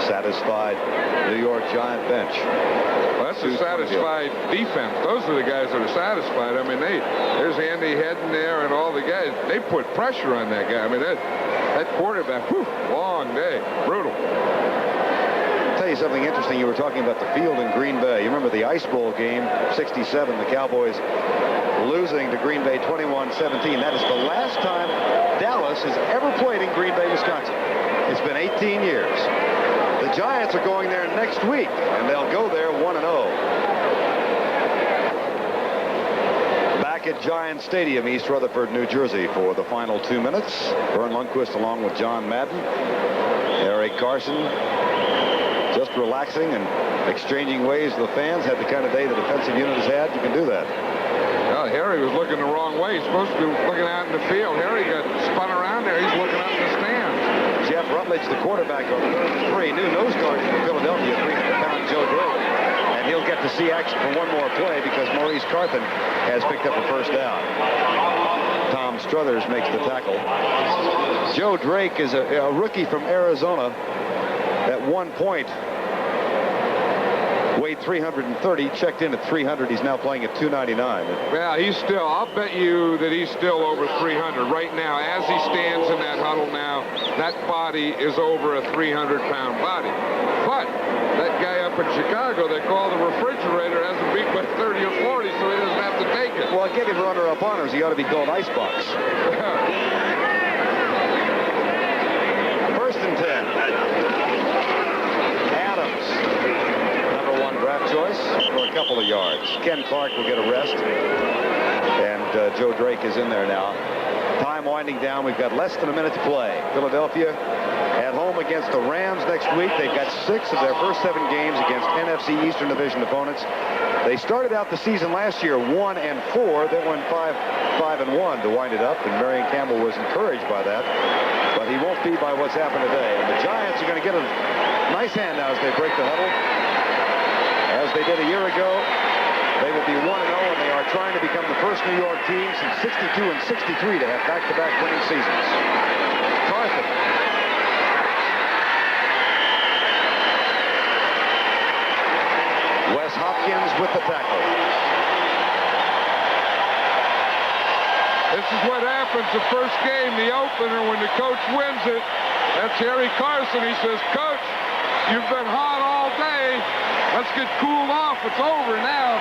Satisfied New York Giant bench. Well, that's a satisfied defense. Those are the guys that are satisfied. I mean, there's Andy Hedden there and all the guys. They put pressure on that guy. I mean, that quarterback, long day, brutal. I'll tell you something interesting. You were talking about the field in Green Bay. You remember the Ice Bowl game, 67, the Cowboys losing to Green Bay 21-17. That is the last time Dallas has ever played in Green Bay, Wisconsin. It's been 18 years. The Giants are going there next week, and they'll go there 1-0. Back at Giant Stadium, East Rutherford, New Jersey, for the final 2 minutes. Vern Lundquist along with John Madden. Eric Carson just relaxing and exchanging waves with the fans. Had the kind of day the defensive unit has had. You can do that. Well, Harry was looking the wrong way. He's supposed to be looking out in the field. Harry got spun around there. He's looking up in the stands. Jeff Rutledge, the quarterback on 3. New nose guard for Philadelphia, 300-pound Joe Drake. And he'll get to see action for one more play because Maurice Carthen has picked up a first down. Tom Struthers makes the tackle. Joe Drake is a rookie from Arizona. At one point, weighed 330, checked in at 300. He's now playing at 299. Well, I'll bet you that he's still over 300 right now. As he stands in that huddle now, that body is over a 300-pound body. But that guy up in Chicago they call the refrigerator hasn't beat by 30 or 40, so he doesn't have to take it. Well, give him runner-up honors. He ought to be called Icebox. First and 10. Draft choice for a couple of yards. Ken Clark will get a rest, and Joe Drake is in there now. Time winding down. We've got less than a minute to play. Philadelphia at home against the Rams next week. They've got 6 of their first 7 games against NFC Eastern Division opponents. They started out the season last year 1-4. They went 5-1 to wind it up, and Marion Campbell was encouraged by that. But he won't be by what's happened today. And the Giants are going to get a nice hand now as they break the huddle. As they did a year ago, they will be 1-0, and they are trying to become the first New York team since 62 and 63 to have back-to-back winning seasons. Carthen. Wes Hopkins with the tackle. This is what happens the first game, the opener, when the coach wins it. That's Harry Carson. He says, Coach, you've been hot all day. Let's get cooled off. It's over now.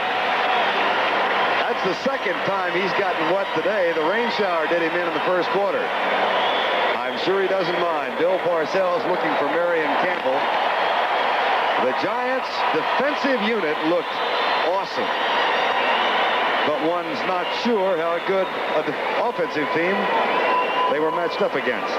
That's the second time he's gotten wet today. The rain shower did him in the first quarter. I'm sure he doesn't mind. Bill Parcells looking for Marion Campbell. The Giants' defensive unit looked awesome. But one's not sure how good an offensive team they were matched up against.